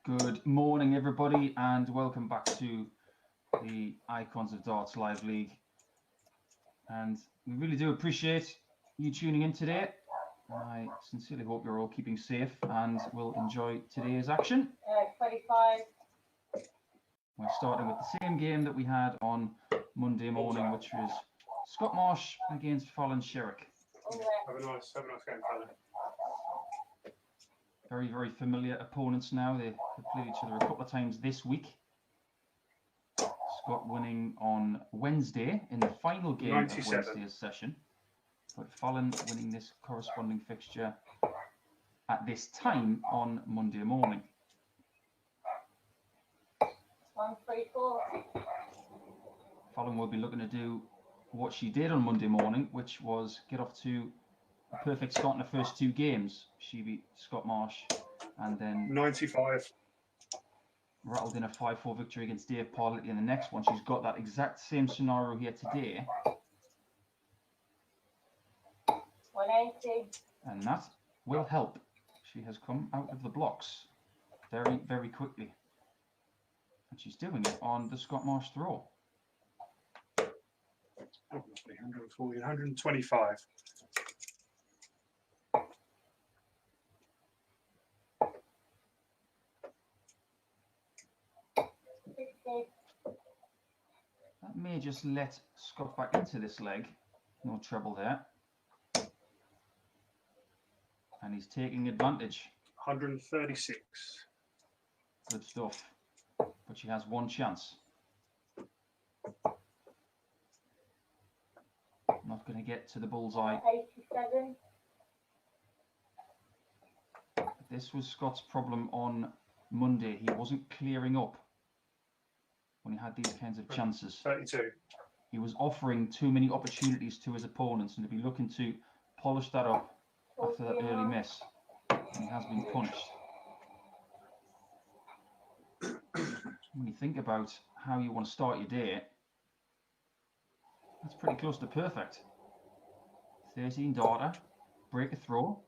Good morning, everybody, and welcome back to the Icons of Darts Live League. And we really do appreciate you tuning in today. I sincerely hope you're all keeping safe and will enjoy today's action. 25. We're starting with the same game that we had on Monday morning, which was Scott Marsh against Fallon Sherrick. Have a nice game, Fallon. Very, very familiar opponents now. They played each other a couple of times this week. Scott winning on Wednesday in the final game 97. of Wednesday's session. But Fallon winning this corresponding fixture at this time on Monday morning. 134. Fallon will be looking to do what she did on Monday morning, which was get off to a perfect start in the first two games. She beat Scott Marsh and then 95. rattled in a 5-4 victory against Dave Parlett in the next one. She's got that exact same scenario here today. 180. And that will help. She has come out of the blocks very, very quickly. And she's doing it on the Scott Marsh throw. Oh, must be 140, 125. That may just let Scott back into this leg. No trouble there. And he's taking advantage. 136. Good stuff. But she has one chance. Not going to get to the bullseye. 87. This was Scott's problem on Monday. He wasn't clearing up when he had these kinds of chances. 32. He was offering too many opportunities to his opponents, and to be looking to polish that up after that early miss. And he has been punished. When you think about how you want to start your day, that's pretty close to perfect. 13 darter, break a throw.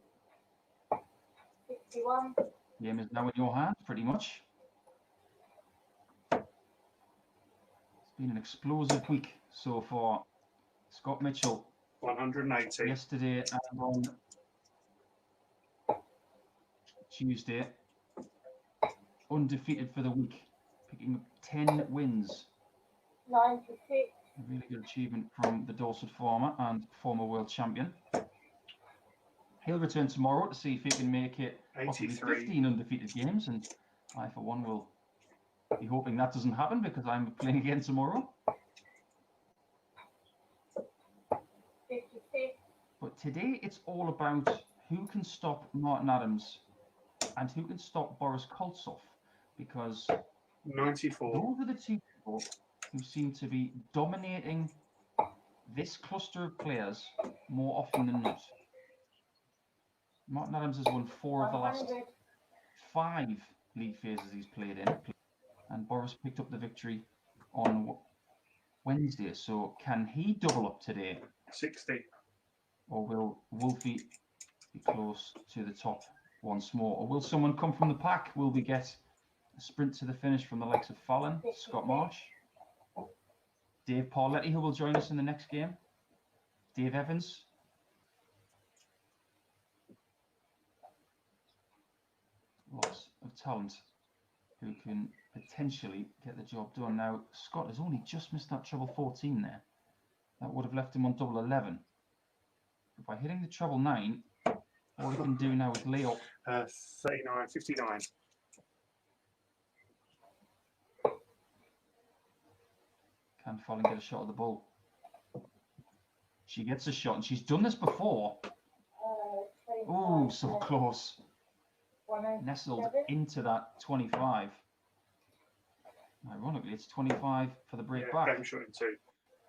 61. Game is now in your hands, pretty much. It's been an explosive week so far. Scott Mitchell 180. yesterday and on Tuesday, undefeated for the week, picking up 10 wins. 96. A really good achievement from the Dorset farmer and former world champion. He'll return tomorrow to see if he can make it possibly 15 undefeated games, and I, for one, will be hoping that doesn't happen because I'm playing again tomorrow. 56. But today it's all about who can stop Martin Adams and who can stop Boris Koltsov, because 94. those are the two people who seem to be dominating this cluster of players more often than not. Martin Adams has won 4 of the last 100. 5 league phases he's played in, and Boris picked up the victory on Wednesday. So can he double up today, 60. or will Wolfie be close to the top once more, or will someone come from the pack? Will we get a sprint to the finish from the likes of Fallon, Scott Marsh, Dave Parletti, who will join us in the next game, Dave Evans? Lots of talent who can potentially get the job done. Now, Scott has only just missed that treble 14 there. That would have left him on double 11. But by hitting the treble 9, all he can do now is lay up. 39, 59. Can Fallon get a shot at the bull? She gets a shot, and she's done this before. Oh, so close. Nestled into that 25. Ironically, it's 25 for the break back, Game shot in 2.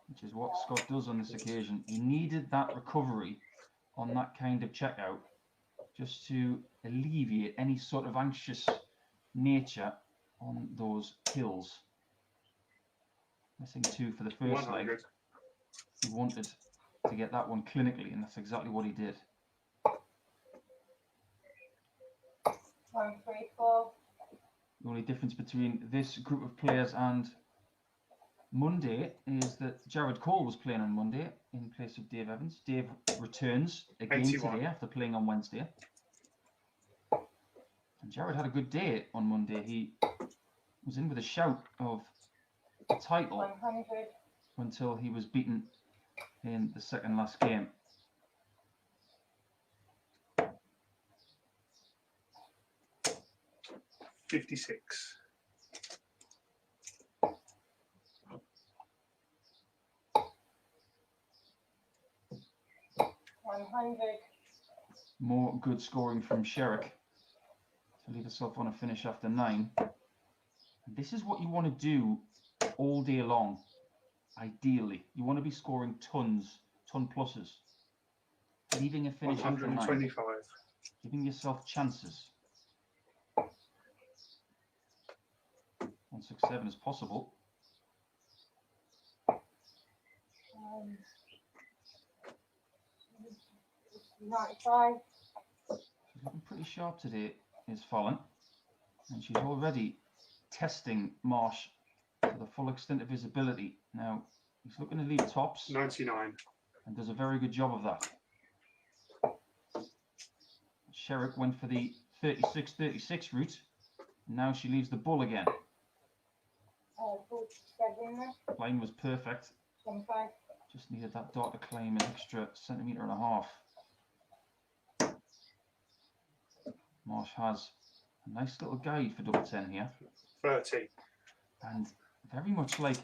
which is what Scott does on this occasion. He needed that recovery on that kind of checkout just to alleviate any sort of anxious nature on those kills. Missing 2 for the first 100. leg. He wanted to get that one clinically, and that's exactly what he did. 134. The only difference between this group of players and Monday is that Jared Cole was playing on Monday in place of Dave Evans. Dave returns again 81. today after playing on Wednesday. And Jared had a good day on Monday. He was in with a shout of the title 100. until he was beaten in the second last game. $56. 100. More good scoring from Sherrick to leave herself on a finish after 9. And this is what you want to do all day long. Ideally, you want to be scoring ton pluses, leaving a finish after 9, 125. giving yourself chances. 167 is possible. 95. She's looking pretty sharp today, is Fallon, and she's already testing Marsh to the full extent of his ability. Now, he's looking to leave tops 99. and does a very good job of that. Sherrick went for the 36-36 route. Now she leaves the bull again. 47. Line was perfect. 25. Just needed that dart to claim an extra 1.5 cm. Marsh has a nice little guide for double 10 here. 30. And very much like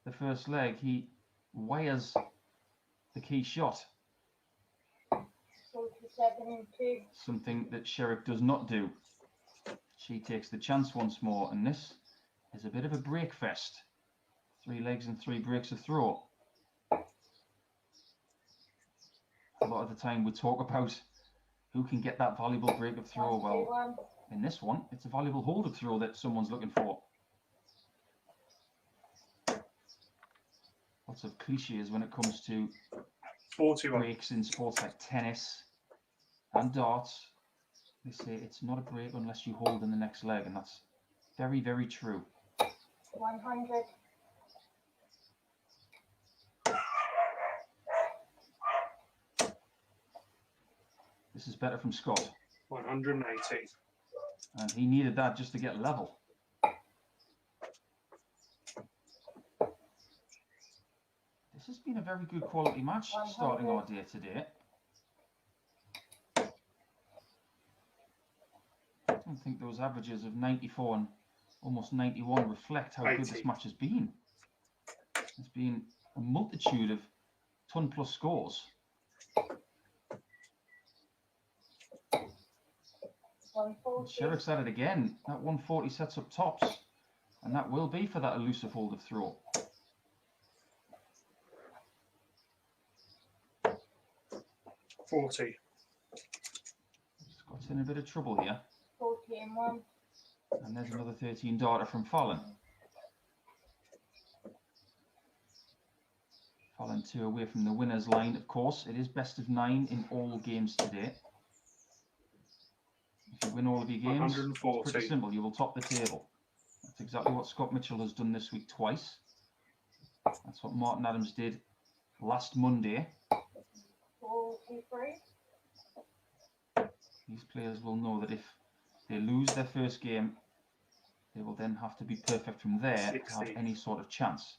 the first leg, he wires the key shot. 47. 2. Something that Sherrick does not do. She takes the chance once more, and this is a bit of a break fest. 3 legs and 3 breaks of throw. A lot of the time we talk about who can get that valuable break of throw. Well, 121. in this one, it's a valuable hold of throw that someone's looking for. Lots of cliches when it comes to 41. breaks in sports like tennis and darts. They say it's not a break unless you hold in the next leg, and that's very, very true. 100. This is better from Scott, 180. and he needed that just to get level. This has been a very good quality match starting our day today. I don't think those averages of 94 and almost 91 reflect how good 80. this match has been. There's been a multitude of ton plus scores. 140. Sherrick's at it again. That 140 sets up tops, and that will be for that elusive hold of throw. $40. Scott's in a bit of trouble here. 40 and 1. And there's another 13 darter from Fallon. Fallon 2 away from the winner's line, of course. It is best of 9 in all games today. If you win all of your games, it's 140. pretty simple. You will top the table. That's exactly what Scott Mitchell has done this week twice. That's what Martin Adams did last Monday. 43. These players will know that if they lose their first game, they will then have to be perfect from there to have 60. any sort of chance.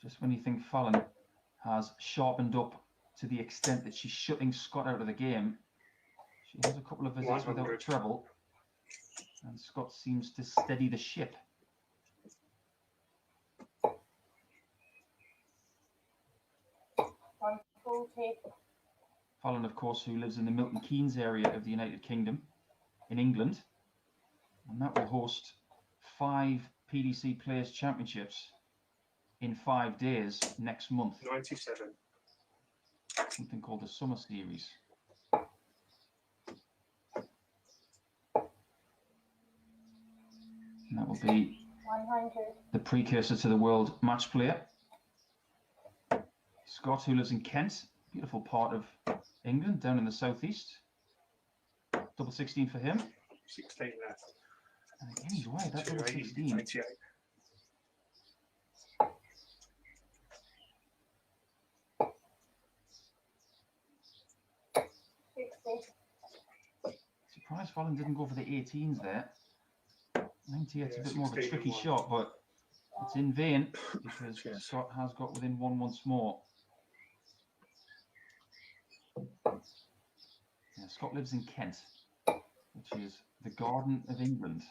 Just when you think Fallon has sharpened up to the extent that she's shutting Scott out of the game, she has a couple of visits without a 100. treble, and Scott seems to steady the ship. Fallon, of course, who lives in the Milton Keynes area of the United Kingdom in England, and that will host 5 PDC Players Championships in 5 days next month. 97. Something called the Summer Series. And that will be 100. the precursor to the world match player. Scott, who lives in Kent, beautiful part of England, down in the southeast. Double 16 for him. 16 left. And again, he's wide, that double 280, 16. 88. Surprised Fallon didn't go for the 18s there. 98's Yeah, a bit more of a 16 tricky and one. shot, but it's in vain because Yes. Scott has got within one once more. Yeah, Scott lives in Kent, which is the Garden of England.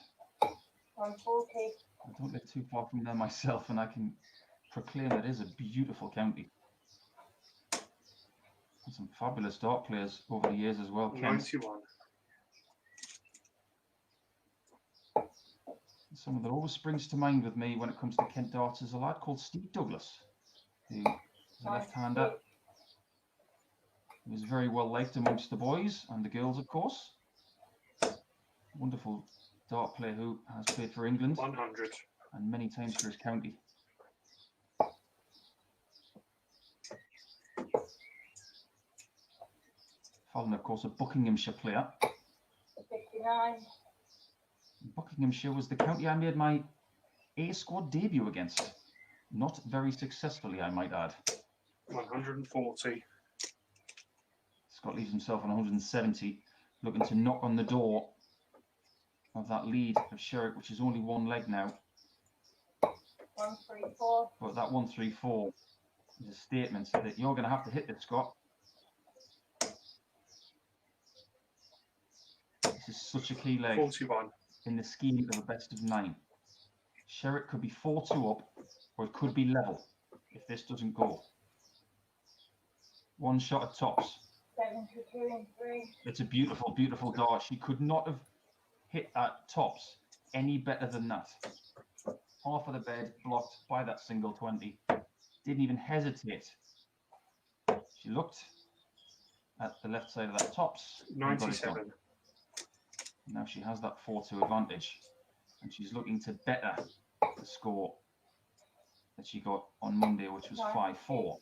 140. I don't live too far from there myself, and I can proclaim that it is a beautiful county. And some fabulous dart players over the years as well. Kent. 91. Someone that always springs to mind with me when it comes to Kent darts is a lad called Steve Douglas, who is a left-hander. He was very well liked amongst the boys and the girls, of course. Wonderful dart player who has played for England 100. and many times for his county. Fallon, of course, a Buckinghamshire player. 59. Buckinghamshire was the county I made my A squad debut against. Not very successfully, I might add. 140. Scott leaves himself on 170, looking to knock on the door of that lead of Sherrick, which is only one leg now. 134. But that 134 is a statement that you're going to have to hit this, Scott. This is such a key leg 41. in the scheme of a best of 9. Sherrick could be 4-2 up, or it could be level if this doesn't go. One shot at tops. 72 and 3. It's a beautiful, beautiful dart. She could not have hit at tops any better than that. Half of the bed blocked by that single 20. Didn't even hesitate. She looked at the left side of that tops. and got it done. 97. Now she has that 4-2 advantage, and she's looking to better the score that she got on Monday, which was 5-4.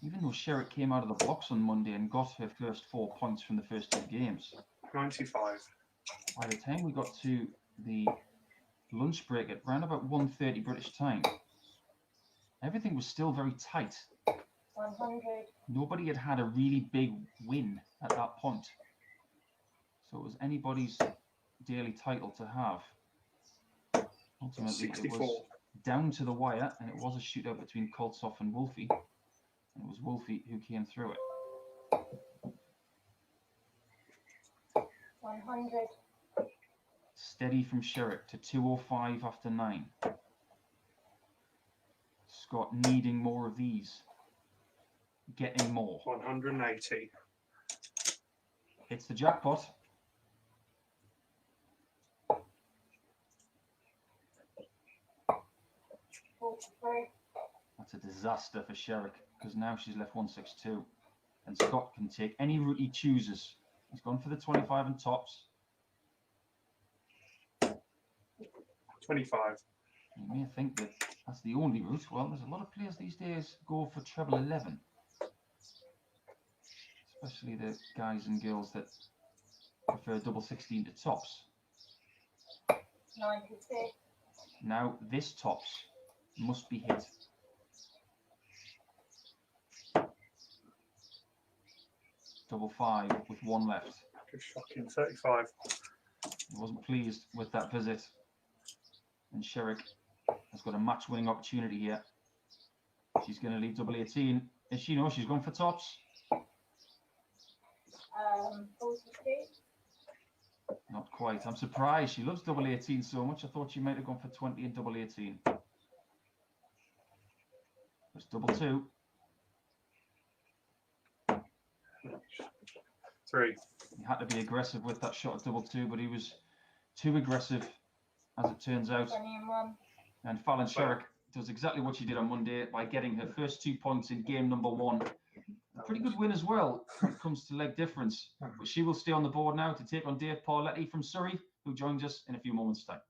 Even though Sherrick came out of the blocks on Monday and got her first 4 points from the first 2 games, 95. by the time we got to the lunch break at around about 1:30 British time, everything was still very tight. 100. Nobody had had a really big win at that point. So it was anybody's daily title to have. Ultimately, it 64. was down to the wire, and it was a shootout between Koltsov and Wolfie. And it was Wolfie who came through it. 100. Steady from Sherrick to 205 after 9. Scott needing more of these. Getting more. 180. It's the jackpot. That's a disaster for Sherrick, because now she's left 162. And Scott can take any route he chooses. He's gone for the 25 and tops. 25. You may think that that's the only route. Well, there's a lot of players these days go for treble 11. Especially the guys and girls that prefer double 16 to tops. 96. Now this tops must be hit. Double 5 with 1 left. Good fucking 35. He wasn't pleased with that visit. And Sherrick has got a match winning opportunity here. She's going to leave double 18. As she knows, she's going for tops. 43. Not quite. I'm surprised. She loves double 18 so much. I thought she might have gone for 20 and double 18. It's double 2. 3. He had to be aggressive with that shot at double 2, but he was too aggressive, as it turns out. 21. And Fallon Sherrick does exactly what she did on Monday by getting her first 2 points in game number 1. A pretty good win as well when it comes to leg difference. But she will stay on the board now to take on Dave Parletti from Surrey. who joins us in a few moments' time.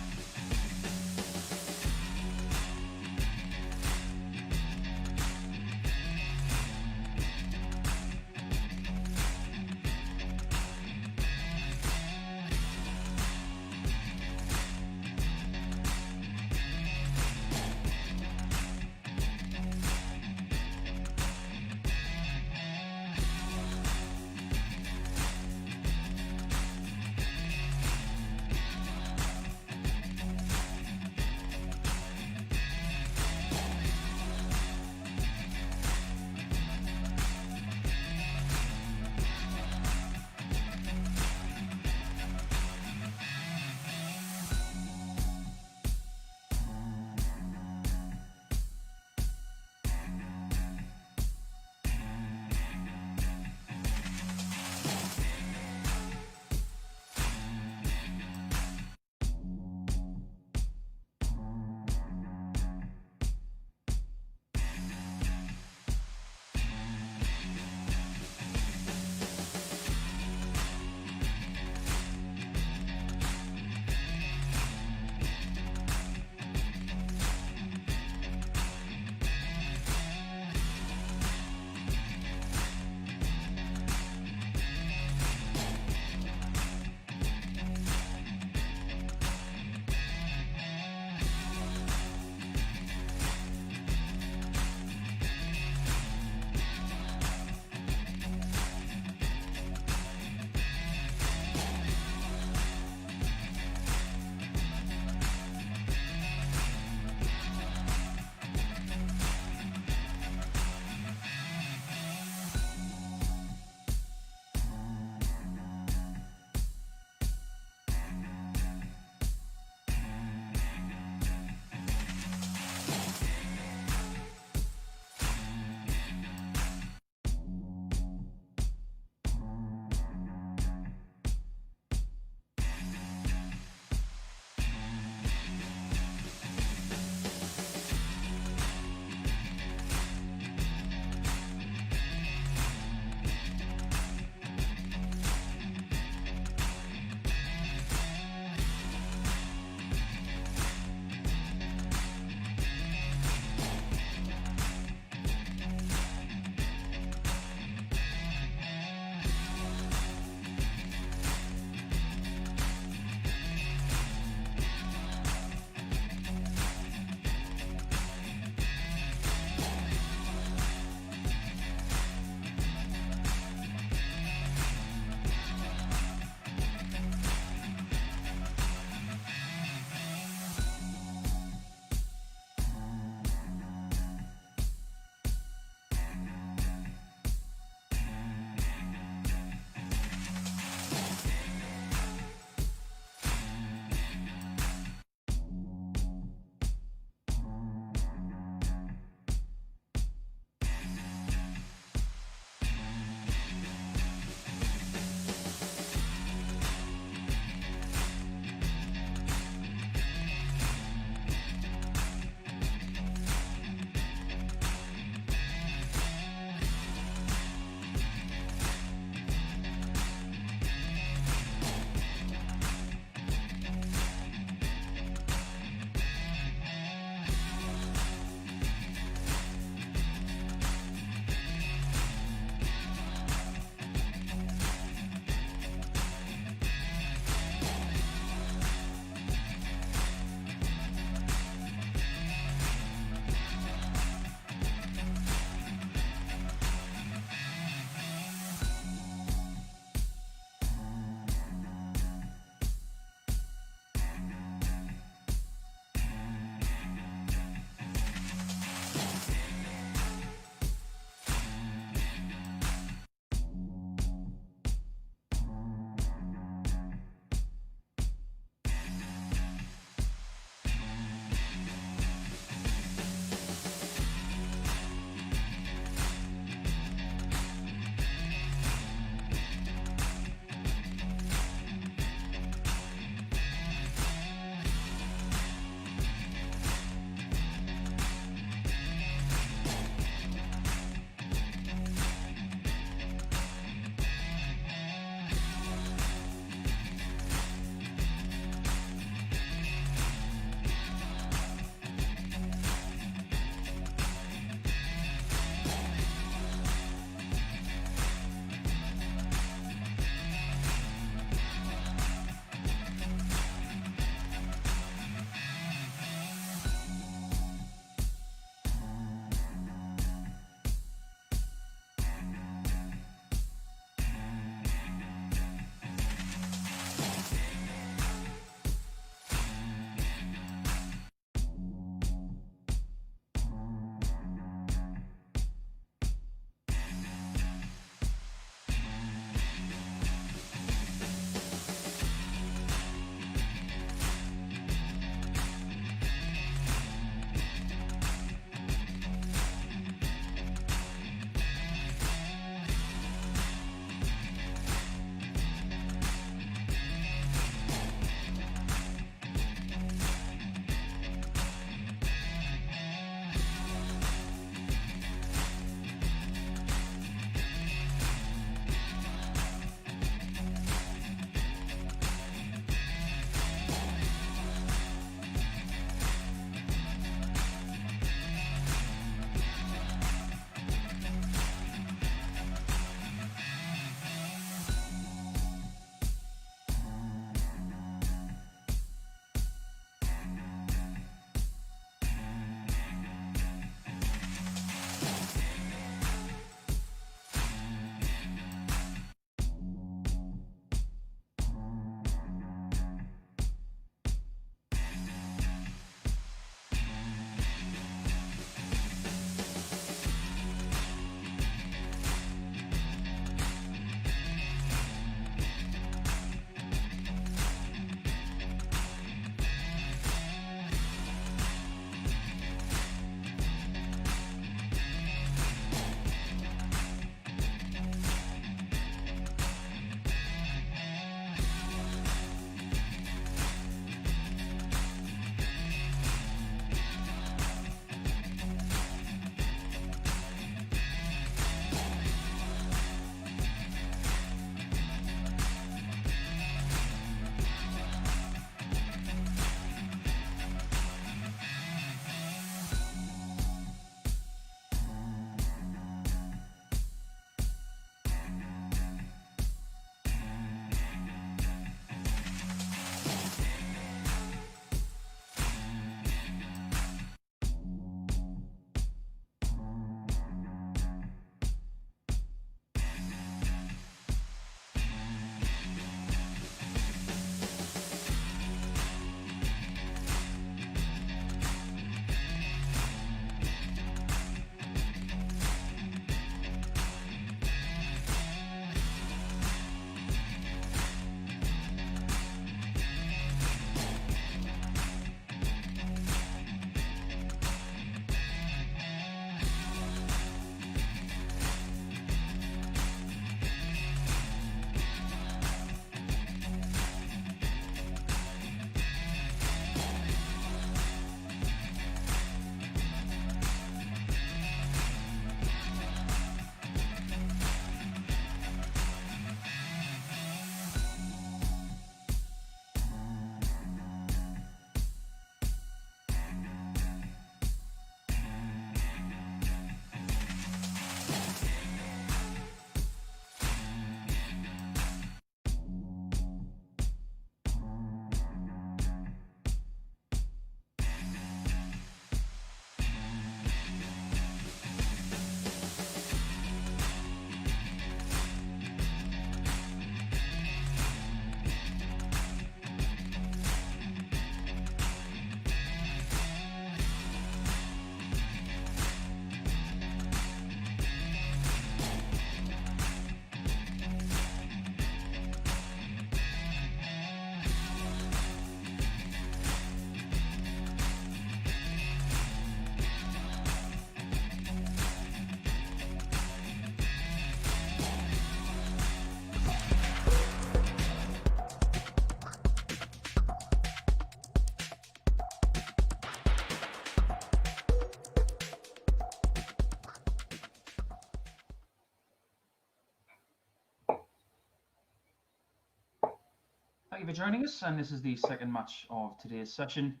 Thank you for joining us, and this is the second match of today's session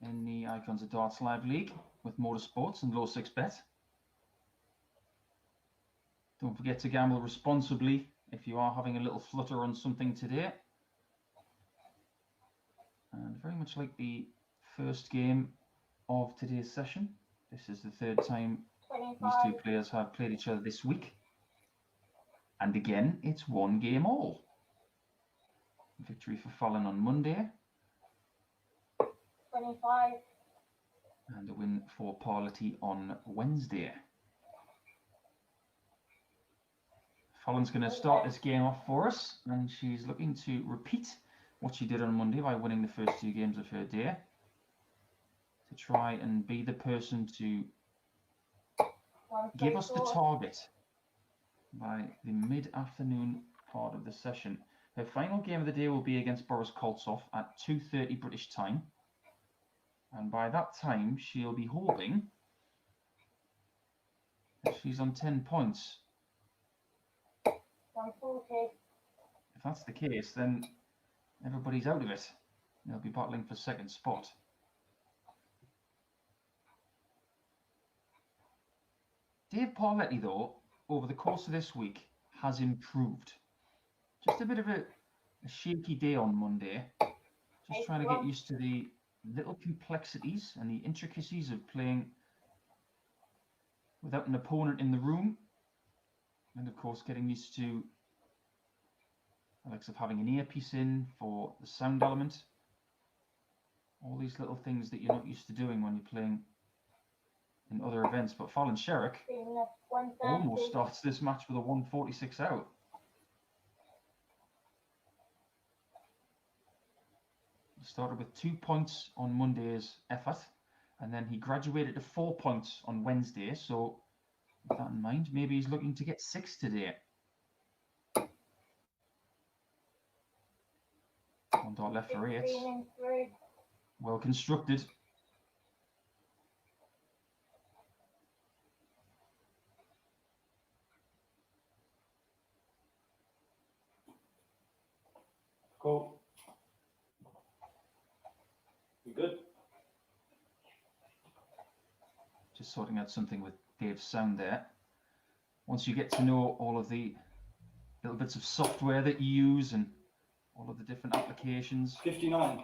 in the Icons of Darts Live League with MODUS Sports and Low 6Bet. Don't forget to gamble responsibly if you are having a little flutter on something today. And very much like the first game of today's session, this is the third time these two players have played each other this week. And again, it's one game all. Victory for Fallon on Monday. 25. And a win for Parlety on Wednesday. Fallon's going to start this game off for us, and she's looking to repeat what she did on Monday by winning the first two games of her day, to try and be the person to give us the target by the mid-afternoon part of the session. Her final game of the day will be against Boris Koltsov at 2:30 British time. And by that time, she'll be hoping that she's on 10 points. 140. If that's the case, then everybody's out of it. They'll be battling for second spot. Dave Parlety, though, over the course of this week, has improved. Just a bit of a shaky day on Monday. Just trying to get used to the little complexities and the intricacies of playing without an opponent in the room. And of course, getting used to the likes of having an earpiece in for the sound element. All these little things that you're not used to doing when you're playing in other events. But Fallon Sherrick almost starts this match with a 146 out. He started with 2 points on Monday's effort, and then he graduated to 4 points on Wednesday. So with that in mind, maybe he's looking to get 6 today. One dot left for 8. Well constructed. Cool. You good? Just sorting out something with Dave's sound there. Once you get to know all of the little bits of software that you use and all of the different applications, 59.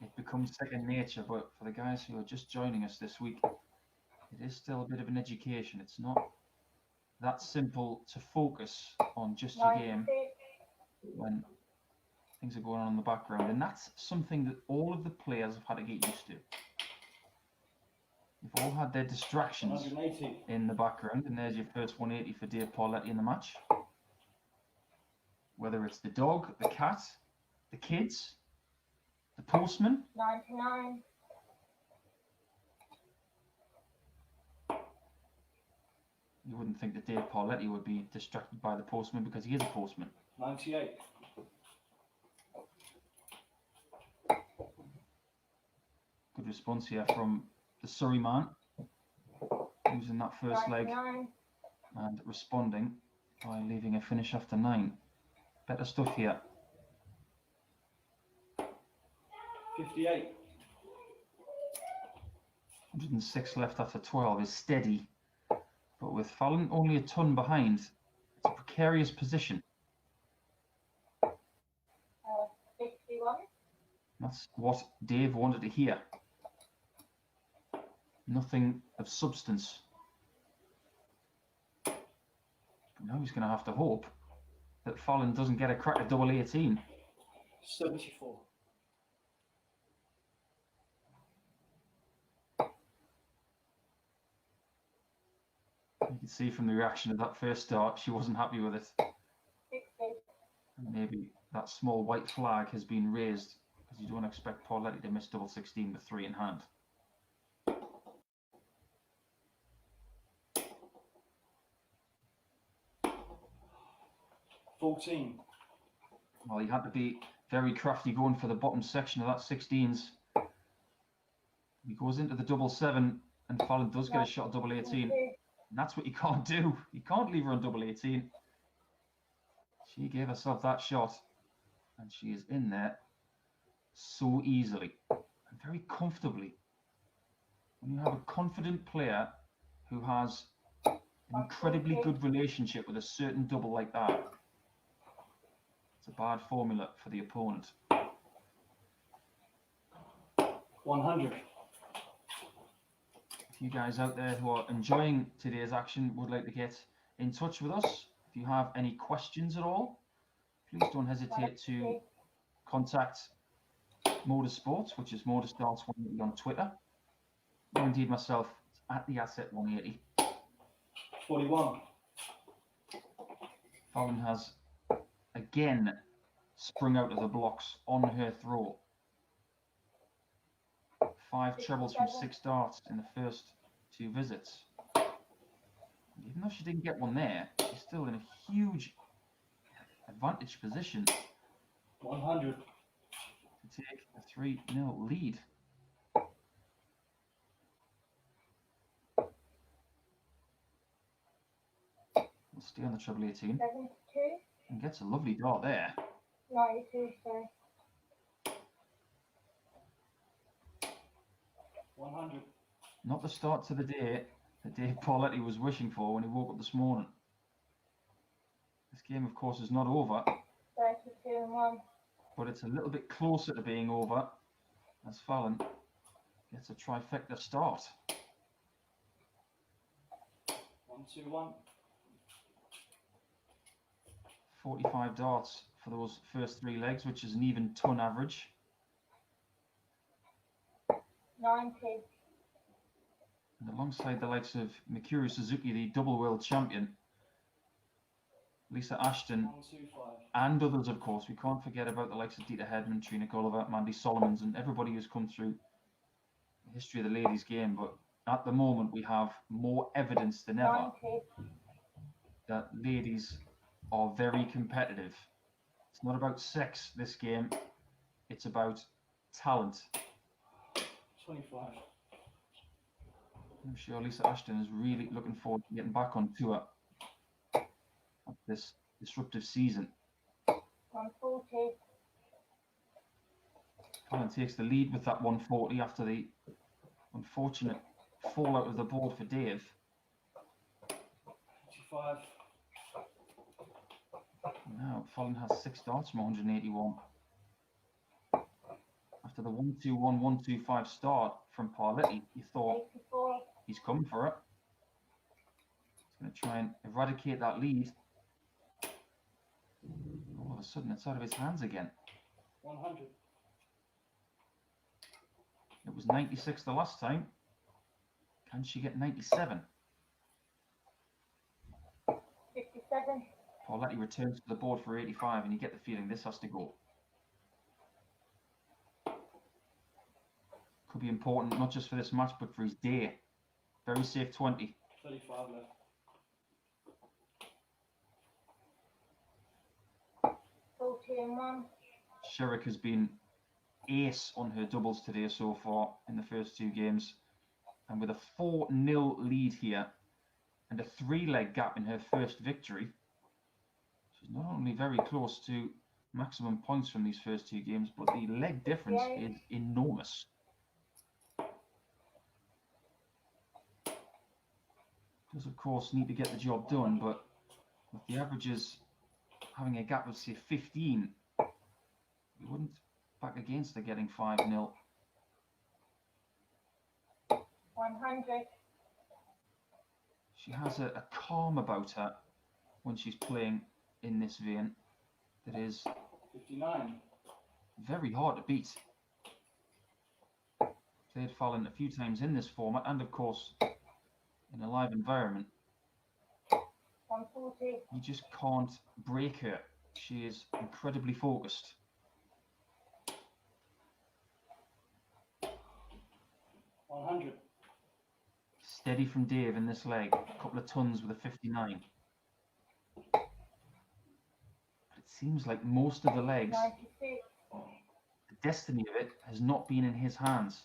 it becomes second nature. But for the guys who are just joining us this week, it is still a bit of an education. It's not that simple to focus on just your game when things are going on in the background, and that's something that all of the players have had to get used to. They've all had their distractions 180. in the background, and there's your first 180 for Dave Parlety in the match. Whether it's the dog, the cat, the kids, the postman. 99. You wouldn't think that Dave Parlety would be distracted by the postman, because he is a postman. 98. Good response here from the Surrey man, using that first leg 99. and responding by leaving a finish after 9. Better stuff here. 58. 106 left after 12 is steady, but with Fallon only a ton behind, it's a precarious position. 51. That's what Dave wanted to hear. Nothing of substance. But now he's going to have to hope that Fallon doesn't get a crack at double 18. 74. You can see from the reaction of that first start, she wasn't happy with it. 60. And maybe that small white flag has been raised, because you don't expect Parlety to miss double 16 with 3 in hand. 14. Well, he had to be very crafty going for the bottom section of that 16s. He goes into the double 7, and Fallon does get a shot at double 18. And that's what you can't do. You can't leave her on double 18. She gave herself that shot, and she is in there so easily and very comfortably. When you have a confident player who has an incredibly good relationship with a certain double like that, it's a bad formula for the opponent. 100. If you guys out there who are enjoying today's action would like to get in touch with us, if you have any questions at all, please don't hesitate to contact MODUS Sports, which is MODUS Darts 180 on Twitter, or indeed myself at the Asset 180. 41. Fallon has again sprung out of the blocks on her throw. 5 trebles from 6 darts in the first 2 visits. And even though she didn't get one there, she's still in a huge advantage position 100. to take a 3-0 lead. We'll stay on the treble 18 72. and gets a lovely dart there. 92, sorry. 100. Not the start to the day that Dave Pauletti was wishing for when he woke up this morning. This game, of course, is not over, 32 and 1. but it's a little bit closer to being over as Fallon gets a trifecta start. 121. 45 darts for those first 3 legs, which is an even ton average. 90. And alongside the likes of Mikuru Suzuki, the double world champion, Lisa Ashton, 125. and others, of course. We can't forget about the likes of Dita Hedman, Trina Gulliver, Mandy Solomons, and everybody who's come through the history of the ladies' game. But at the moment, we have more evidence than ever 90. that ladies are very competitive. It's not about sex, this game. It's about talent. 25. I'm sure Lisa Ashton is really looking forward to getting back on tour at this disruptive season. 140. Fallon takes the lead with that 140 after the unfortunate fallout of the board for Dave. 85. Now Fallon has 6 darts from 181. After the 121, 125 start from Pauletti, you thought 84. he's coming for it. He's going to try and eradicate that lead. All of a sudden, it's out of his hands again. 100. It was 96 the last time. Can she get 97? 57. Pauletti returns to the board for 85, and you get the feeling this has to go. Could be important, not just for this match, but for his day. Very safe 20. 35 left. 40 and 1. Sherrick has been ace on her doubles today so far in the first 2 games. And with a 4-0 lead here and a 3-leg gap in her first victory, she's not only very close to maximum points from these first 2 games, but the leg difference is enormous. Does, of course, need to get the job done, but with the averages having a gap of, say, 15, we wouldn't back against her getting 5-0. 100. She has a calm about her when she's playing in this vein that is 59. very hard to beat. Played Fallon a few times in this format and, of course, in a live environment. 140. You just can't break her. She is incredibly focused. 100. Steady from Dave in this leg. A couple of tons with a 59. But it seems like most of the legs, 96. the destiny of it has not been in his hands.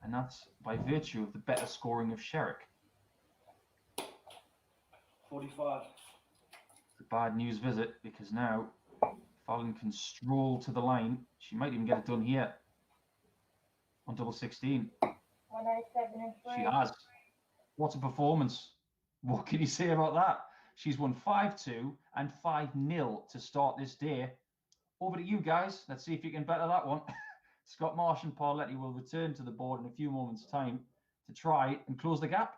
And that's by virtue of the better scoring of Sherrick. 45. It's a bad news visit because now Fallon can stroll to the line. She might even get it done here on double 16. 107 and 3. She has. What a performance. What can you say about that? She's won 5-2 and 5-0 to start this day. Over to you guys. Let's see if you can better that one. Scott Marsh and Parletti will return to the board in a few moments' time to try and close the gap.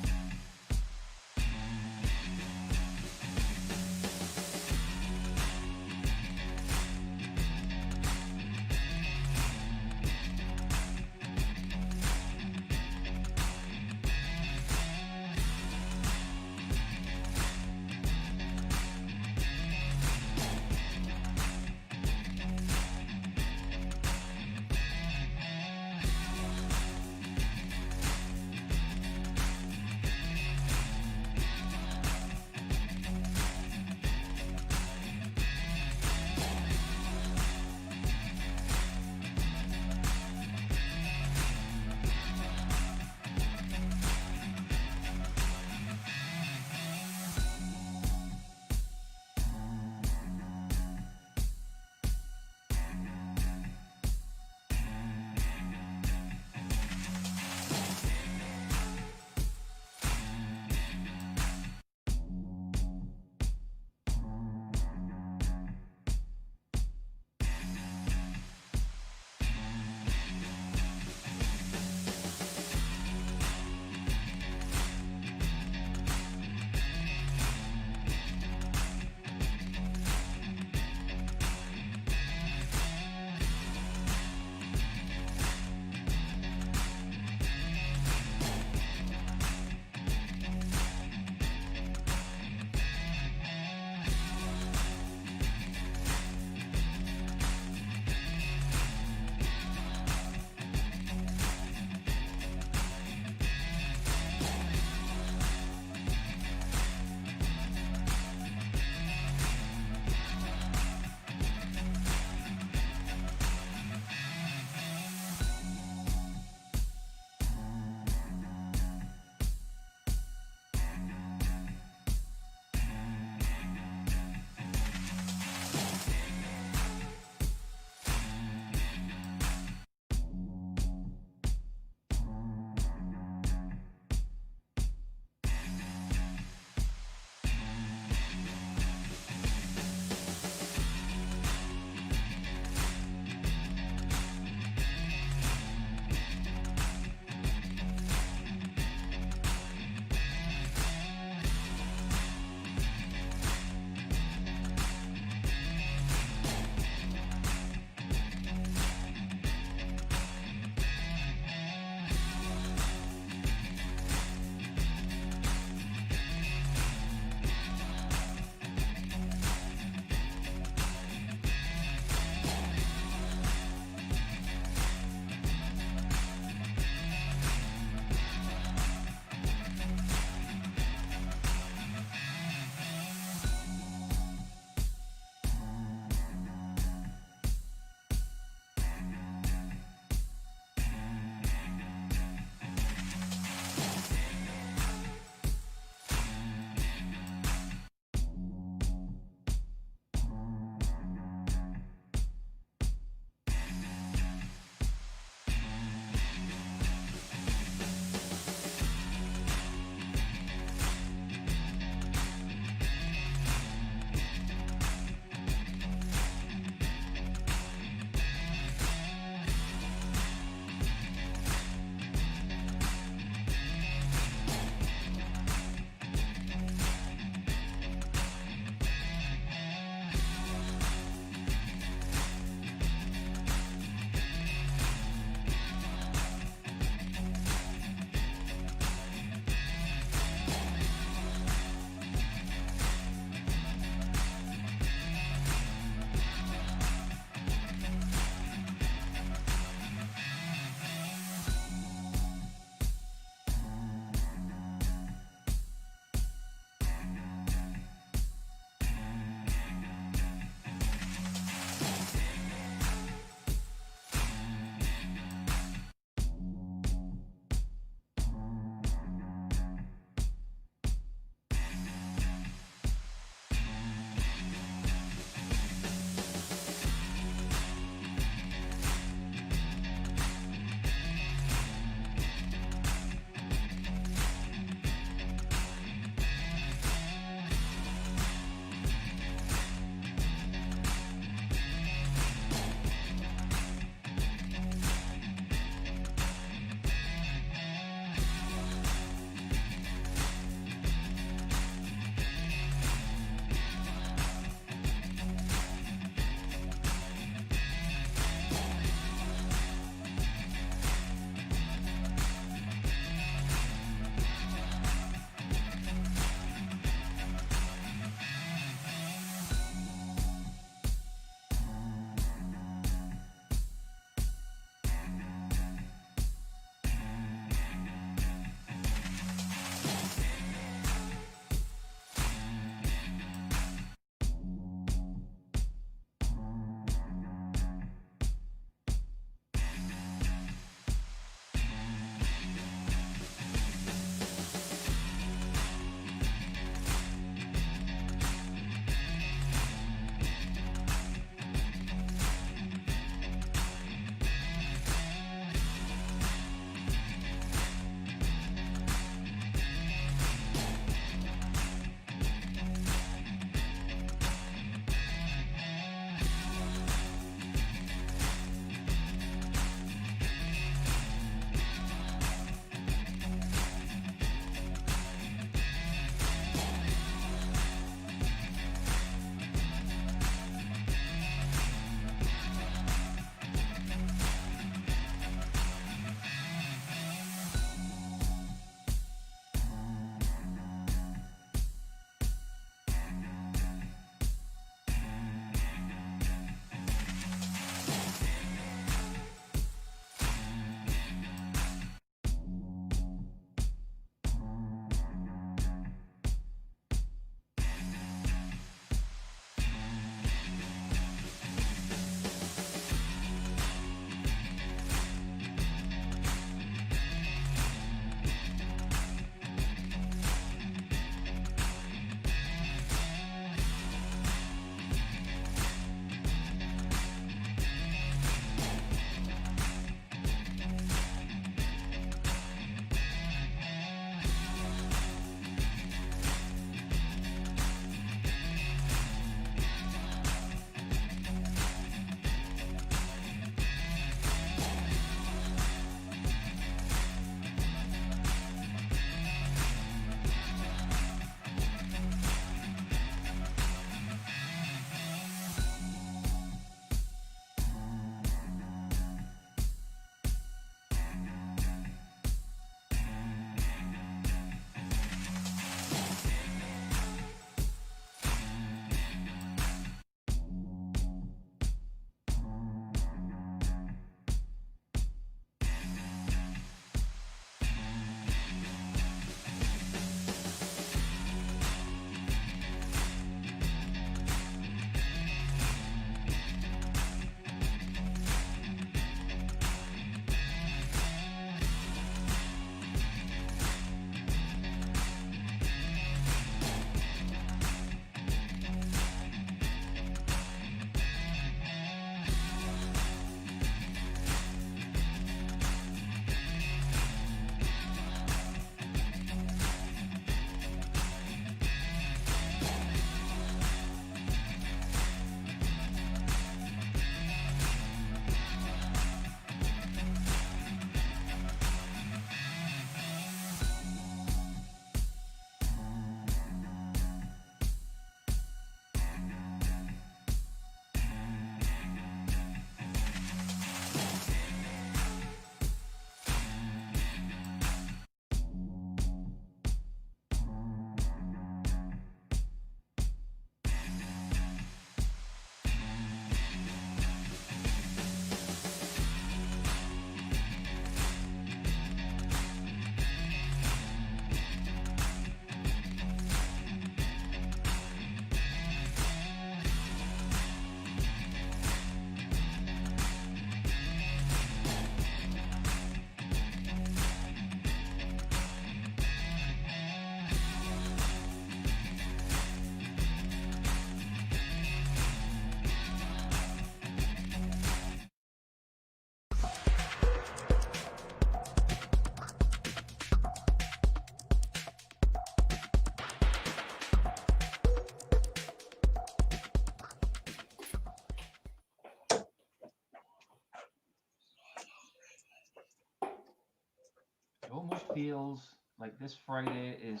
feels like this Friday is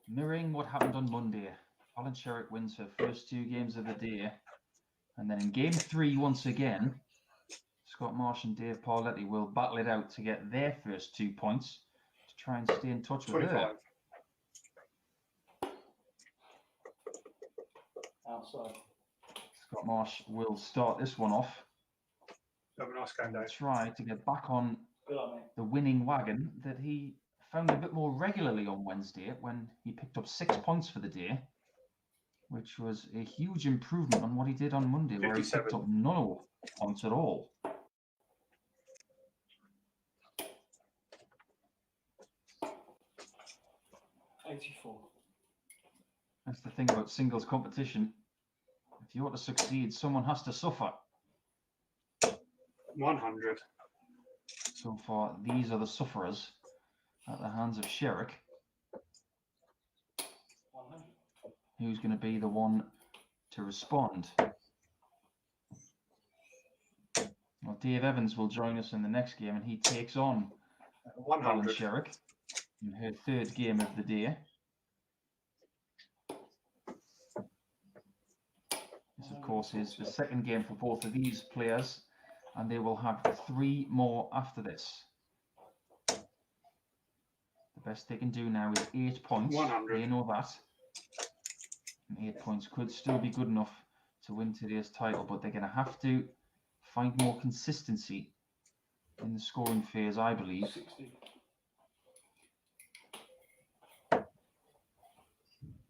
mirroring what happened on Monday. Alan Sherrick wins her first 2 games of the day. And then in game 3, once again, Scott Marsh and Dave Parletti will battle it out to get their first 2 points to try and stay in touch with 25. her. Outside. Scott Marsh will start this one off Have a nice game, and Dave. try to get back on Good luck, mate. the winning wagon that he found a bit more regularly on Wednesday when he picked up 6 points for the day, which was a huge improvement on what he did on Monday, where he picked 57. up no points at all. $84. That's the thing about singles competition. If you want to succeed, someone has to suffer. 100. So far, these are the sufferers at the hands of Sherrick, 100. who's going to be the one to respond. Well, Dave Evans will join us in the next game, and he takes on Alan 100. Sherrick in her 3rd game of the day. This, of course, is the 2nd game for both of these players, and they will have 3 more after this. The best they can do now is 8 points. 100. They know that. And 8 points could still be good enough to win today's title, but they're going to have to find more consistency in the scoring phase, I believe. 60.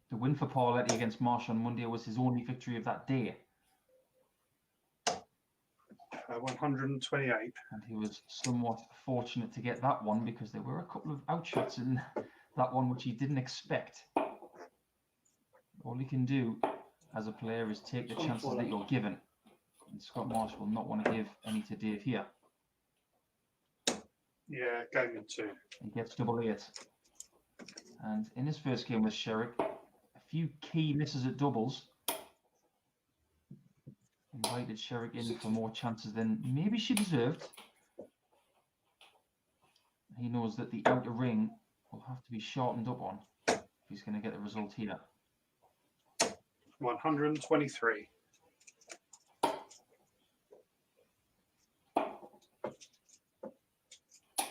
The win for Parletti against Marsh on Monday was his only victory of that day, 128. and he was somewhat fortunate to get that one because there were a couple of outshots in that one which he didn't expect. All he can do as a player is take the chances that you're given, and Scott Marsh will not want to give any to Dave here. Yeah, game in 2. He gets double 8, and in his first game with Sherrick, a few key misses at doubles invited Sherrick in for more chances than maybe she deserved. He knows that the outer ring will have to be sharpened up on if he's going to get the result here. 123.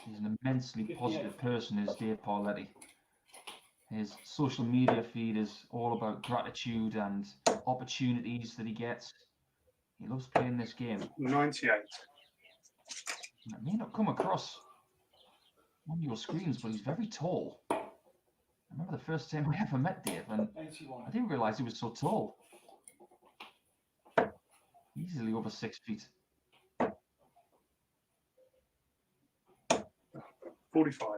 He's an immensely 58. positive person, is Dave Parletti. His social media feed is all about gratitude and opportunities that he gets. He loves playing this game. 98. It may not come across on your screens, but he's very tall. I remember the first time I ever met Dave, and 81. I didn't realize he was so tall. Easily over 6 feet. 45.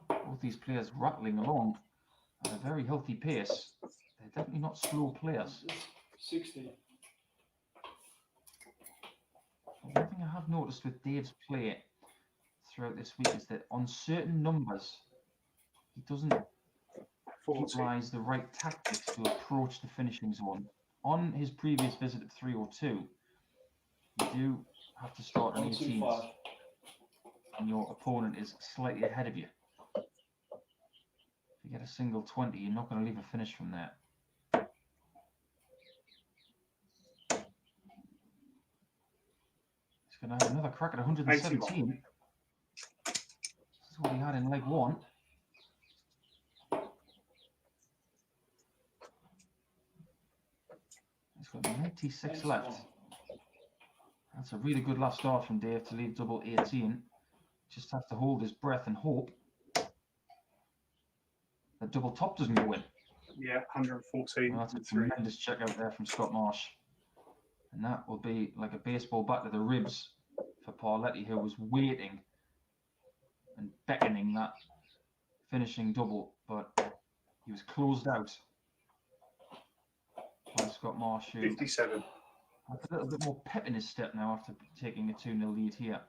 Both these players rattling along at a very healthy pace. They're definitely not slow players. 60. One thing I have noticed with Dave's play throughout this week is that on certain numbers, he doesn't 40. utilize the right tactics to approach the finishing zone. On his previous visit at 302, you do have to start on 18s, 125. and your opponent is slightly ahead of you. If you get a single 20, you're not going to leave a finish from there. He's going to have another crack at 117. This is what he had in leg 1. He's got 96 left. That's a really good last start from Dave to leave double 18. Just has to hold his breath and hope that double top doesn't go in. Yeah, 114. Well, that's a 3. tremendous check out there from Scott Marsh. And that will be like a baseball bat to the ribs for Parletti, who was waiting and beckoning that finishing double, but he was closed out by Scott Marsh, who 57. has a little bit more pep in his step now after taking a 2-0 lead here.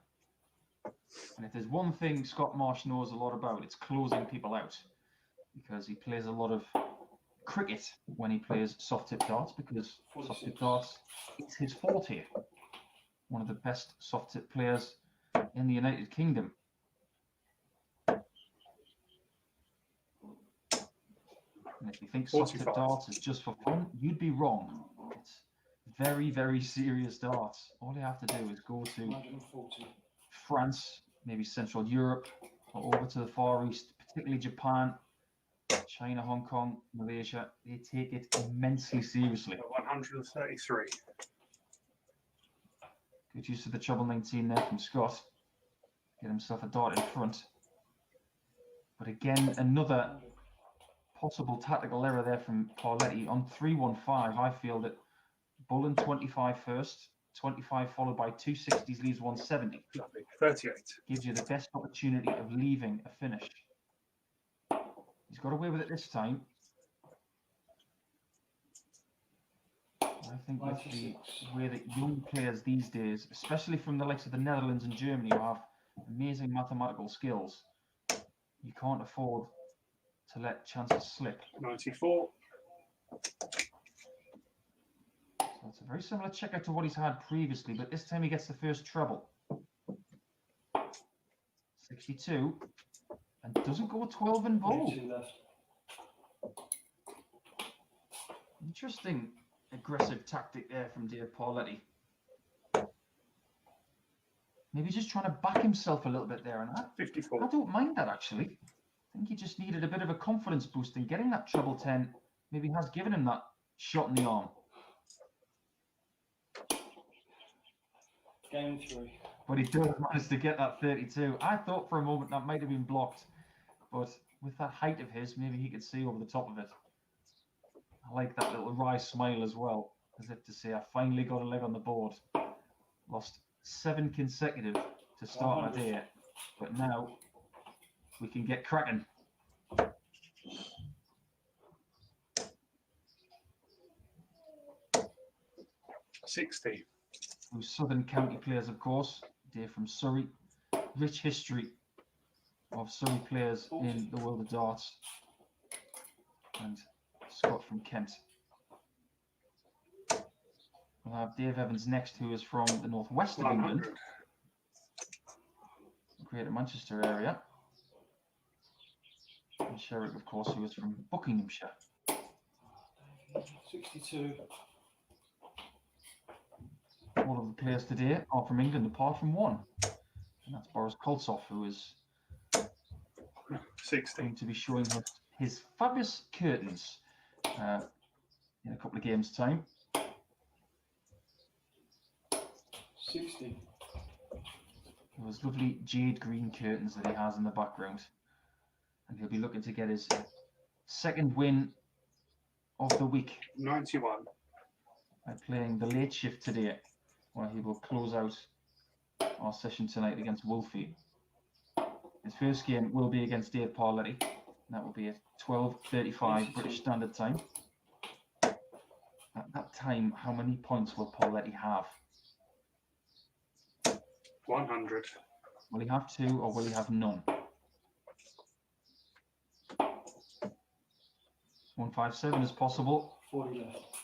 And if there's one thing Scott Marsh knows a lot about, it's closing people out, because he plays a lot of cricket when he plays soft tip darts, because soft tip darts is his forte. One of the best soft tip players in the United Kingdom. If you think soft tip 45. darts is just for fun, you'd be wrong. It's very, very serious darts. All you have to do is go to 140. France, maybe Central Europe, or over to the Far East, particularly Japan, China, Hong Kong, Malaysia. They take it immensely seriously. 133. Good use of the treble 19 there from Scott. Get himself a dart in front. But again, another possible tactical error there from Parletti on 315. I feel that Bullen 25 first, 25 followed by 260s leaves 170. Lovely. 38. Gives you the best opportunity of leaving a finish. He's got away with it this time. I think with the 96. way that young players these days, especially from the likes of the Netherlands and Germany, who have amazing mathematical skills, you can't afford to let chances slip. 94. So it's a very similar checker to what he's had previously, but this time he gets the first treble. 62, and doesn't go 12 in bowl. 2 left. Interesting aggressive tactic there from Dave Parletti. Maybe he's just trying to back himself a little bit there, and I 54. don't mind that actually. I think he just needed a bit of a confidence boost, and getting that treble 10 maybe has given him that shot in the arm. Game 3. But he does manage to get that 32. I thought for a moment that might have been blocked, but with that height of his, maybe he could see over the top of it. I like that little wry smile as well, as if to say, I finally got a leg on the board. Lost 7 consecutive to start my day, but now we can get cracking. 60. Those Southern County players, of course. Dave from Surrey. Rich history of Surrey players in the world of darts. And Scott from Kent. We'll have Dave Evans next, who is from the northwest of England. 100. Greater Manchester area. And Sherrick, of course, who is from Buckinghamshire. 62. All of the players today are from England, apart from one. And that's Boris Koltsov, who is 60. going to be showing us his fabulous curtains in a couple of games' time. 60. Those lovely jade green curtains that he has in the background. And he'll be looking to get his second win of the week 91. by playing the late shift today, where he will close out our session tonight against Wolfie. His first game will be against Dave Parletti. That will be at 12:35 British Standard Time. At that time, how many points will Parletti have? 100. Will he have 2 or will he have none? 157 is possible. 40 left.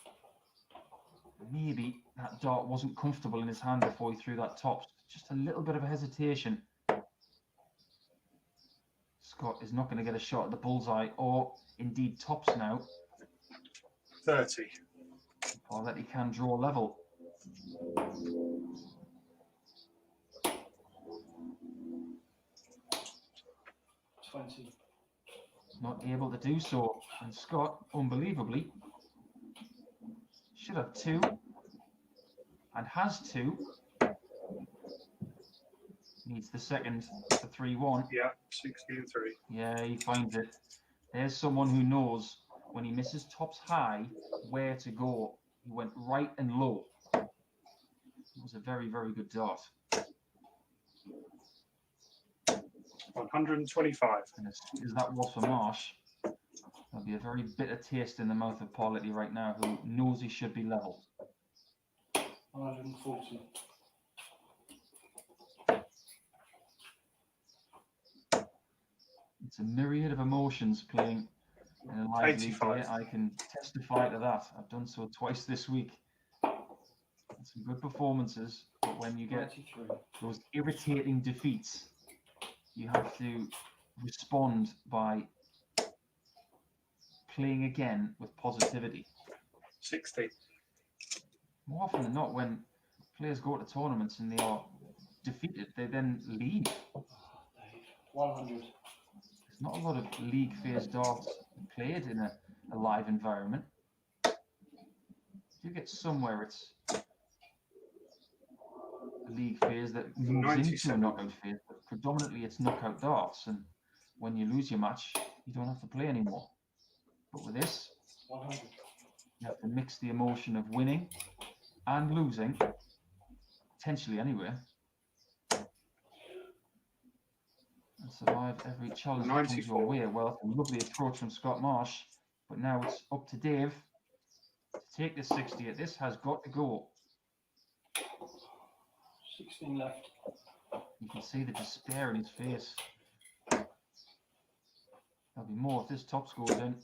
Maybe that dart wasn't comfortable in his hand before he threw that top. Just a little bit of a hesitation. Scott is not going to get a shot at the bullseye, or indeed tops now. 30. Parletti can draw level. Not able to do so. And Scott, unbelievably, should have 2 and has 2. Needs the second for 3-1. Yeah, 60 and 3. Yeah, he finds it. There's someone who knows when he misses tops high where to go. He went right and low. It was a very, very good dart. 125. And as sweet as that was for Marsh, there'll be a very bitter taste in the mouth of Parletti right now, who knows he should be level. 140. It's a myriad of emotions playing in a live league 85. day. I can testify to that. I've done so twice this week. Some good performances, but when you get 93. those irritating defeats, you have to respond by playing again with positivity. 60. More often than not, when players go to tournaments and they are defeated, they then leave. Oh, Dave. 100. There's not a lot of league phase darts played in a live environment. If you get somewhere it's a league phase that moves into a 97. knockout phase, but predominantly it's knockout darts, and when you lose your match, you don't have to play anymore. But with this, 100. you have to mix the emotion of winning and losing, potentially anyway, and survive every challenge that comes your 94. way. Well, a lovely approach from Scott Marsh, but now it's up to Dave to take this 60. This has got to go. 16 left. You can see the despair in his face. There'll be more if this tops goes in.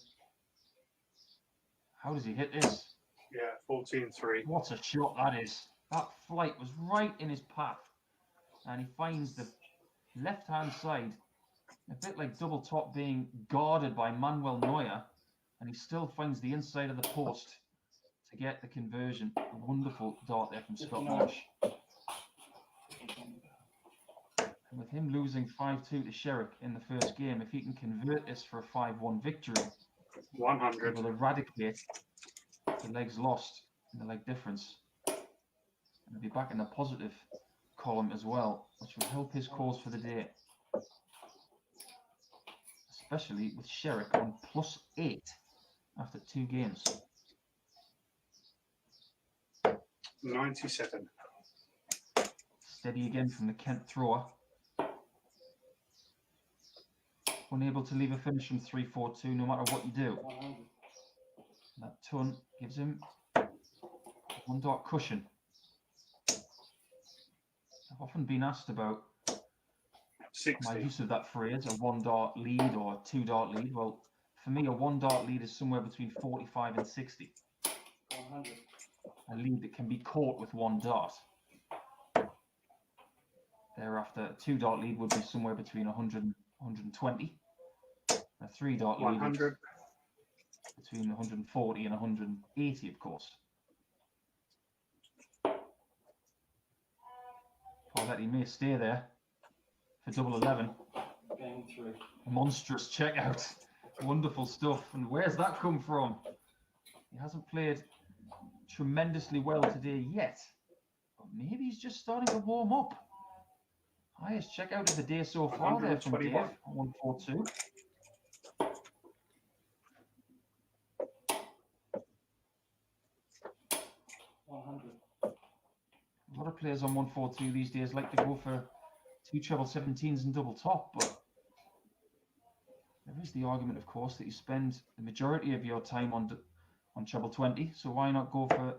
How does he hit this? Yeah, 14-3. What a shot that is. That flight was right in his path. And he finds the left-hand side, a bit like double top being guarded by Manuel Neuer. And he still finds the inside of the post to get the conversion. A wonderful dart there from Scott 59. Marsh. And with him losing 5-2 to Sherrick in the first game, if he can convert this for a 5-1 victory, 100. it will eradicate the legs lost and the leg difference. And he'll be back in the positive column as well, which will help his cause for the day. Especially with Sherrick on +8 after 2 games. 97. Steady again from the Kent thrower. Unable to leave a finish from 3-4-2 no matter what you do. 100. That ton gives him one dart cushion. I've often been asked about my 60. use of that phrase, a 1 dart lead or a 2 dart lead. Well, for me, a 1 dart lead is somewhere between 45 and 60. 100. A lead that can be caught with 1 dart. Thereafter, a 2 dart lead would be somewhere between 100 and 120. A 3 dart lead is 100. between 140 and 180, of course. Pauletti may stay there for double 11. Game 3. Monstrous checkout. Wonderful stuff. And where's that come from? He hasn't played tremendously well today yet. But maybe he's just starting to warm up. Highest checkout of the day so far there from Dave. 142. A lot of players on 142 these days like to go for 2 treble 17s and double top, but there is the argument, of course, that you spend the majority of your time on treble 20, so why not go for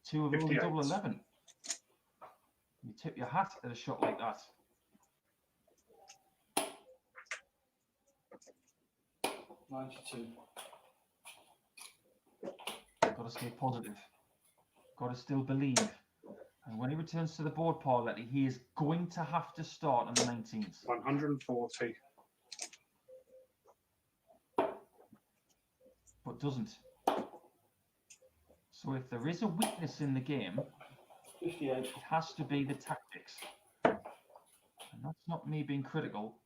2 of those and double 11? You tip your hat at a shot like that. 92. Got to stay positive. Got to still believe. And when he returns to the board, Pauletti, he is going to have to start on the 19th. 140. But doesn't. So if there is a weakness in the game, 58. it has to be the tactics. And that's not me being critical.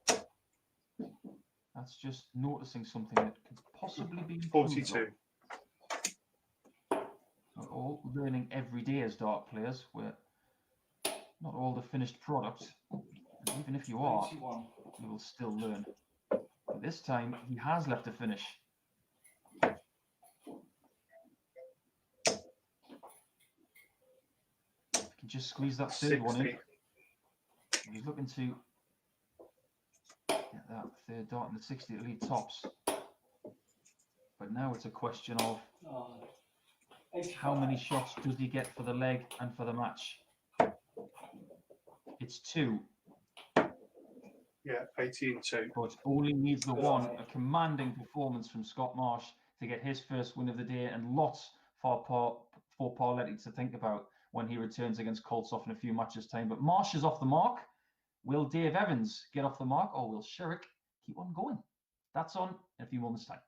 That's just noticing something that could possibly be improved 42. on. We're all learning every day as dart players. We're not all the finished product. And even if you are, 81. you will still learn. But this time, he has left a finish. If he can just squeeze that third one in. 60. He's looking to get that third dart in the 60 to lead tops. But now it's a question of Oh, how many shots does he get for the leg and for the match? It's 2, Yeah, 18-2. but only needs the one. A commanding performance from Scott Marsh to get his first win of the day, and lots for Pauletti to think about when he returns against Koltsov in a few matches' time. But Marsh is off the mark. Will Dave Evans get off the mark, or will Sherrick keep on going? That's on in a few moments' time.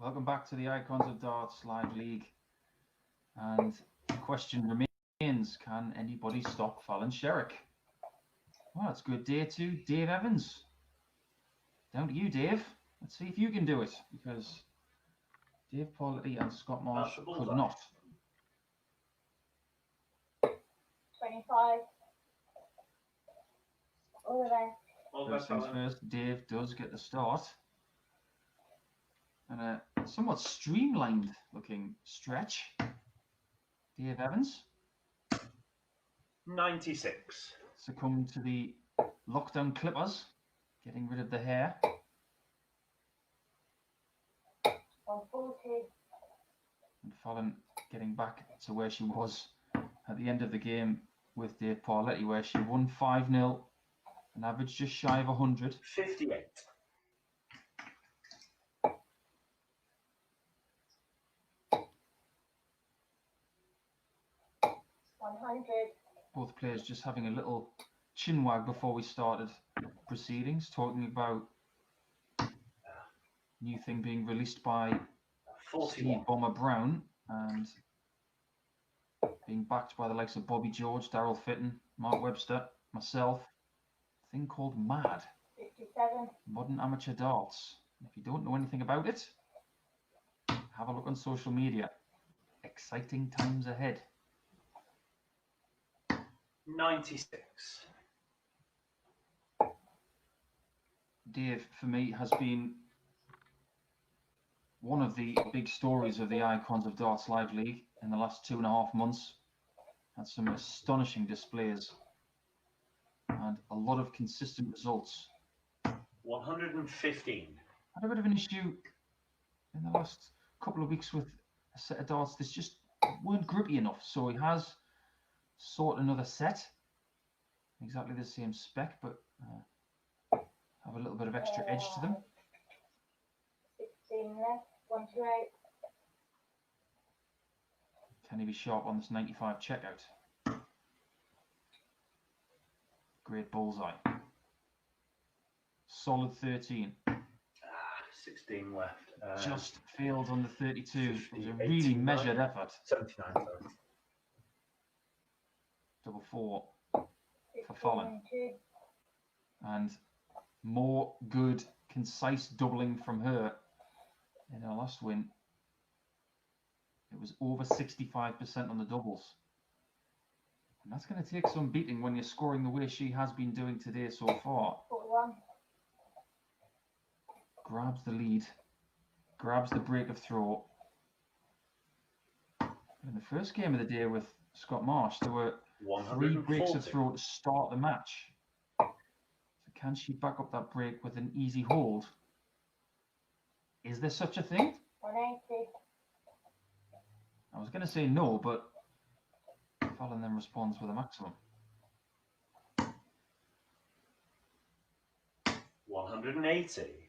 Welcome back to the Icons of Darts Live League. And the question remains, can anybody stop Fallon Sherrick? Well, that's good day to Dave Evans. Down to you, Dave. Let's see if you can do it, because Dave Paulity and Scott Marsh could not. 25. All the best. First things first, Dave does get the start. And a somewhat streamlined looking stretch. Dave Evans 96. succumbed to the lockdown clippers, getting rid of the hair. 140. And Fallon getting back to where she was at the end of the game with Dave Paulety, where she won 5-0, an average just shy of 100. 58. Both players just having a little chin wag before we started proceedings, talking about new thing being released by 41. Steve Bomber Brown and being backed by the likes of Bobby George, Daryl Fitton, Mark Webster, myself. A thing called MAD, 57. Modern Amateur Darts. If you don't know anything about it, have a look on social media. Exciting times ahead. 96. Dave, for me, has been one of the big stories of the Icons of Darts Live League in the last 2.5 months. Had some astonishing displays and a lot of consistent results. 115. Had a bit of an issue in the last couple of weeks with a set of darts that just weren't grippy enough, so he has sought another set, exactly the same spec, but have a little bit of extra edge to them. 16 left. 128. Can he be sharp on this 95 checkout? Great bullseye. Solid 13. 16 left. Just failed on the 32. It was a 50, really 89. measured effort. 79. Sorry. Double 4 for Fallon. 2. And more good, concise doubling from her in her last win. It was over 65% on the doubles. And that's going to take some beating when you're scoring the way she has been doing today so far. 41. Grabs the lead, grabs the break of throw. In the first game of the day with Scott Marsh, there were 3 breaks of 140. throw to start the match. So can she back up that break with an easy hold? Is there such a thing? 180. I was going to say no, but Fallon then responds with a maximum. 180.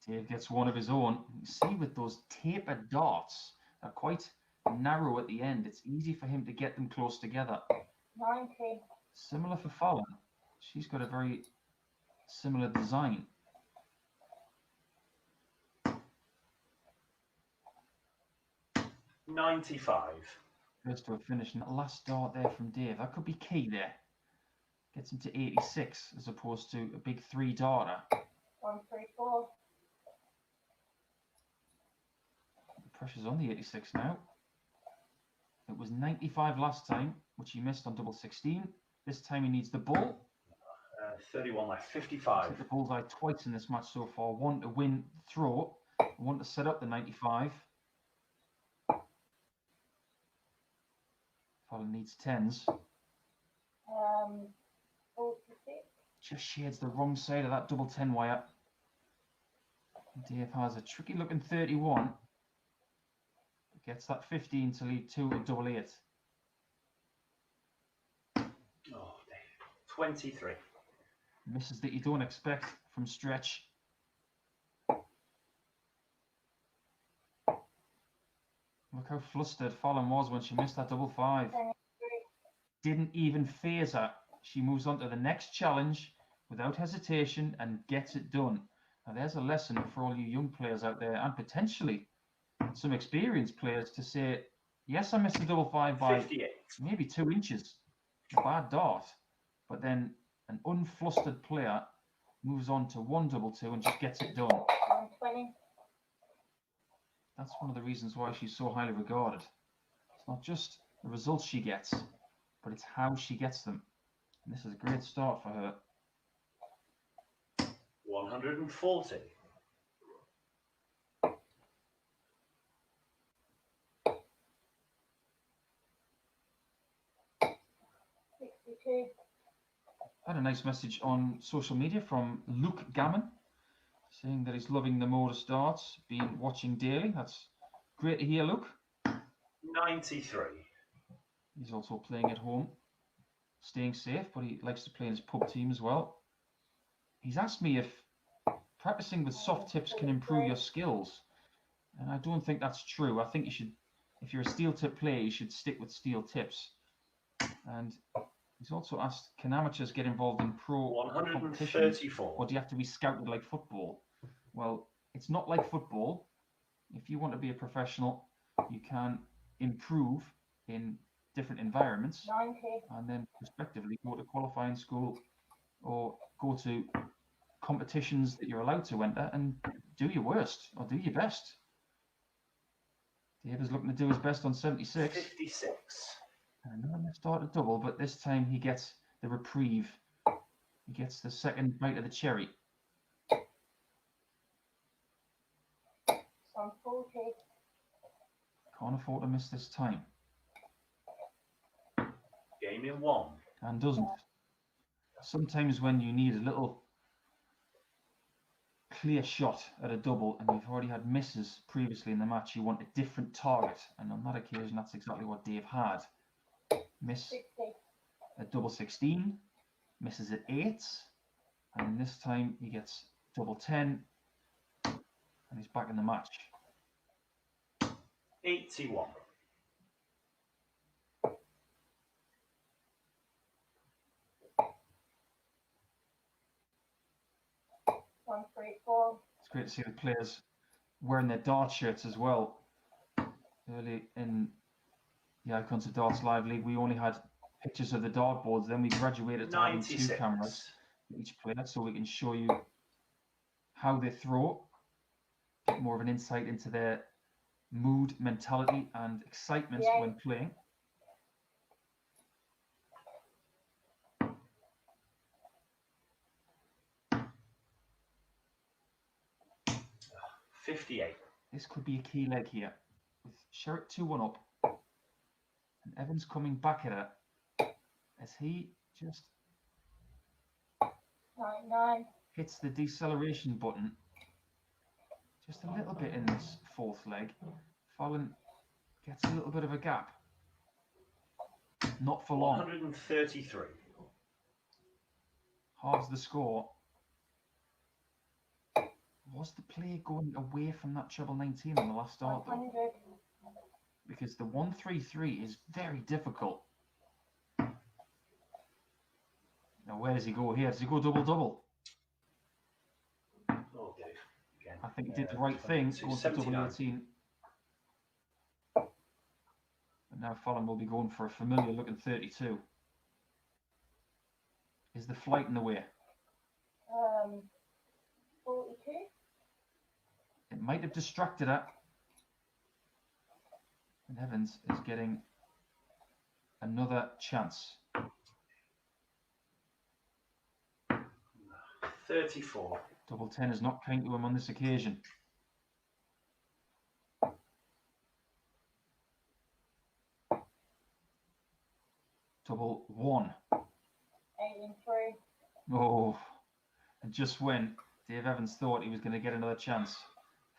Dave gets one of his own. You see, with those tapered darts, they're quite narrow at the end. It's easy for him to get them close together. 90. Similar for Fallon. She's got a very similar design. $95. Goes to a finish. And that last dart there from Dave, that could be key there. Gets him to 86 as opposed to a big 3-darter. 134. The pressure's on the 86 now. It was 95 last time, which he missed on double 16. This time he needs the bull. 31 left. He's 55. hit the bullseye twice in this match so far. One to win the throw, one to set up the 95. Fallon needs 10s. 46. Just shades the wrong side of that double 10 wire. Dave has a tricky looking 31. Gets that 15 to lead 2 at double 8. Oh, 23. Misses that you don't expect from stretch. Look how flustered Fallon was when she missed that double 5. Didn't even faze her. She moves on to the next challenge without hesitation and gets it done. Now there's a lesson for all you young players out there and potentially some experienced players to say, yes, I missed a double five by 58. maybe 2 inches. A bad dart. But then an unflustered player moves on to 122 and just gets it done. 120. That's one of the reasons why she's so highly regarded. It's not just the results she gets, but it's how she gets them. And this is a great start for her. 140. I had a nice message on social media from Luke Gammon saying that he's loving the MODUS darts, been watching daily. That's great to hear, Luke. 93. He's also playing at home, staying safe, but he likes to play in his pub team as well. He's asked me if practicing with soft tips can improve your skills, and I don't think that's true. I think you should, if you're a steel tip player, you should stick with steel tips. And he's also asked, can amateurs get involved in pro competitions, 134. or do you have to be scouted like football? Well, it's not like football. If you want to be a professional, you can improve in different environments 90. and then respectively go to qualifying school or go to competitions that you're allowed to enter and do your worst or do your best. Dave is looking to do his best on 76. 56. And then they start a double, but this time he gets the reprieve. He gets the second bite of the cherry. Some 40. Can't afford to miss this time. Game in 1. And doesn't. Sometimes when you need a little clear shot at a double and you've already had misses previously in the match, you want a different target. And on that occasion, that's exactly what Dave had. Miss 60. a double 16, misses at 8, and this time he gets double 10, and he's back in the match. 81. One, three, four. It's great to see the players wearing their dart shirts as well. Early in the Icons of Darts Live League, we only had pictures of the dartboards. Then we graduated to having 2 96. cameras for each player, so we can show you how they throw, get more of an insight into their mood, mentality, and excitement Yeah. when playing. $58. This could be a key leg here, with Sherritt 2-1 up, and Evans coming back at her as he just 99. hits the deceleration button just a little bit in this 4th leg. Fallon gets a little bit of a gap, not for long. 133. Halves the score. Was the play going away from that treble 19 on the last start though? 100. Because the 133 is very difficult. Now where does he go here? Does he go double-double? Oh, Dave. Again. I think he did the right thing, going for double 79. 18. But now Fallon will be going for a familiar looking 32. Is the flight in the way? 42. It might have distracted her. And Evans is getting another chance. 34. Double 10 is not kind to him on this occasion. Double 1. 83. Oh, and just when Dave Evans thought he was going to get another chance,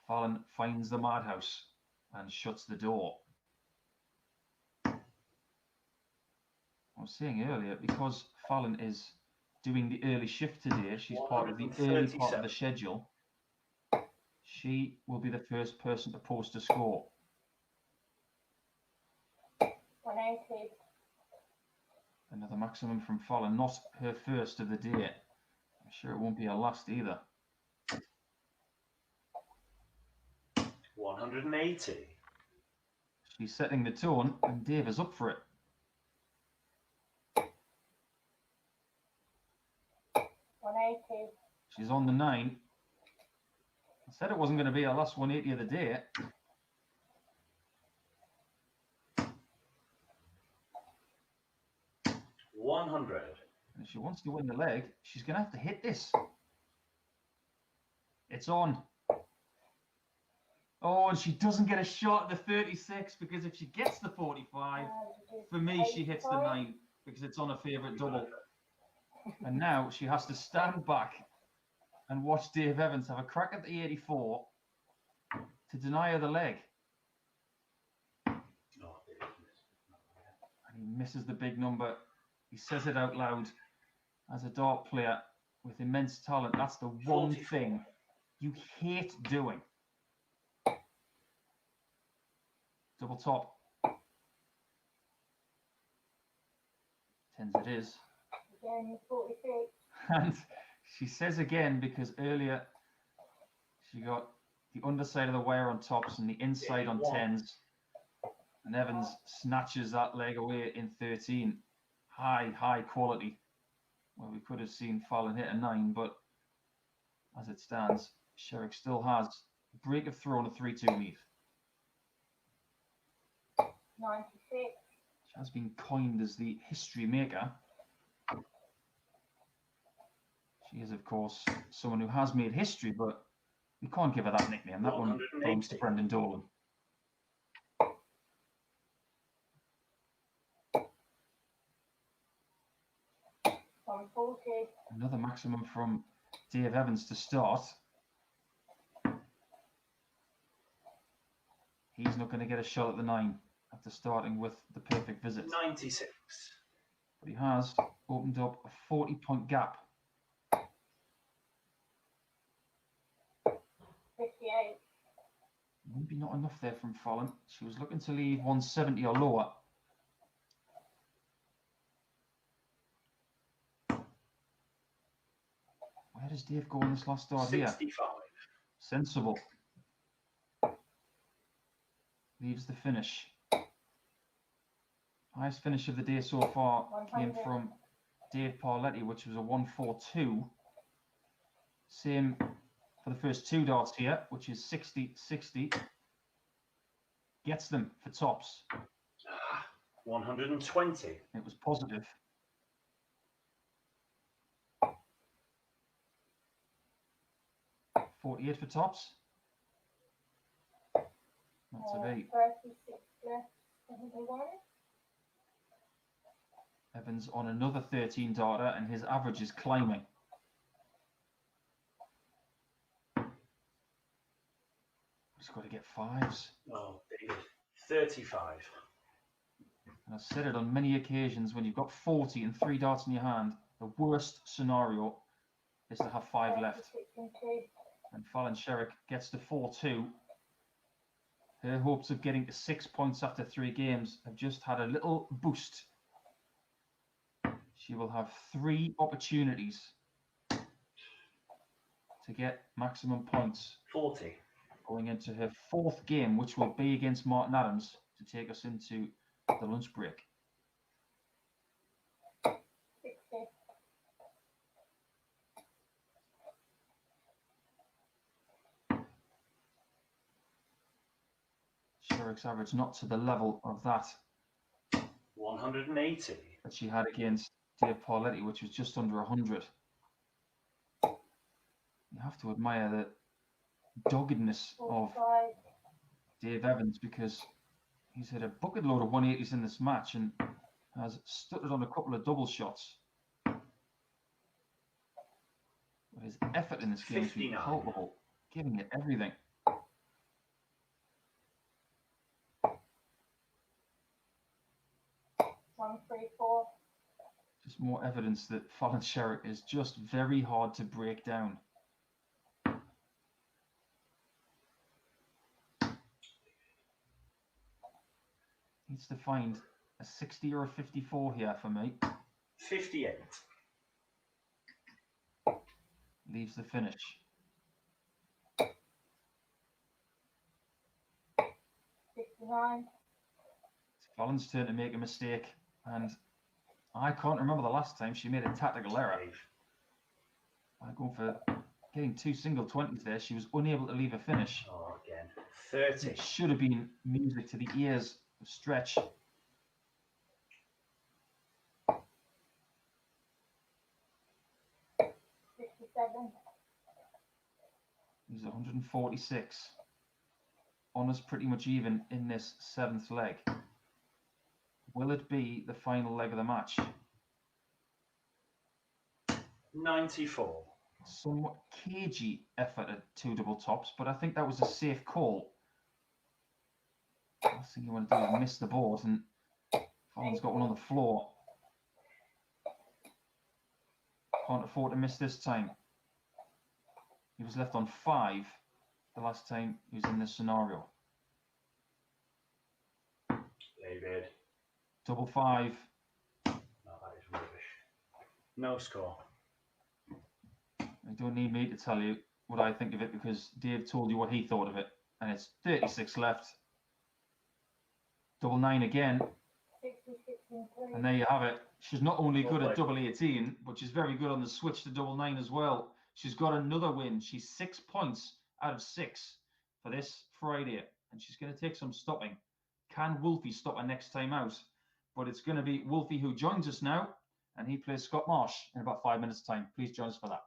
Fallon finds the madhouse and shuts the door. I was saying earlier, because Fallon is doing the early shift today, she's part of the early part of the schedule, she will be the first person to post a score. 180. Another maximum from Fallon, not her first of the day. I'm sure it won't be her last either. 180. She's setting the tone, and Dave is up for it. 180. She's on the 9. I said it wasn't going to be our last 180 of the day. 100. And if she wants to win the leg, she's going to have to hit this. It's on. Oh, and she doesn't get a shot at the 36 because if she gets the 45, for me, she hits the 9 because it's on a favourite double. And now she has to stand back and watch Dave Evans have a crack at the 84 to deny her the leg. Oh, it is missed. And he misses the big number. He says it out loud. As a dart player with immense talent, that's the one 44. thing you hate doing. Double top. Tens it is. Again, 46. And she says again because earlier she got the underside of the wire on tops and the inside on tens. And Evans snatches that leg away in 13. High quality. Well, we could have seen Fallon hit a 9, but as it stands, Sherrick still has a break of throw and a 3-2 lead. 96. She has been coined as the history maker. She is, of course, someone who has made history, but we can't give her that nickname. That one belongs to 180. Brendan Dolan. Another maximum from Dave Evans to start. He's not going to get a shot at the 9 after starting with the perfect visit. 96. But he has opened up a 40-point gap. 58. Maybe not enough there from Fallon. She was looking to leave 170 or lower. Where does Dave go in this last start here? 65. Sensible. Leaves the finish. Highest finish of the day so far came from Dave Parletti, which was a 142. Same for the first 2 darts here, which is 60-60. Gets them for tops. 120. It was positive. .48 for tops. Not to be. 36 left. 71. Evans on another 13 darter, and his average is climbing. He's got to get 5s. Oh, David. 35. And I've said it on many occasions, when you've got 40 and 3 darts in your hand, the worst scenario is to have 5 left. 36 and 2. And Fallon Sherrick gets to 4-2. Her hopes of getting to 6 points after 3 games have just had a little boost. She will have 3 opportunities to get maximum points 40. going into her 4th game, which will be against Martin Adams to take us into the lunch break. 60. Sherrick's average not to the level of that 180. that she had against Dave Parletti, which was just under 100. You have to admire the doggedness of 45. Dave Evans, because he's hit a bucket load of 180s in this match and has stuttered on a couple of double shots. But his effort in this game has been 59. palpable, giving it everything. One, 3, 4. Just more evidence that Fallon Sherrick is just very hard to break down. Needs to find a 60 or a 54 here for me. 58. Leaves the finish. 59. It's Fallon's turn to make a mistake, and I can't remember the last time she made a tactical error. Dave. By going for getting 2 single 20s there, she was unable to leave a finish. Oh, again. 30. It should have been music to the ears of Stretch. He's 146. Honours pretty much even in this 7th leg. Will it be the final leg of the match? 94. Somewhat cagey effort at 2 double tops, but I think that was a safe call. Last thing you want to do is miss the board, and Fallon's got one on the floor. Can't afford to miss this time. He was left on 5 the last time he was in this scenario. David. Double 5. No, that is rubbish. No score. You don't need me to tell you what I think of it, because Dave told you what he thought of it. And it's 36 left. Double 9 again. 66 and 3. And there you have it. She's not only good Lovely. at double 18, but she's very good on the switch to double 9 as well. She's got another win. She's 6 points out of 6 for this Friday. And she's going to take some stopping. Can Wolfie stop her next time out? But it's going to be Wolfie who joins us now. And he plays Scott Marsh in about 5 minutes' time. Please join us for that.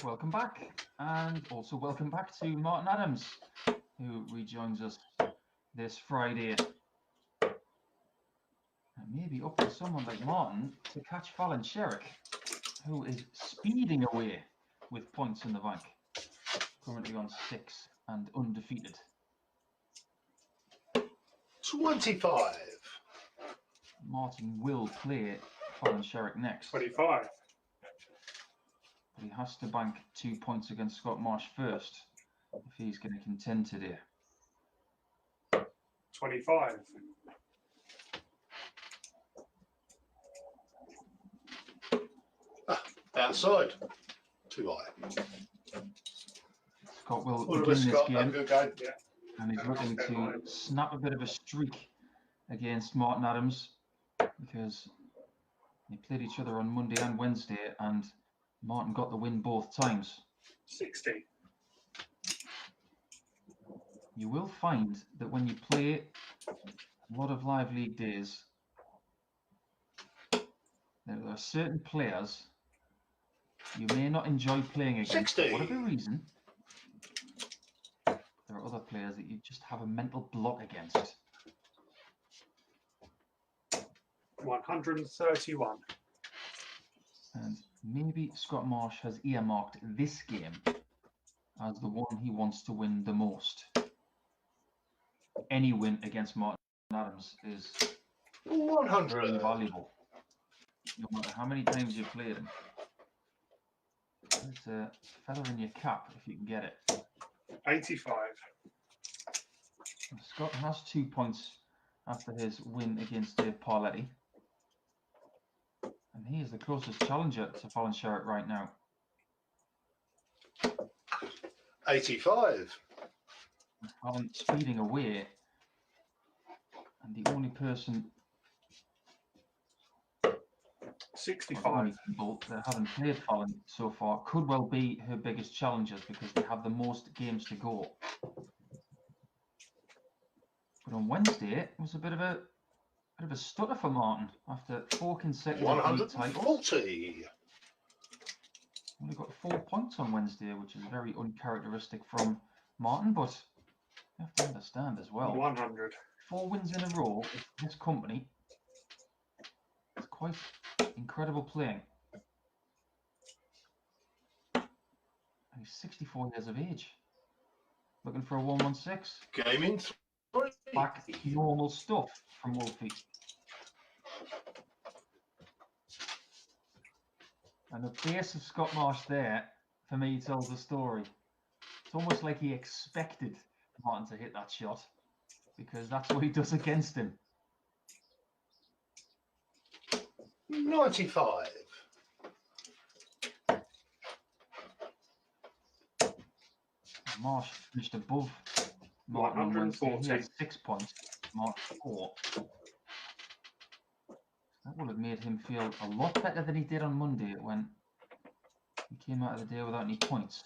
welcome back. And also welcome back to Martin Adams, who rejoins us this Friday. And maybe up to someone like Martin to catch Fallon Sherrick, who is speeding away with points in the bank. Currently on 6 and undefeated. 25. Martin will play Fallon Sherrick next. 25. But he has to bank 2 points against Scott Marsh first if he's going to contend today. 25. Outside. Too high. Scott will All of begin us, this Scott. Have a game, good game. and he's looking to snap a bit of a streak against Martin Adams, because they played each other on Monday and Wednesday, and Martin got the win both times. 60. You will find that when you play a lot of live league days, there are certain players you may not enjoy playing against 60. for whatever reason. There are other players that you just have a mental block against. 131. And maybe Scott Marsh has earmarked this game as the one he wants to win the most. Any win against Martin Adams is 100. very valuable, no matter how many times you've played him. It's a feather in your cap if you can get it. 85. And Scott has 2 points after his win against Dave Parletti. And he is the closest challenger to Fallon Sherrick right now. 85. Fallon speeding away. And the only person, or the only 65. people that haven't played Fallon so far could well be her biggest challengers, because they have the most games to go. But on Wednesday, it was a bit of a stutter for Martin after 4 consecutive league titles. 140. Only got 4 points on Wednesday, which is very uncharacteristic from Martin, but you have to understand as well. 100. 4 wins in a row in this company. It's quite incredible playing. And he's 64 years of age. Looking for a 116. Game in 3. Back to normal stuff from Wolfie. And the face of Scott Marsh there, for me, tells the story. It's almost like he expected Martin to hit that shot, because that's what he does against him. 95. Marsh finished above Martin on Wednesday. He 140. had 6 points, Marsh 4. That would have made him feel a lot better than he did on Monday when he came out of the day without any points.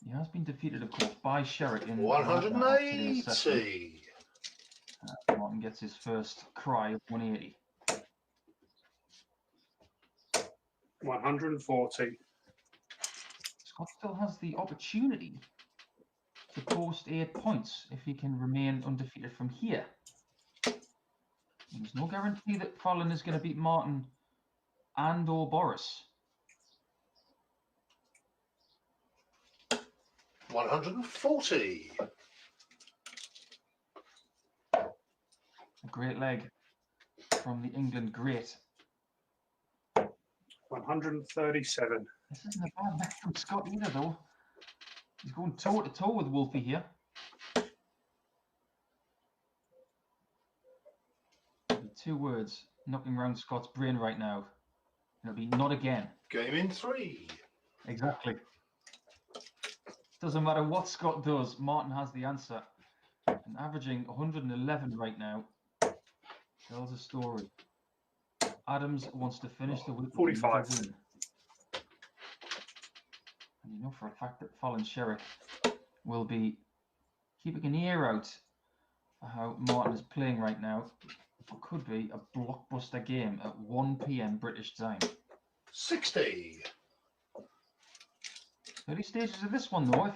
He has been defeated, of course, by Sherrick in today's session. 180. Martin gets his first cry of 180. 140. Scott still has the opportunity to post 8 points if he can remain undefeated from here. There's no guarantee that Fallon is going to beat Martin and or Boris. 140. A great leg from the England great. 137. This isn't a bad leg from Scott either, though. He's going toe to toe with Wolfie here. There'll be 2 words knocking around Scott's brain right now. It'll be not again. Game in 3. Exactly. Doesn't matter what Scott does, Martin has the answer. And averaging 111 right now tells a story. Adams wants to finish the week with another 45. win. And you know for a fact that Fallon Sherrick will be keeping an ear out for how Martin is playing right now. It could be a blockbuster game at 1 PM British time. 60. Early stages of this one, though, if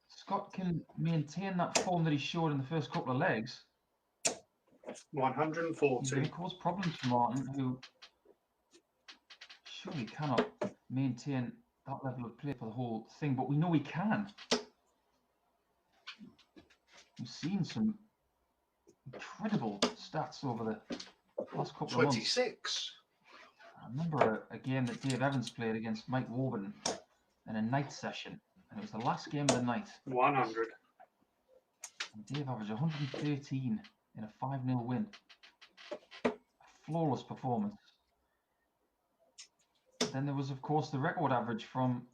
Scott can maintain that form that he showed in the first couple of legs, he's going 140. to cause problems for Martin, who surely cannot maintain that level of play for the whole thing, but we know he can. We've seen some incredible stats over the last couple of months. 26. I remember a game that Dave Evans played against Mike Warburton in a night session, and it was the last game of the night. 100. And Dave averaged 113 in a 5-0 win. A flawless performance. Then there was, of course, the record average from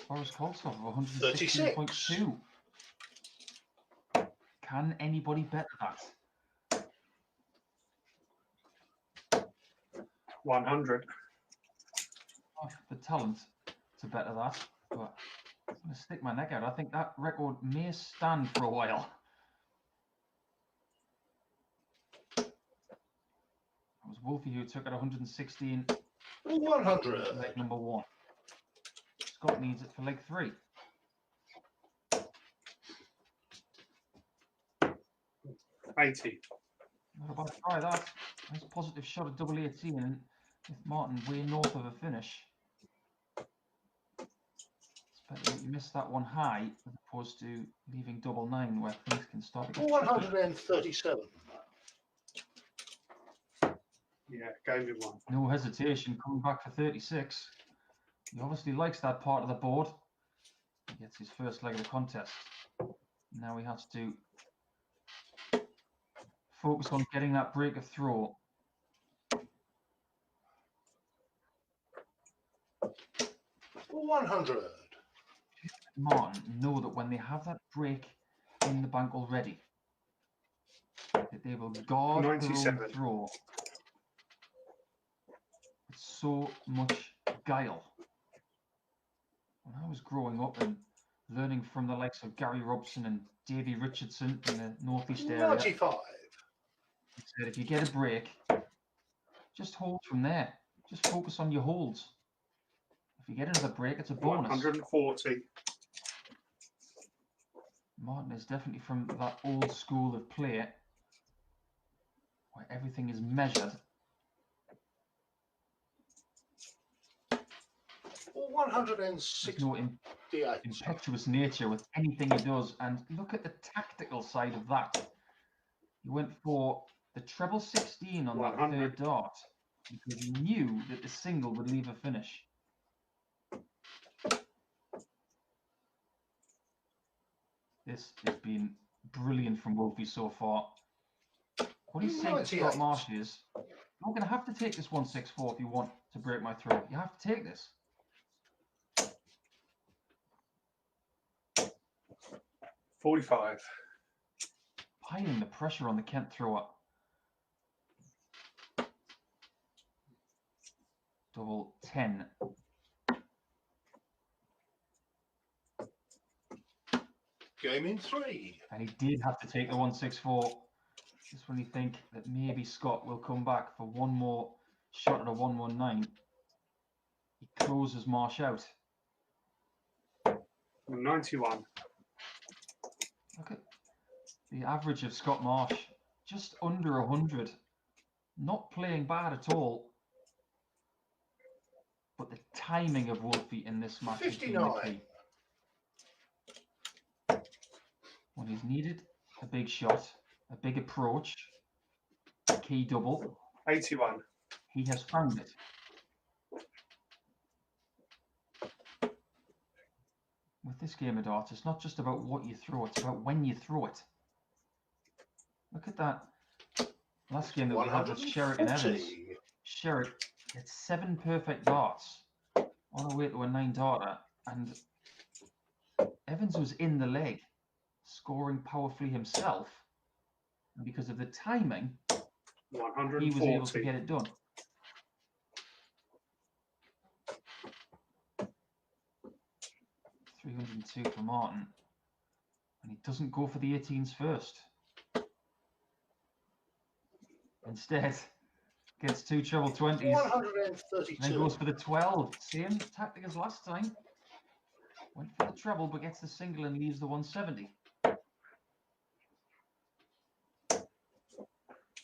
Boris Koltsov of 116.2. Can anybody better that? 100. I have the talent to better that, but I'm going to stick my neck out. I think that record may stand for a while. It was Wolfie who took it 116. 100. Leg number 1. Scott needs it for leg 3. 80. Not a bad try that. Nice positive shot at double 18 with Martin way north of a finish. It's better that you miss that one high as opposed to leaving double 9 where things can start to get tricky. 137. Yeah, gave him one. No hesitation coming back for 36. He obviously likes that part of the board. He gets his first leg of the contest. Now he has to focus on getting that break of throw. $100. Martin know that when they have that break in the bank already, that they will guard their 97. own throw with so much guile. When I was growing up and learning from the likes of Gary Robson and Davy Richardson in the northeast area, 95. he said if you get a break, just hold from there. Just focus on your holds. If you get another break, it's a bonus. 140. Martin is definitely from that old school of play where everything is measured. 168. There's no impetuous nature with anything he does. And look at the tactical side of that. He went for the treble 16 on that 100. third dart because he knew that the single would leave a finish. This has been brilliant from Wolfie so far. What he's saying to Scott Marsh is, you're going to have to take this 164 if you want to break my throw. You have to take this. 45. Piling the pressure on the Kent thrower. Double 10. Game in 3. And he did have to take the 164. Just when you think that maybe Scott will come back for one more shot at a 119, he closes Marsh out. 91. Look at the average of Scott Marsh, just under 100. Not playing bad at all. But the timing of Wolfie in this match has been the 59. key. When he's needed a big shot, a big approach, a key double, 81. he has found it. With this game of darts, it's not just about what you throw, it's about when you throw it. Look at that last game that we had with Sherrick and Evans. 140. Sherrick had 7 perfect darts on her way to a 9-darter, and Evans was in the leg, scoring powerfully himself, and because of the timing, he was able to 140. get it done. $302 for Martin, and he doesn't go for the 18s first. Instead, gets 2 treble 20s, and then 132. goes for the 12. Same tactic as last time. Went for the treble, but gets the single and leaves the 170.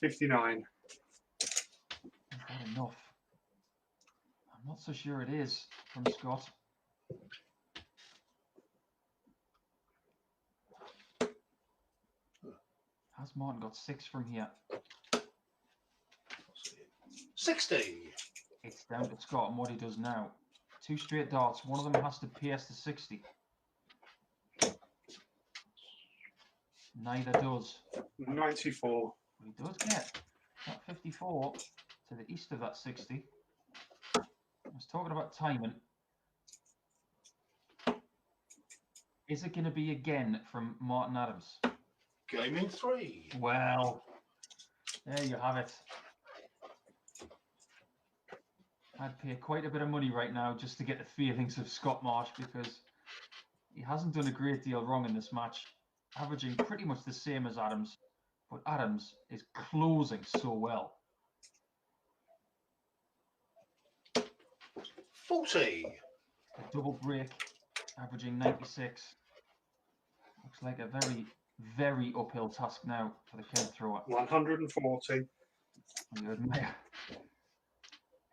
59. Is that enough? I'm not so sure it is from Scott. Has Martin got 6 from here? 60. It's down to Scott and what he does now. 2 straight darts. One of them has to PS to 60. Neither does. 94. He does get that 54 to the east of that 60. I was talking about timing. Is it going to be again from Martin Adams? Game in 3. Well, there you have it. I'd pay quite a bit of money right now just to get the feelings of Scott Marsh, because he hasn't done a great deal wrong in this match, averaging pretty much the same as Adams, but Adams is closing so well. 40. A double break, averaging 96. Looks like a very, very uphill task now for the Kent thrower. 140. You admire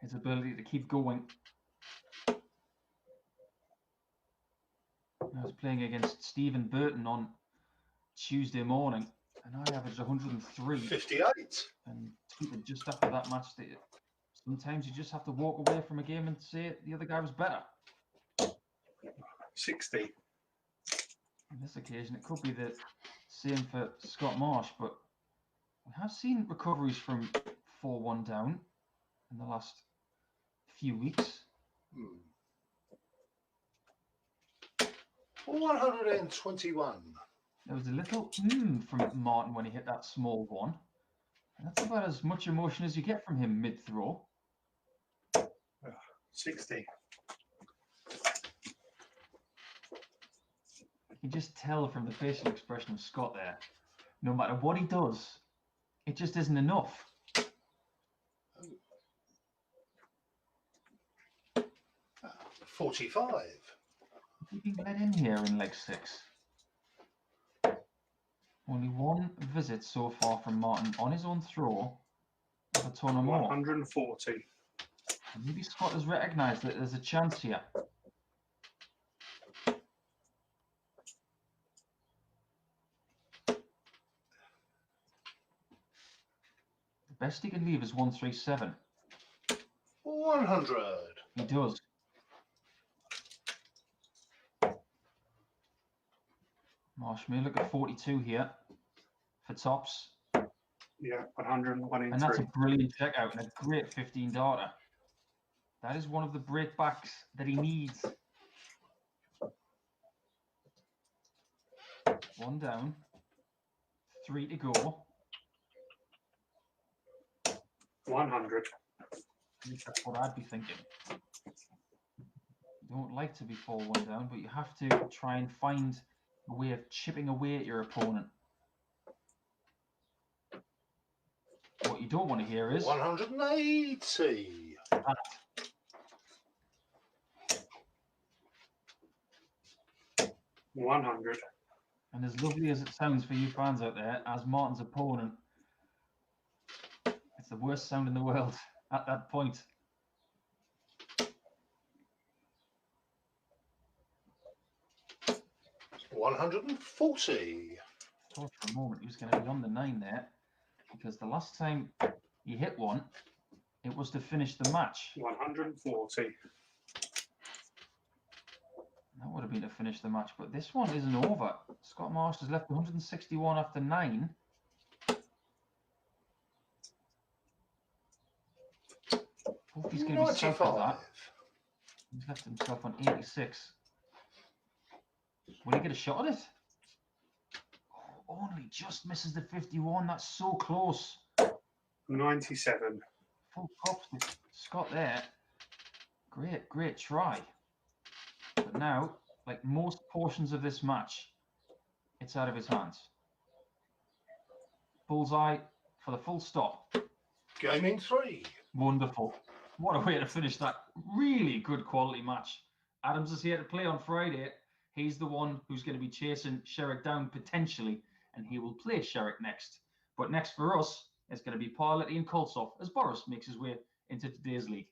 his ability to keep going. I was playing against Stephen Burton on Tuesday morning, and I averaged 103. 58. And tweeted just after that match that sometimes you just have to walk away from a game and say the other guy was better. 60. On this occasion, it could be the same for Scott Marsh, but we have seen recoveries from 4-1 down in the last few weeks. 121. There was a little from Martin when he hit that small one. And that's about as much emotion as you get from him mid-throw. 60. You can just tell from the facial expression of Scott there, no matter what he does, it just isn't enough. 45. He's being let in here in leg 6. Only one visit so far from Martin on his own throw of a ton or more. 140. And maybe Scott has recognised that there's a chance here. The best he can leave is 137. 100. He does. Marsh may look at 42 here for tops. Yeah, 101 in And that's a 3. brilliant checkout and a great 15 darter. That is one of the breakbacks that he needs. 1 down. 3 to go. 100. At least that's what I'd be thinking. You don't like to be 4-1 down, but you have to try and find a way of chipping away at your opponent. What you don't want to hear is 180. that. $100. And as lovely as it sounds for you fans out there, as Martin's opponent, it's the worst sound in the world at that point. $140. Thought for a moment he was going to be on the 9 there, because the last time he hit one, it was to finish the match. 140. That would have been to finish the match, but this one isn't over. Scott Marsh has left 161 after 9. Hope he's going to be south of 95. that. He's left himself on 86. Will he get a shot at it? Oh, only just misses the 51. That's so close. 97. Full props to Scott there. Great, great try. But now, like most portions of this match, it's out of his hands. Bullseye for the full stop. Game in 3. Wonderful. What a way to finish that really good quality match. Adams is here to play on Friday. He's the one who's going to be chasing Sherrick down potentially, and he will play Sherrick next. But next for us, it's going to be Parlety and Kulsov as Boris makes his way into today's league.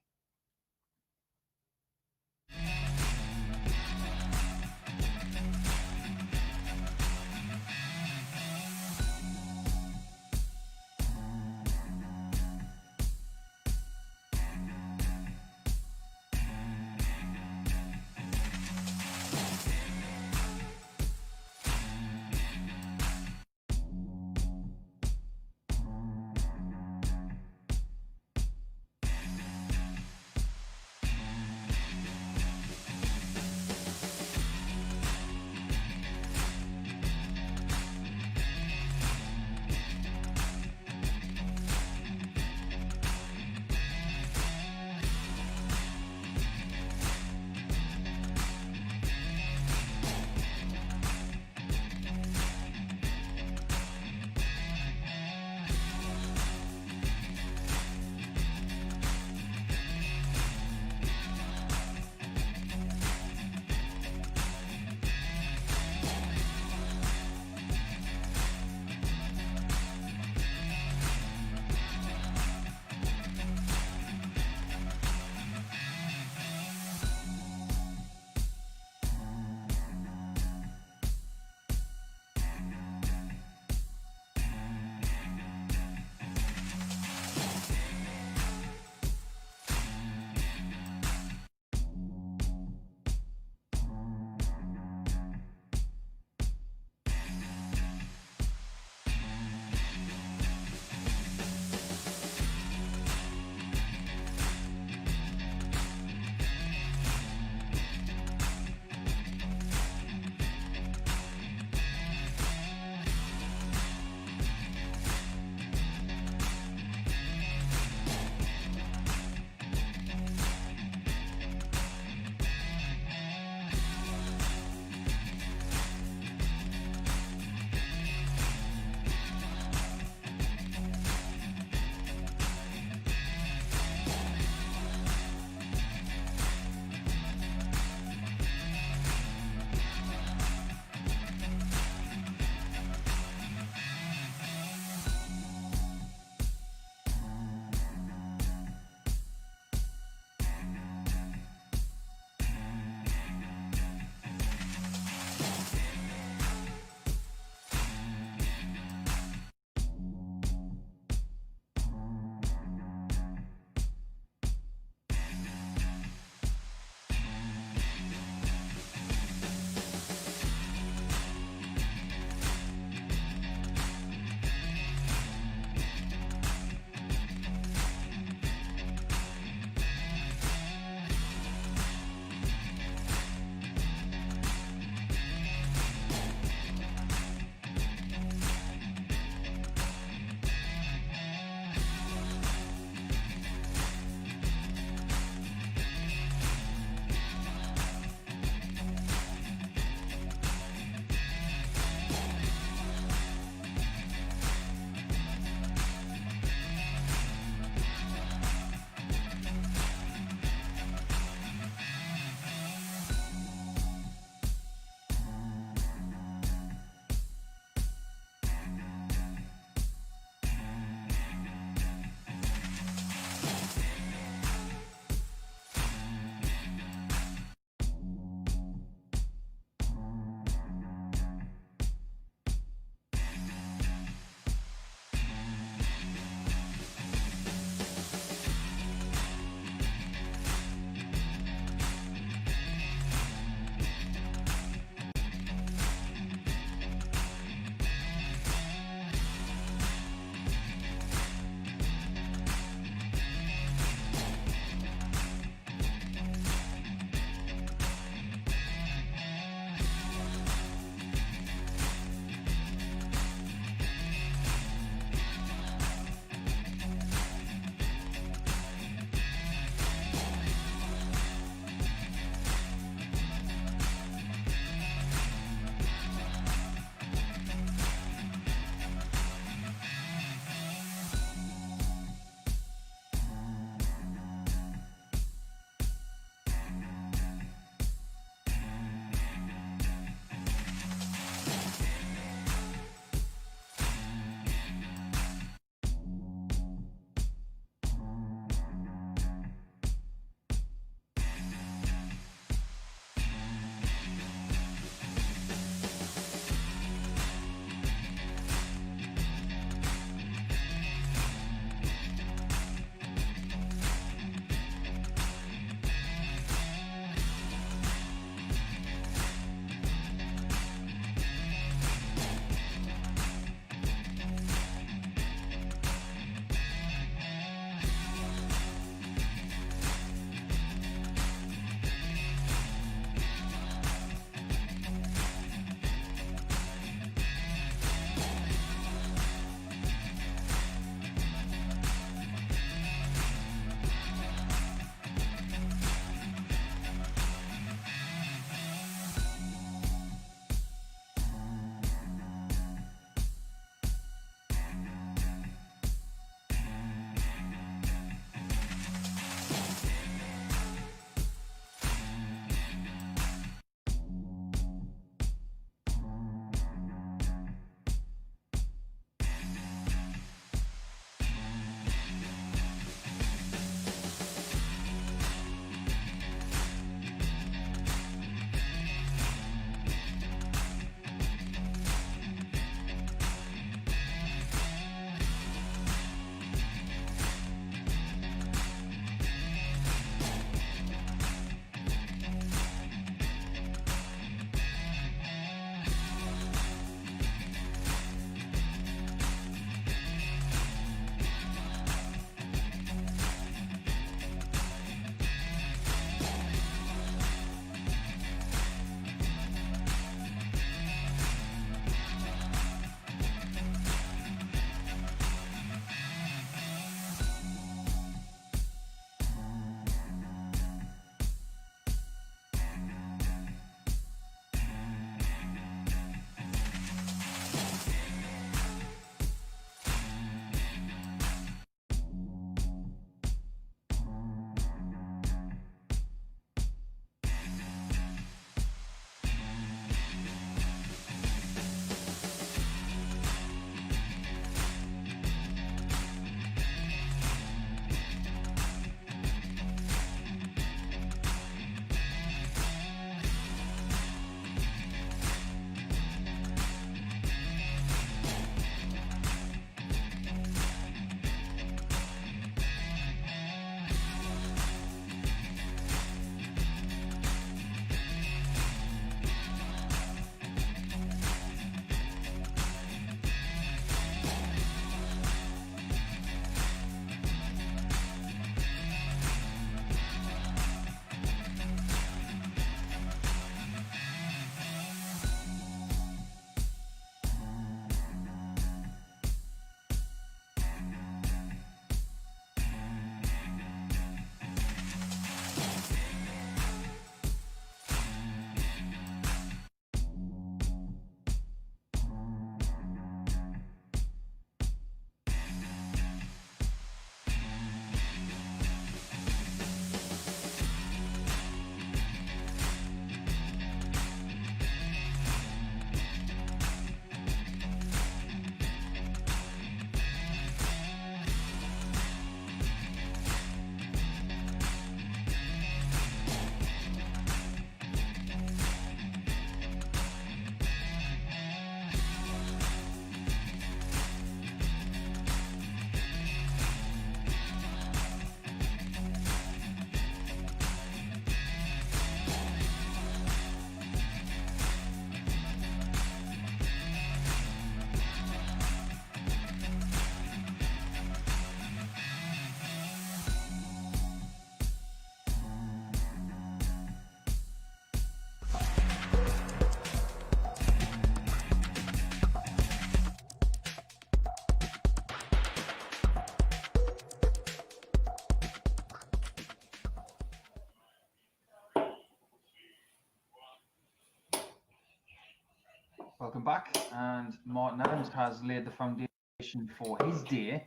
Welcome back. And Martin Adams has laid the foundation for his day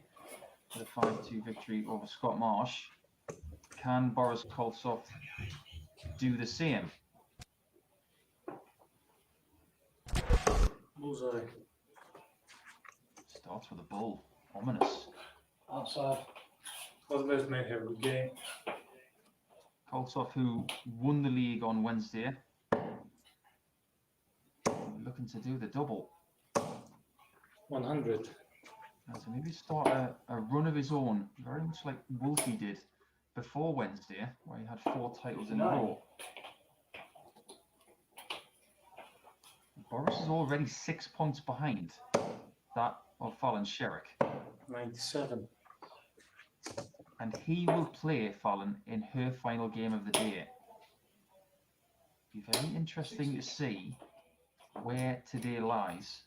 with a 5-2 victory over Scott Marsh. Can Boris Koltsov do the same? Bullseye. Starts with a bull. Ominous. Outside. Otherwise, may have a good game. Koltsov, who won the league on Wednesday, looking to do the double. 100. And to maybe start a run of his own, very much like Wolfie did before Wednesday, where he had 4 titles in a row. Boris is already 6 points behind that of Fallon Sherrick. 97. And he will play Fallon in her final game of the day. Be very interesting to see where today lies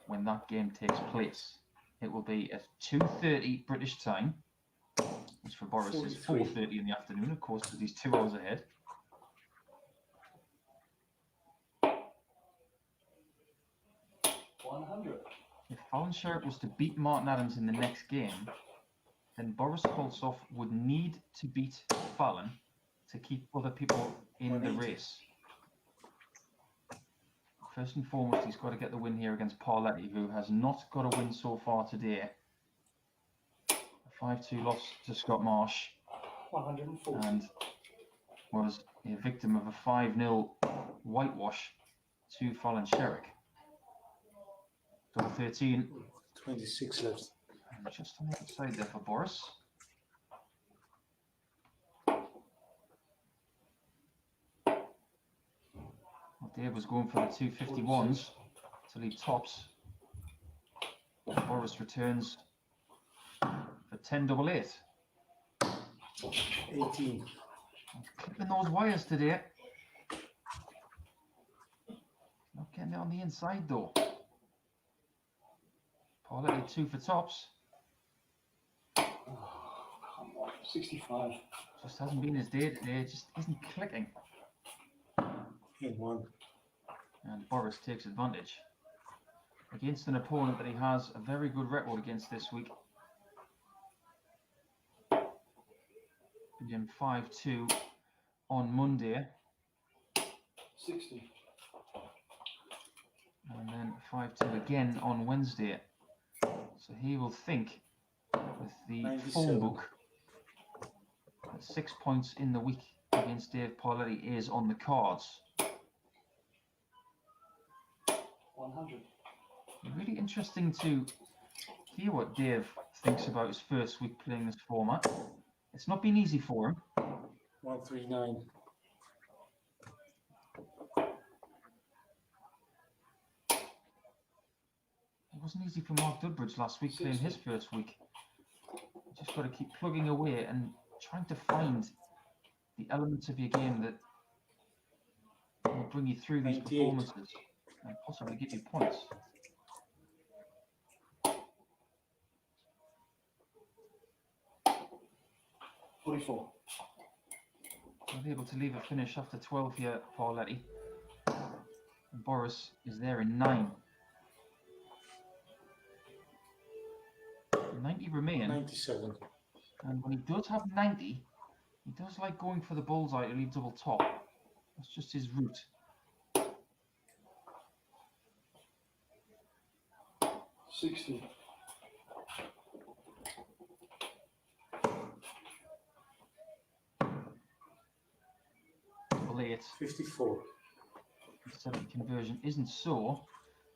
when that game takes place. It will be at 2:30 British time, which for Boris is 4:30 in the afternoon, of course, because he's 2 hours ahead. If Fallon Sherrick was to beat Martin Adams in the next game, then Boris Koltsov would need to beat Fallon to keep other people in the race. First and foremost, he's got to get the win here against Parletti, who has not got a win so far today. A 5-2 loss to Scott Marsh. 140. And was a victim of a 5-0 whitewash to Fallon Sherrick. Double 13. 26 left. And just on the outside there for Boris. Well, Dave was going for the 251s till he tops. Boris returns for 10 double 8. 18. Clipping those wires today. Not getting it on the inside though. Pauletti 2 for tops. Oh, come on. 65. Just hasn't been his day today. It just isn't clicking. In 1. And Boris takes advantage against an opponent that he has a very good record against this week. Beat him 5-2 on Monday. 60. And then 5-2 again on Wednesday. So he will think with the 97. phone book that 6 points in the week against Dave Pauletti is on the cards. 100. Really interesting to hear what Dave thinks about his first week playing this format. It's not been easy for him. 139. It wasn't easy for Mark Dudbridge last week playing his first week. You just got to keep plugging away and trying to find the elements of your game that will bring you through these 98. performances and possibly give you points. $44. Not able to leave a finish after 12 here, Pauletti. And Boris is there in 9. 90 remain. 97. And when he does have 90, he does like going for the bullseye to leave double top. That's just his route. $60. Double 8. 54. The 70 conversion isn't so,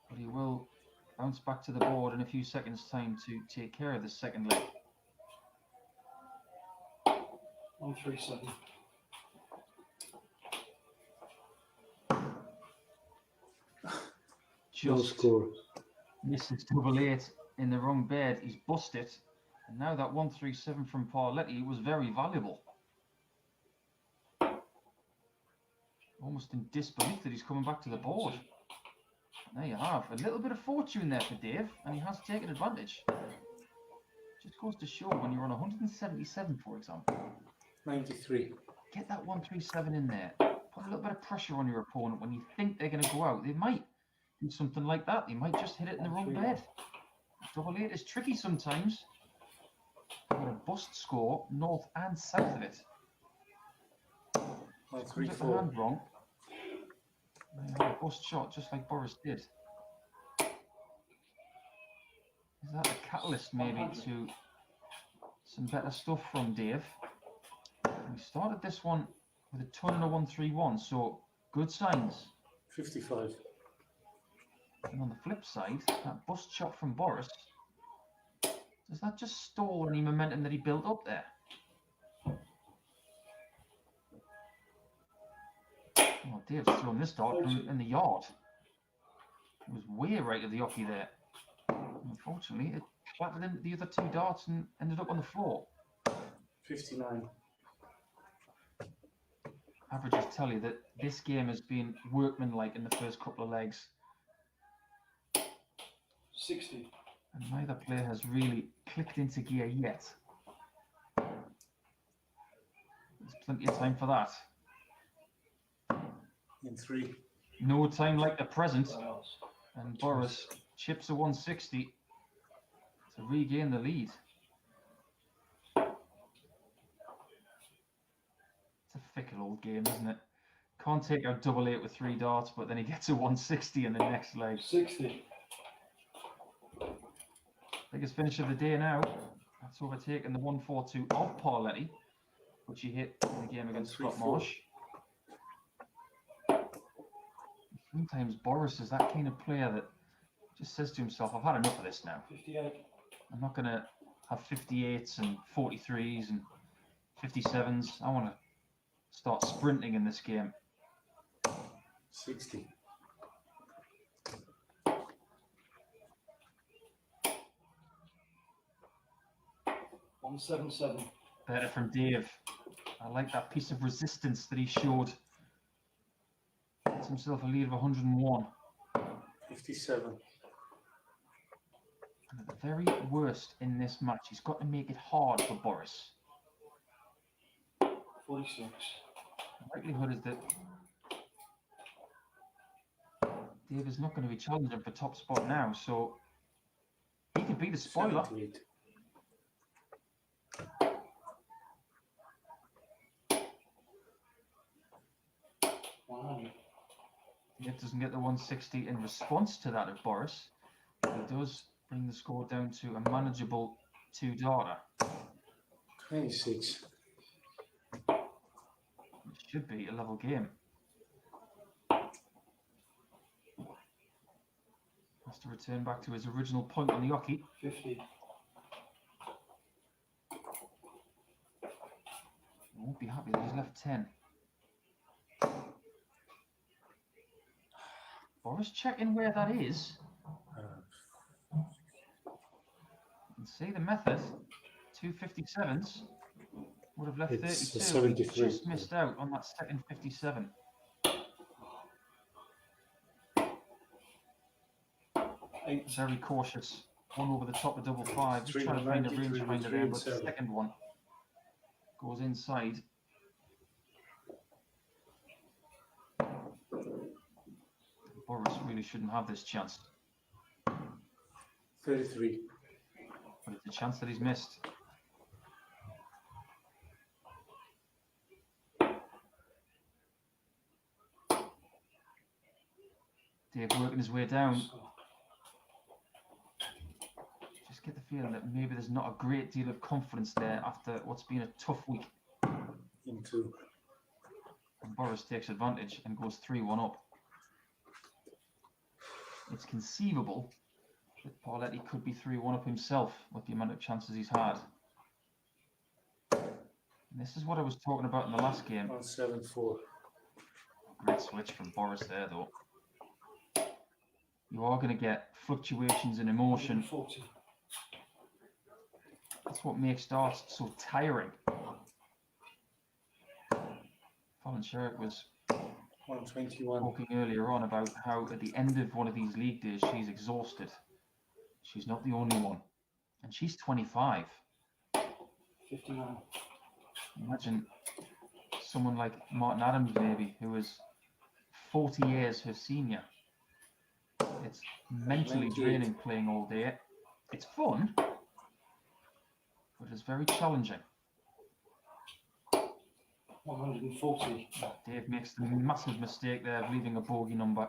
but he will bounce back to the board in a few seconds' time to take care of the second leg. 137. No Just score. misses double 8 in the wrong bed. He's busted. And now that 137 from Pauletti was very valuable. Almost in disbelief that he's coming back to the board. And there you have a little bit of fortune there for Dave, and he has taken advantage. Just goes to show when you're on 177, for example, 93. get that 137 in there. Put a little bit of pressure on your opponent when you think they're going to go out. They might. do something like that. You might just hit it in the wrong 131. bed. Double 8 is tricky sometimes. You've got a bust score north and south of it. Comes out the 134. hand wrong. They have a bust shot just like Boris did. Is that a catalyst maybe 100. to some better stuff from Dave? We started this one with a ton and a 131, so good signs. 55. And on the flip side, that bust shot from Boris, does that just stall any momentum that he built up there? Oh, Dave's thrown this dart from in the yard. It was way right of the hockey there. Unfortunately, it clattered into the other two darts and ended up on the floor. 59. Averages tell you that this game has been workmanlike in the first couple of legs, 60. and neither player has really clicked into gear yet. There's plenty of time for that. In 3. No time like the present, What else? and Boris chips a 160 to regain the lead. It's a fickle old game, isn't it? Can't take out double 8 with 3 darts, but then he gets a 160 in the next leg. 60. Biggest finish of the day now. That's overtaken the 142 of Parletti, which he hit in the game against Scott 134. Marsh. Sometimes Boris is that kind of player that just says to himself, I've had enough of this now. 58. I'm not going to have 58s and 43s and 57s. I want to start sprinting in this game. 60. 177. Better from Dave. I like that piece of resistance that he showed. Gets himself a lead of 101. 57. And at the very worst in this match, he's got to make it hard for Boris. 46. The likelihood is that Dave is not going to be challenging for top spot now, so he could be the spoiler. 78. Dave doesn't get the 160 in response to that of Boris. He does bring the score down to a manageable 2-darter. 26. It should be a level game. Has to return back to his original point on the hockey. 50. He won't be happy that he's left 10. Boris checking where that is. And see the method. 257s would have left It's 32. 73. He just missed out on that second 57. 8. Very cautious. One over the top of double 5. Just trying to find a range finder there, but the second one goes inside. Boris really shouldn't have this chance, 33. but it's a chance that he's missed. Dave working his way down. Just get the feeling that maybe there's not a great deal of confidence there after what's been a tough week. In 2. And Boris takes advantage and goes 3-1 up. It's conceivable that Parletti could be 3-1 up himself with the amount of chances he's had. And this is what I was talking about in the last game. 174. Great switch from Boris there, though. You are going to get fluctuations in emotion. 40. That's what makes darts so tiring. Fallon Sherrick was 121. talking earlier on about how at the end of one of these league days she's exhausted. She's not the only one. And she's 25. 59. Imagine someone like Martin Adams maybe, who is 40 years her senior. It's mentally 98. draining playing all day. It's fun, but it's very challenging. 140. Dave makes the massive mistake there of leaving a bogey number.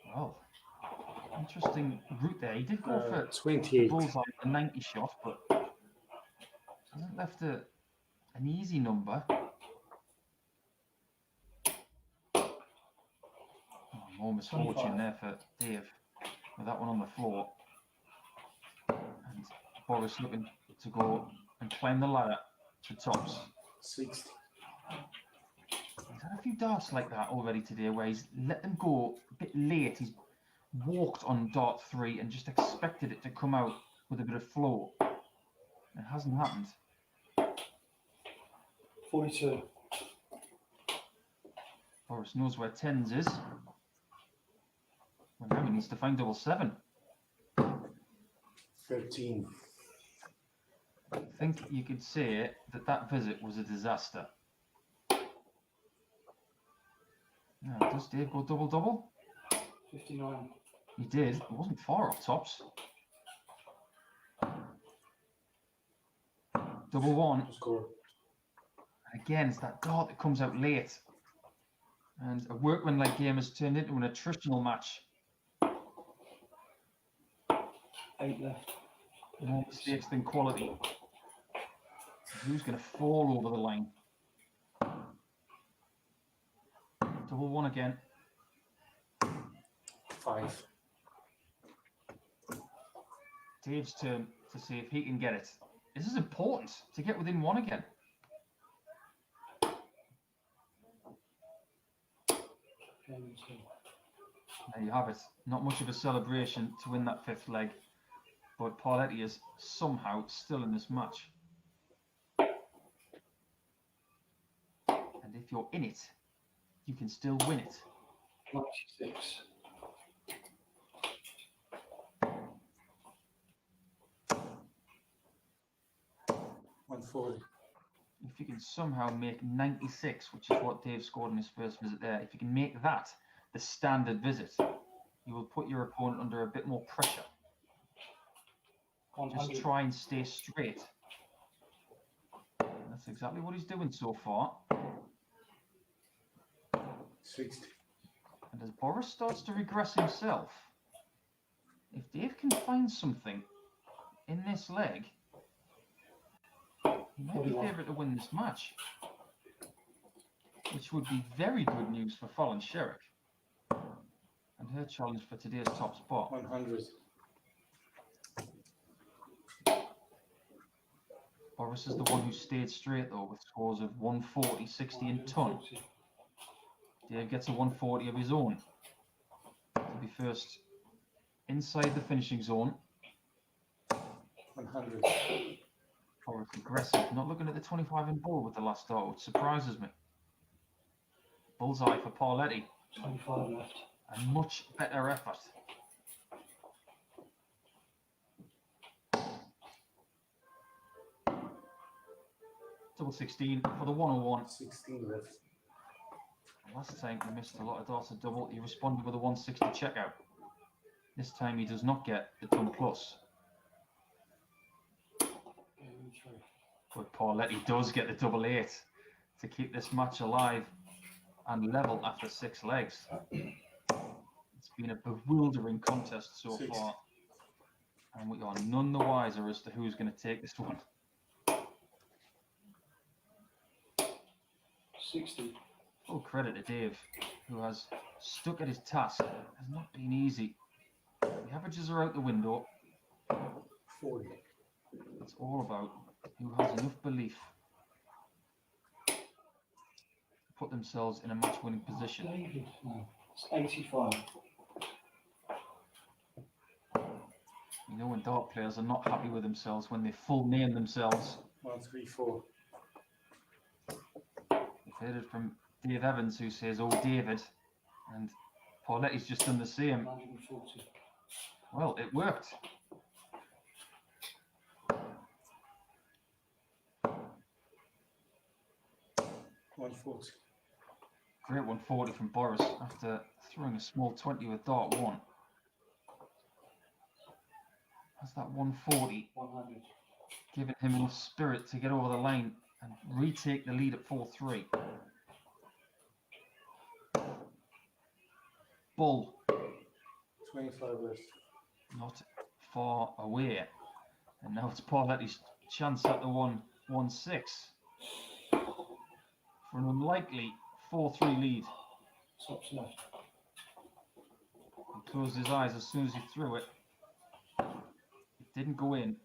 Well, interesting route there. He did go for the 28. bullseye, the 90 shot, but hasn't left an easy number. Oh, more misfortune 25. there for Dave with that one on the floor. And Boris looking to go and climb the ladder to tops. 60. He's had a few darts like that already today where he's let them go a bit late. He's walked on dart 3 and just expected it to come out with a bit of flow. It hasn't happened. 42. Boris knows where tens is. Well, now he needs to find double 7. 13. I think you could say that that visit was a disaster. Now, does Dave go double-double? 59. He did. It wasn't far off tops. Double 1. Score. And again, it's that dart that comes out late. And a workmanlike game has turned into an attritional match. 8 left. More mistakes than quality. Who's going to fall over the line? Double 1 again. 5. Dave's turn to see if he can get it. This is important to get within 1 again. There you have it. Not much of a celebration to win that 5th leg, but Pauletti is somehow still in this match. And if you're in it, you can still win it. 96. $140. If you can somehow make 96, which is what Dave scored in his first visit there, if you can make that the standard visit, you will put your opponent under a bit more pressure. 100. Just try and stay straight. That's exactly what he's doing so far. 60. And as Boris starts to regress himself, if Dave can find something in this leg, he might be 41. favourite to win this match, which would be very good news for Fallon Sherrick and her challenge for today's top spot. 100. Boris is the one who stayed straight though, with scores of 140, 60 and ton. 140. Dave gets a 140 of his own to be first inside the finishing zone. 100. Boris aggressive, not looking at the 25 in ball with the last dart, which surprises me. Bullseye for Pauletti. 25 left. A much better effort. Double 16 for the 101. 16 left. Last time he missed a lot of darts at double. He responded with a 160 checkout. This time he does not get the ton plus. Game 3. But Pauletti does get the double 8 to keep this match alive and level after 6 legs. It's been a bewildering contest so 6. far, and we are none the wiser as to who's going to take this one. 60. Full credit to Dave, who has stuck at his task. It has not been easy. The averages are out the window. 40. It's all about who has enough belief to put themselves in a match-winning position. David. No. It's 85. You know when dart players are not happy with themselves when they full name themselves. 134. We've heard it from Dave Evans, who says, "Oh, David," and Pauletti's just done the same. 140. Well, it worked. $140. Great 140 from Boris after throwing a small 20 with dart 1. That's that 140 100. giving him enough spirit to get over the line and retake the lead at 4-3. Bull 25 left. not far away. And now it's Pauletti's chance at the 1-1-6 for an unlikely 4-3 lead. Tops left. He closed his eyes as soon as he threw it. It didn't go in,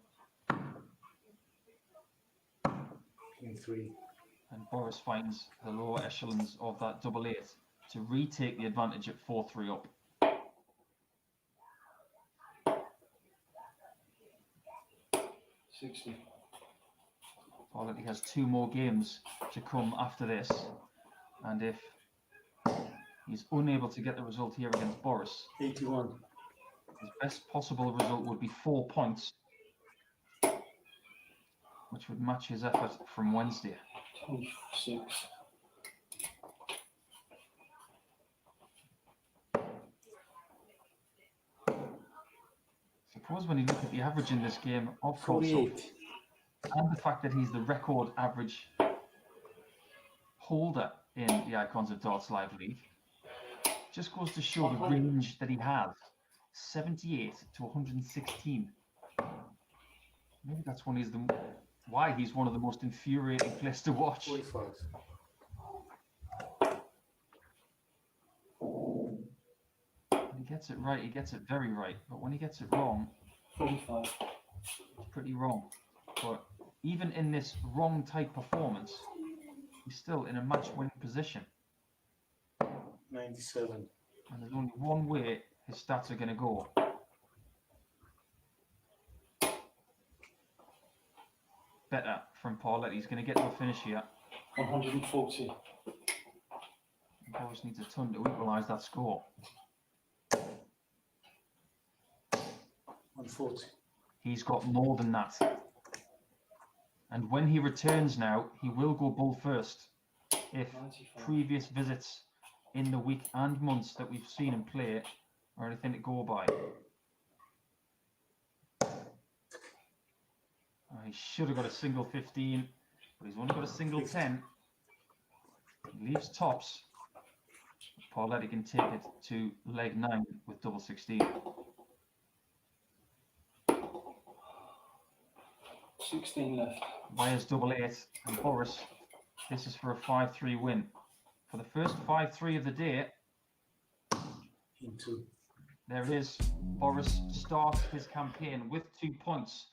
King 3. and Boris finds the lower echelons of that double 8 to retake the advantage at 4-3 up. $60. Pauletti has 2 more games to come after this, and if he's unable to get the result here against Boris, 81. his best possible result would be 4 points, which would match his effort from Wednesday. 26. Suppose when you look at the average in this game of course, 48. and the fact that he's the record average holder in the Icons of Darts Live League, just goes to show the range that he has. 78 to 116. Maybe that's when why he's one of the most infuriating players to watch. 45. When he gets it right, he gets it very right. But when he gets it wrong, 45. it's pretty wrong. But even in this wrong type performance, he's still in a match-winning position. 97. And there's only one way his stats are going to go. Better from Pauletti. He's going to get to a finish here. 140. Boris needs a ton to equalise that score. 140. He's got more than that. And when he returns now, he will go bull first. If 95. previous visits in the week and months that we've seen him play are anything to go by. He should have got a single 15, but he's only got a single 10. He leaves tops. Pauletti can take it to leg 9 with double 16. 16 left. Myers double 8 and Boris. This is for a 5-3 win. For the first 5-3 of the day, King 2. there it is. Boris starts his campaign with 2 points.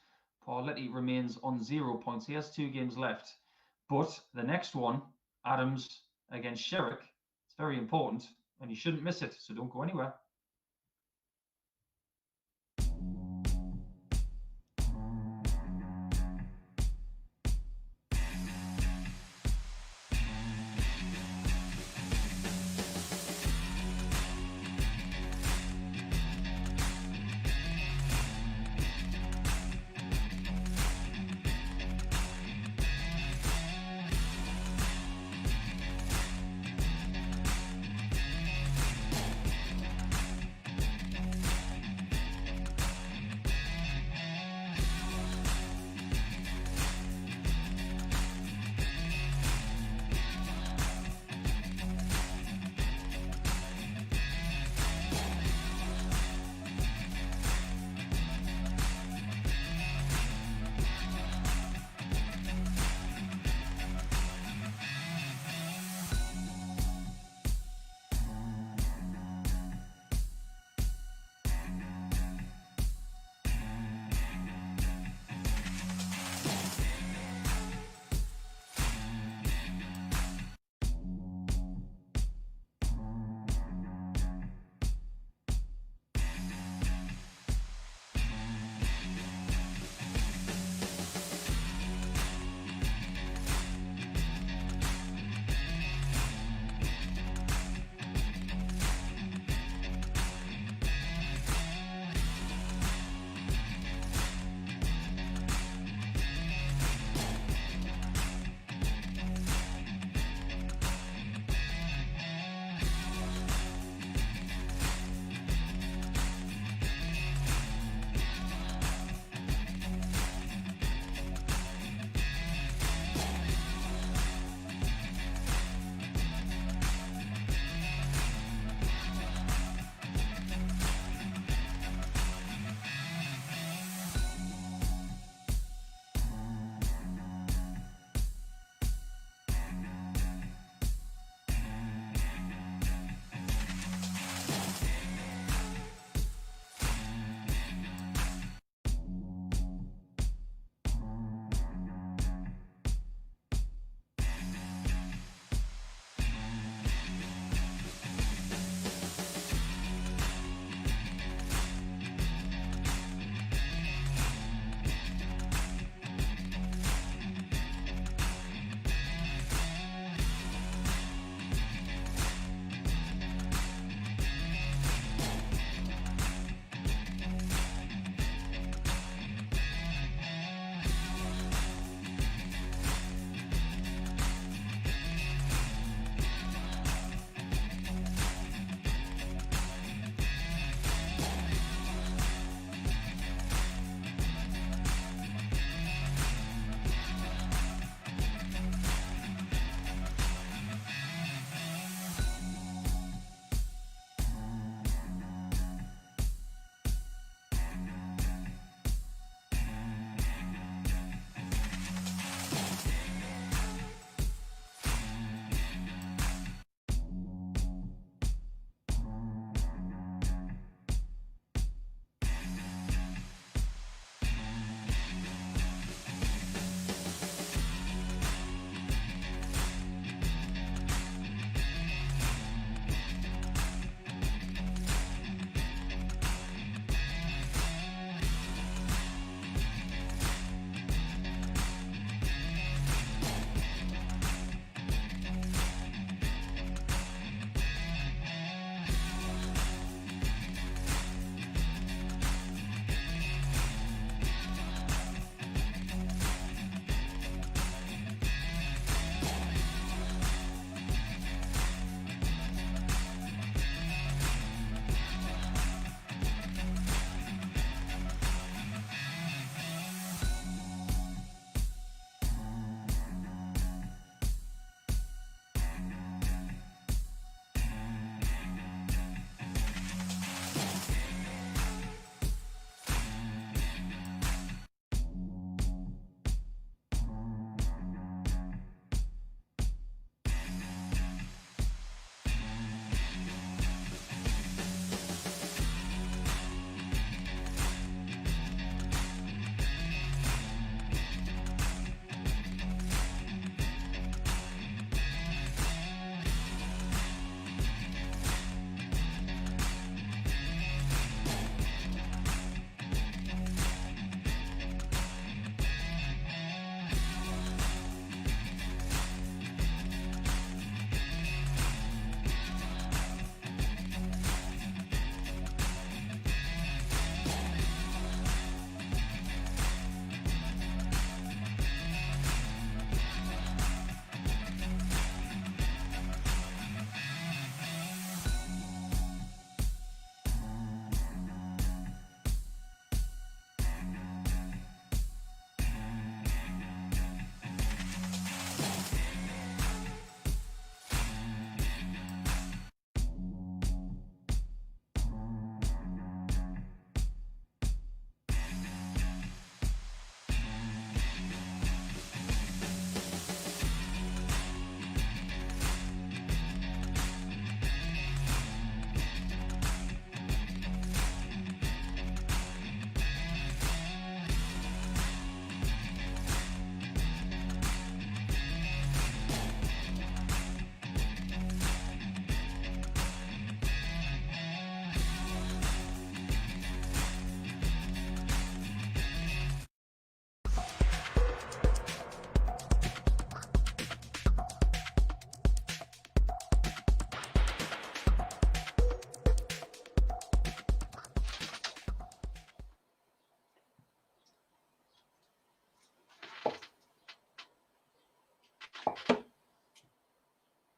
Pauletti remains on 0 points. He has 2 games left. But the next one, Adams against Sherrick, it's very important and you shouldn't miss it. So don't go anywhere.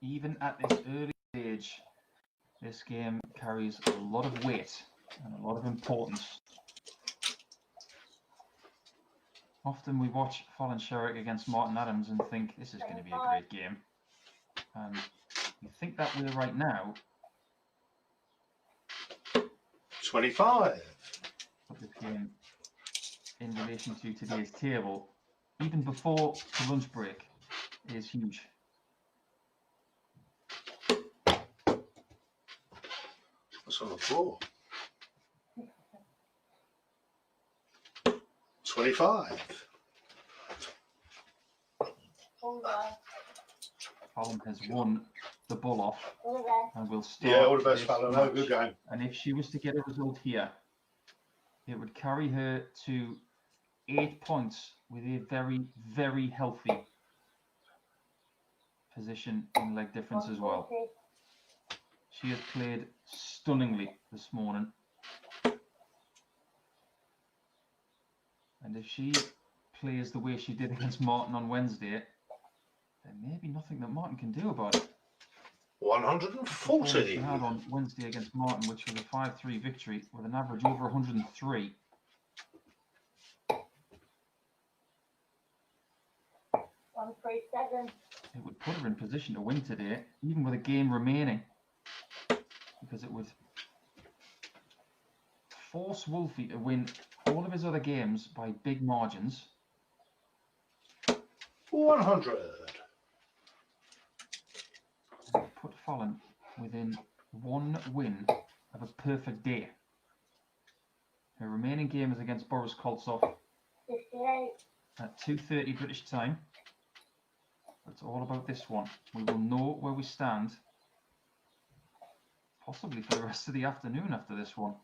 even at this early stage, this game carries a lot of weight and a lot of importance. Often we watch Fallon Sherrick against Martin Adams and think this is going to be a great game. And we think that way right now. 25. But this game, in relation to today's table, even before the lunch break, is huge. What's on the floor? 25. Over. Fallon has won the bull off Over. and will start. Yeah, all the best, this Fallon. match. Good game. And if she was to get a result here, it would carry her to 8 points with a very, very healthy position in leg difference as well. 140. She has played stunningly this morning. And if she plays the way she did against Martin on Wednesday, there may be nothing that Martin can do about it. The performance she 140. had on Wednesday against Martin, which was a 5-3 victory with an average over 103. 137. It would put her in position to win today, even with a game remaining, because it would force Wolfie to win all of his other games by big margins. 100. Put Fallon within one win of a perfect day. Her remaining game is against Boris Koltsov 58. at 2:30 British time. It's all about this one. We will know where we stand, possibly for the rest of the afternoon after this one.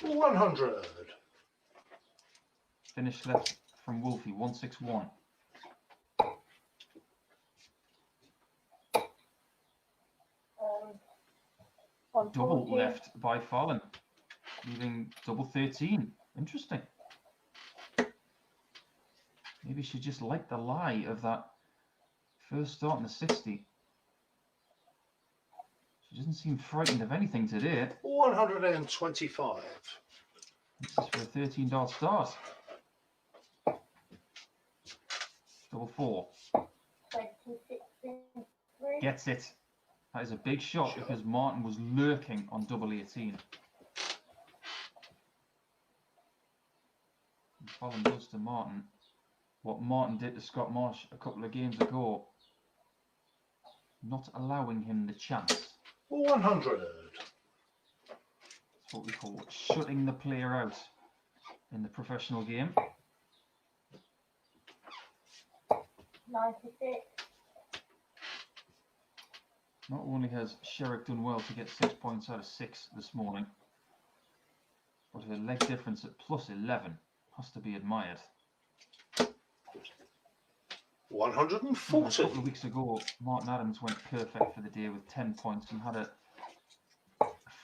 100. Finish left from Wolfie, 161. Double 140. left by Fallon, leaving double 13. Interesting. Maybe she just liked the lie of that first start in the 60. She doesn't seem frightened of anything today. 125. This is for a 13 dart start. Double 4. 26 in 3. Gets it. That is a big shot because Martin was lurking on double 18. And Fallon does to Martin what Martin did to Scott Marsh a couple of games ago, not allowing him the chance. 100. It's what we call shutting the player out in the professional game. 96. Not only has Sherrick done well to get 6 points out of 6 this morning, but her leg difference at plus 11 has to be admired. 140. A couple of weeks ago, Martin Adams went perfect for the day with 10 points and had a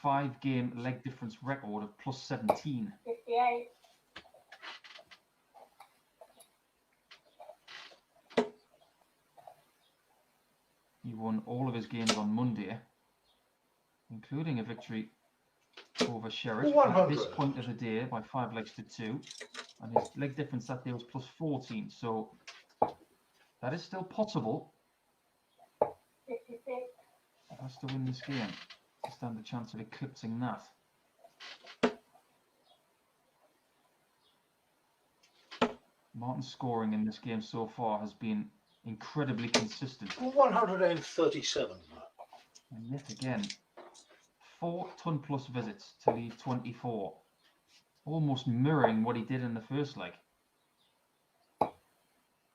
5-game leg difference record of plus 17. 58. He won all of his games on Monday, including a victory over Sherrick at this 100. point of the day by 5 legs to 2. And his leg difference that day was plus 14. So that is still possible. 56. He has to win this game to stand a chance of eclipsing that. Martin's scoring in this game so far has been incredibly consistent. 137. And yet again, 4 ton plus visits to leave 24. Almost mirroring what he did in the first leg.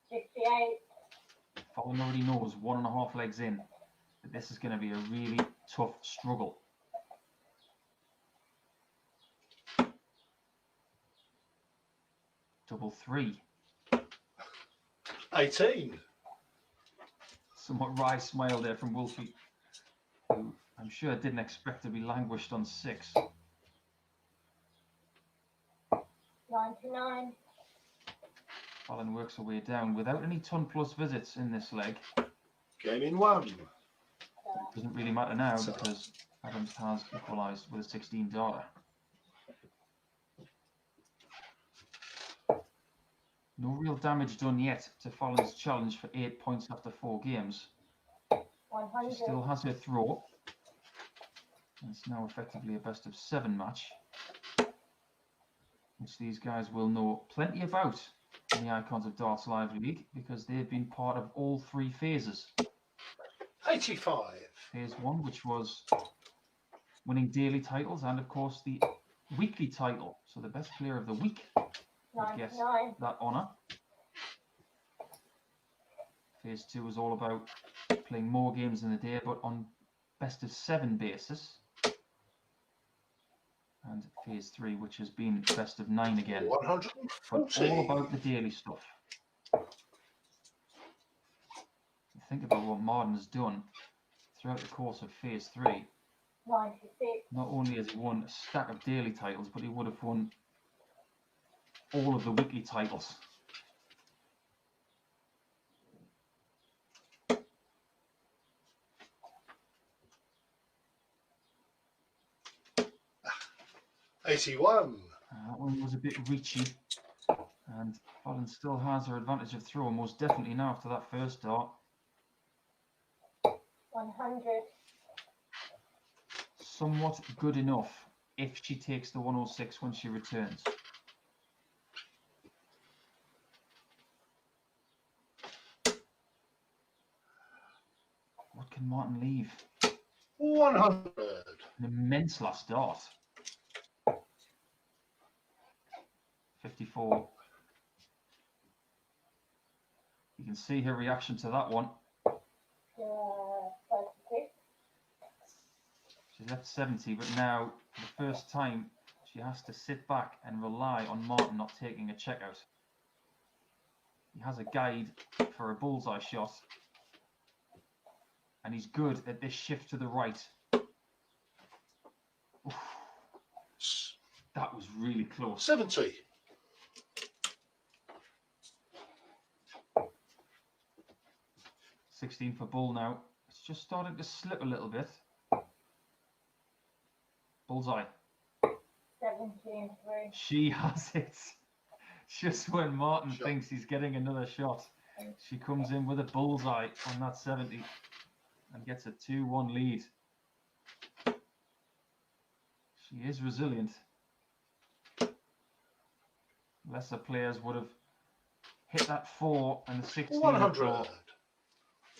58. Fallon already knows 1.5 legs in that this is going to be a really tough struggle. Double 3. 18. Somewhat wry smile there from Wolfie, who I'm sure didn't expect to be languished on 6. 99. Fallon works her way down without any ton plus visits in this leg. Game in one. Doesn't really matter now So- because Adams has equalised with a 16 darter. No real damage done yet to Fallon's challenge for 8 points after 4 games. She 100. still has her throw. It's now effectively a best of 7 match, which these guys will know plenty about in the Icons of Darts Live League because they've been part of all 3 phases. 85. Phase 1, which was winning daily titles, and of course the weekly title. So the best player of the week would get 99. that honour. Phase 2 is all about playing more games in the day, but on best of 7 basis. And phase 3, which has been best of 9 again. But 140. all about the daily stuff. Think about what Martin has done throughout the course of phase 3. 96. Not only has he won a stack of daily titles, but he would have won all of the weekly titles. $81. That one was a bit reachy, and Fallon still has her advantage of throw, most definitely now after that first dart. 100. Somewhat good enough if she takes the 106 when she returns. What can Martin leave? 100. An immense last dart. 54. You can see her reaction to that one. 36. She's left 70, but now, for the first time, she has to sit back and rely on Martin not taking a check out. He has a guide for a bullseye shot, and he's good at this shift to the right. Oof, that was really close. 70. 16 for Bull now. It's just starting to slip a little bit. Bullseye. 17. 3. She has it. Just when Martin Shot. thinks he's getting another shot, she comes in with a bullseye on that 70 and gets a 2-1 lead. She is resilient. Lesser players would have hit that 4 and the 16. 100.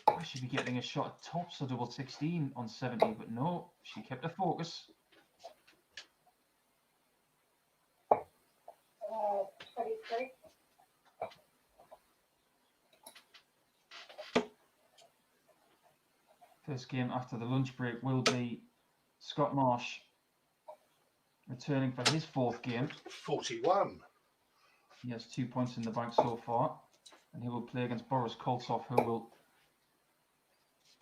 I should be getting a shot at tops or double 16 on 70, but no, she kept her focus. 23. First game after the lunch break will be Scott Marsh returning for his 4th game. 41. He has 2 points in the bank so far, and he will play against Boris Koltsov, who will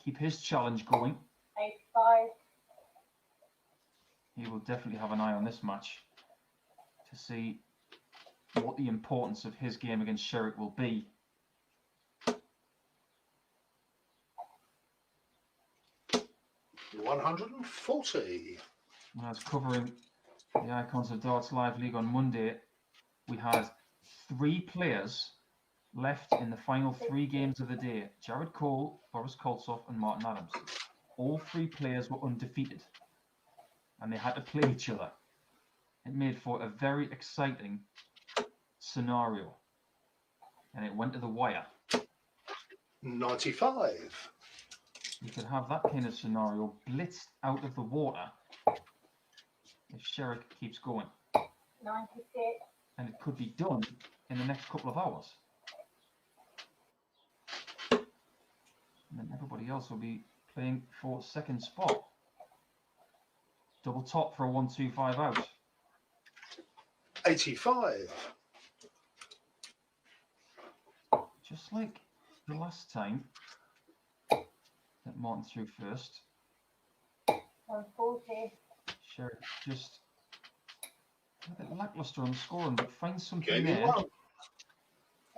keep his challenge going. 85. He will definitely have an eye on this match to see what the importance of his game against Sherrick will be. $140. When I was covering the Icons of Darts Live League on Monday, we had 3 players left in the final 3 games of the day. Jared Cole, Boris Koltsov and Martin Adams. All 3 players were undefeated and they had to play each other. It made for a very exciting scenario and it went to the wire. 95. You could have that kind of scenario blitzed out of the water if Sherrick keeps going. 96. And it could be done in the next couple of hours. And then everybody else will be playing for second spot. Double top for a 1-2-5 out. 85. Just like the last time that Martin threw first, 140. Sherrick just a bit lackluster on the scoring, but finds something Game in there. one.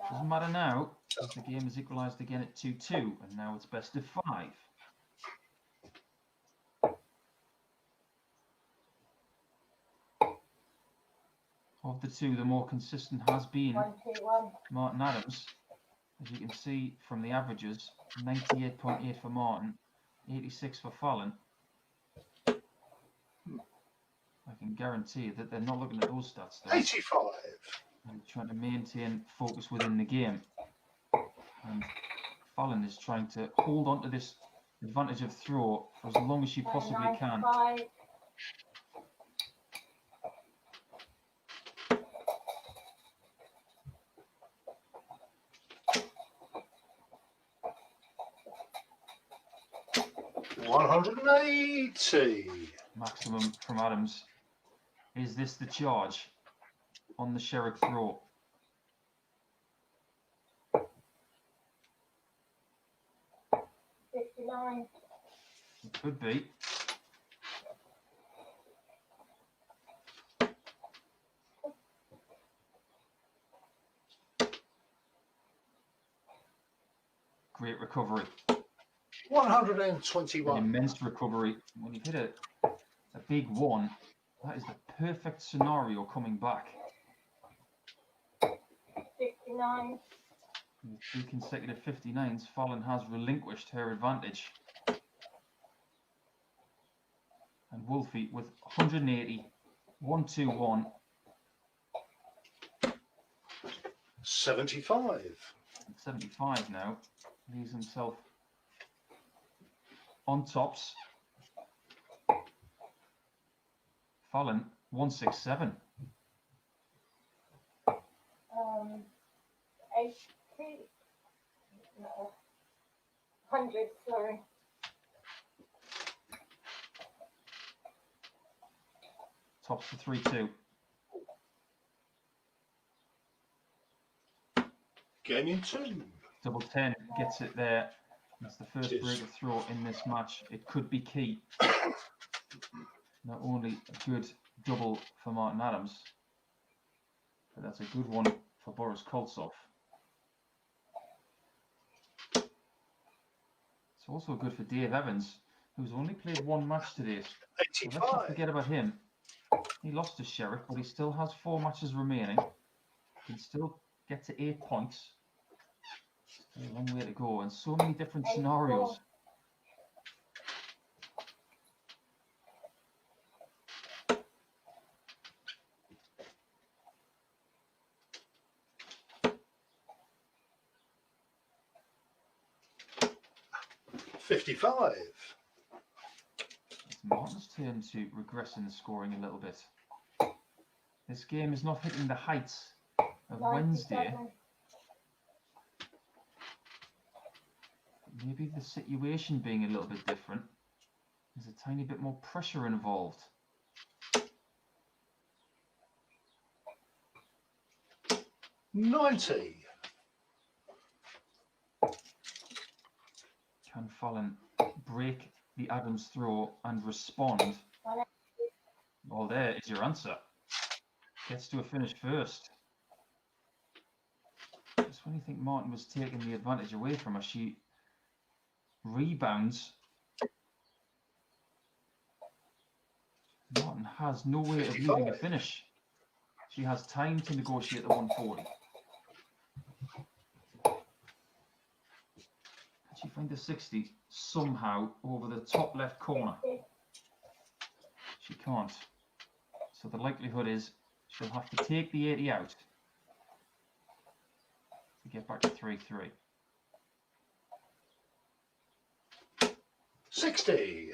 Doesn't matter now, as the game is equalised again at 2-2, and now it's best of 5. Of the two, the more consistent has been 121. Martin Adams. As you can see from the averages, 98.8 for Martin, 86 for Fallon. I can guarantee that they're not looking at those stats though. 85. And trying to maintain focus within the game. And Fallon is trying to hold on to this advantage of throw for as long as she possibly can. 95. $180. Maximum from Adams. Is this the charge on the Sherrick throw? $59. It could be. Great recovery. 121. An immense recovery. When you hit a big one, that is the perfect scenario coming back. 59. With 2 consecutive 59s, Fallon has relinquished her advantage. And Wolfie with 180, 121. 75. 75 now. Leaves himself on tops. Fallon 167. 80. No. 100, sorry. Tops for 3-2. Game in 2. Double 10 gets it there. That's the first Cheers. break of throw in this match. It could be key. Not only a good double for Martin Adams, but that's a good one for Boris Koltsov. It's also good for Dave Evans, who's only played 1 match today. So let's not 85. forget about him. He lost to Sherrick, but he still has 4 matches remaining. He can still get to 8 points. Still a long way to go, and so many different scenarios. $55. It's Martin's turn to regress in the scoring a little bit. This game is not hitting the heights of Wednesday. 97. Maybe the situation being a little bit different. There's a tiny bit more pressure involved. $90. Can Fallon break the Adams throw and respond? Well, there is your answer. Gets to a finish first. Just when you think Martin was taking the advantage away from her, she rebounds. Martin has no way of leaving a finish. She has time to negotiate the 140. Can she find the 60 somehow over the top left corner? She can't. So the likelihood is she'll have to take the 80 out to get back to 3-3. 60.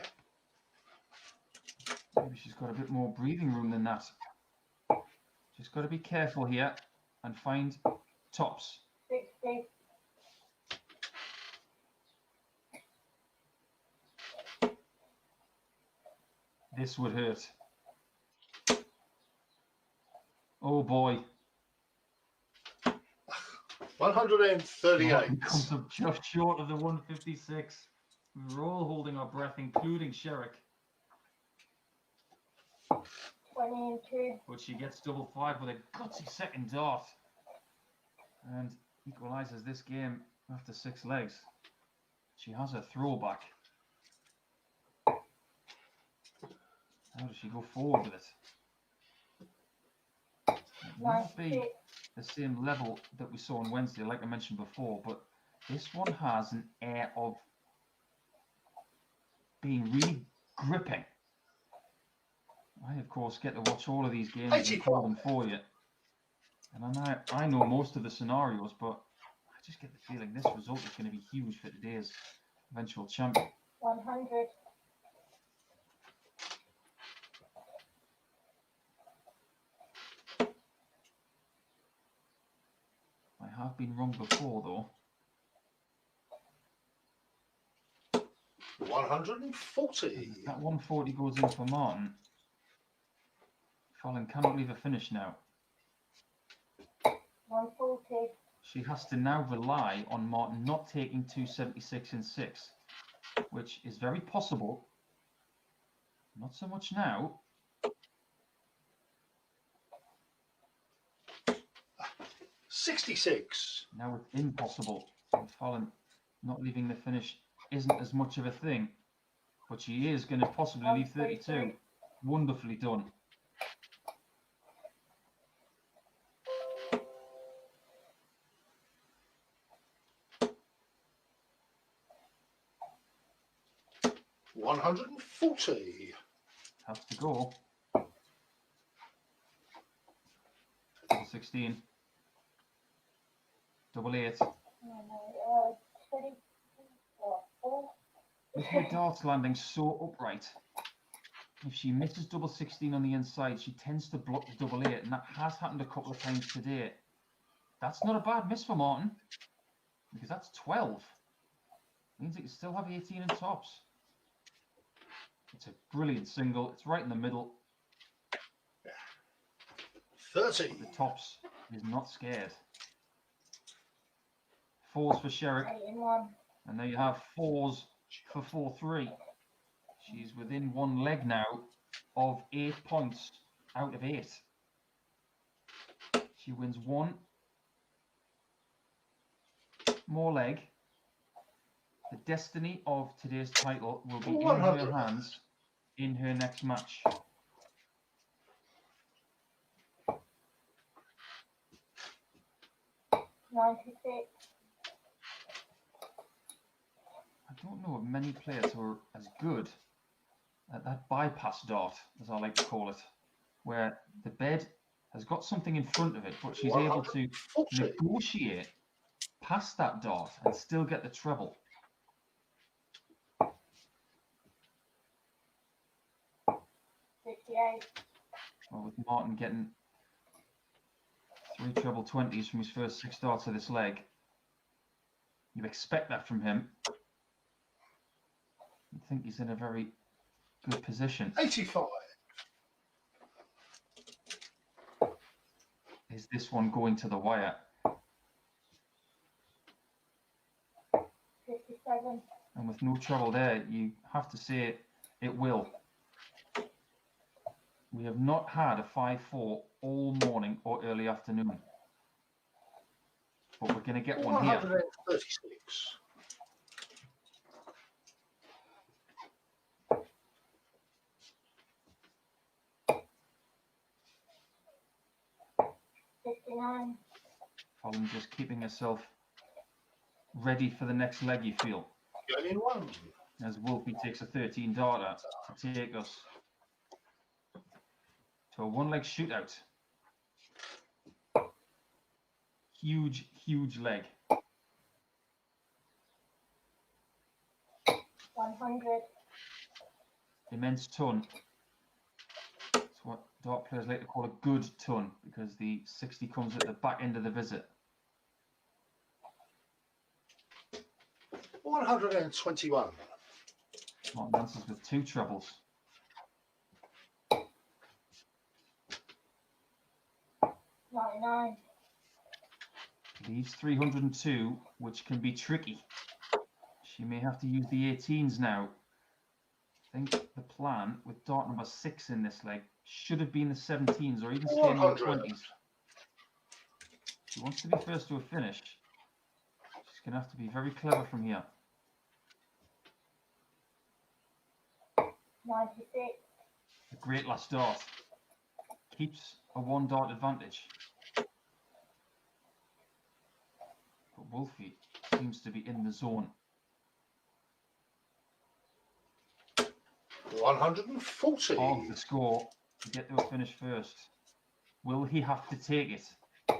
Maybe she's got a bit more breathing room than that. She's got to be careful here and find tops. 60. This would hurt. Oh boy. 138. Martin comes up just short of the 156. We're all holding our breath, including Sherrick. 22. But she gets double 5 with a gutsy second dart. And equalises this game after 6 legs. She has a throwback. How does she go forward with it? It may not be 96. the same level that we saw on Wednesday, like I mentioned before, but this one has an air of being really gripping. I, of course, get to watch all of these games and record them for you. And I know most of the scenarios, but I just get the feeling this result is going to be huge for today's eventual champion. 100. I have been wrong before, though. 140. That 140 goes in for Martin. Fallon cannot leave a finish now. 140. She has to now rely on Martin not taking 276 in 6, which is very possible. Not so much now. 66. Now it's impossible. And Fallon not leaving the finish isn't as much of a thing, but she is going to possibly leave 32. Wonderfully done. $140. Has to go. 16. Double 8. 20. With her darts landing so upright, if she misses double 16 on the inside, she tends to block the double 8, and that has happened a couple of times today. That's not a bad miss for Martin, because that's 12. Means it can still have 18 in tops. It's a brilliant single. It's right in the middle. 30. The tops is not scared. 4s for Sherrick. 81. And there you have 4s for 4-3. She's within 1 leg now of 8 points out of 8. She wins 1 more leg. The destiny of today's title will be in her 100. hands in her next match. $96. I don't know of many players who are as good at that bypass dart, as I like to call it, where the bed has got something in front of it, but she's able to 140. negotiate past that dart and still get the treble. 58. Well, with Martin getting 3 treble 20s from his first 6 darts of this leg, you expect that from him. You think he's in a very good position. 85. Is this one going to the wire? 57. And with no trouble there, you have to say it will. We have not had a 5-4 all morning or early afternoon. But we're going to get one here. 136. $59. Fallon just keeping herself ready for the next leg, you feel, Going in 1. as Wolfie takes a 13 darter to take us to a 1-leg shootout. Huge, huge leg. 100. Immense ton. It's what dart players like to call a good ton, because the 60 comes at the back end of the visit. 121. Martin answers with 2 trebles. 99. Leaves 302, which can be tricky. She may have to use the 18s now. I think the plan with dart number 6 in this leg should have been the 17s or even staying with the 100. 20s. She wants to be first to a finish, He's going to have to be very clever from here. 96. A great last dart. Keeps a 1 dart advantage. But Wolfie seems to be in the zone. 140. Of the score to get to a finish first. Will he have to take it? The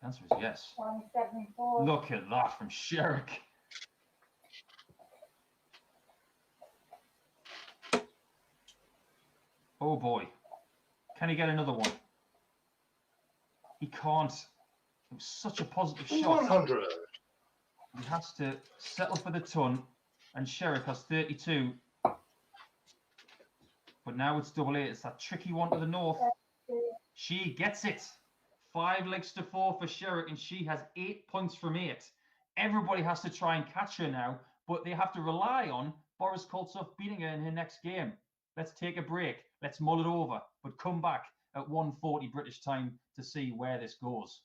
answer is yes. 174. Look at that from Sherrick. Oh boy. Can he get another one? He can't. It was such a positive shot. 100. He has to settle for the ton, and Sherrick has 32. But now it's double 8. It's that tricky one to the north. She gets it. 5 legs to 4 for Sherrick, and she has 8 points from 8. Everybody has to try and catch her now, but they have to rely on Boris Koltsov beating her in her next game. Let's take a break. Let's mull it over, but come back at 1:40 British time to see where this goes.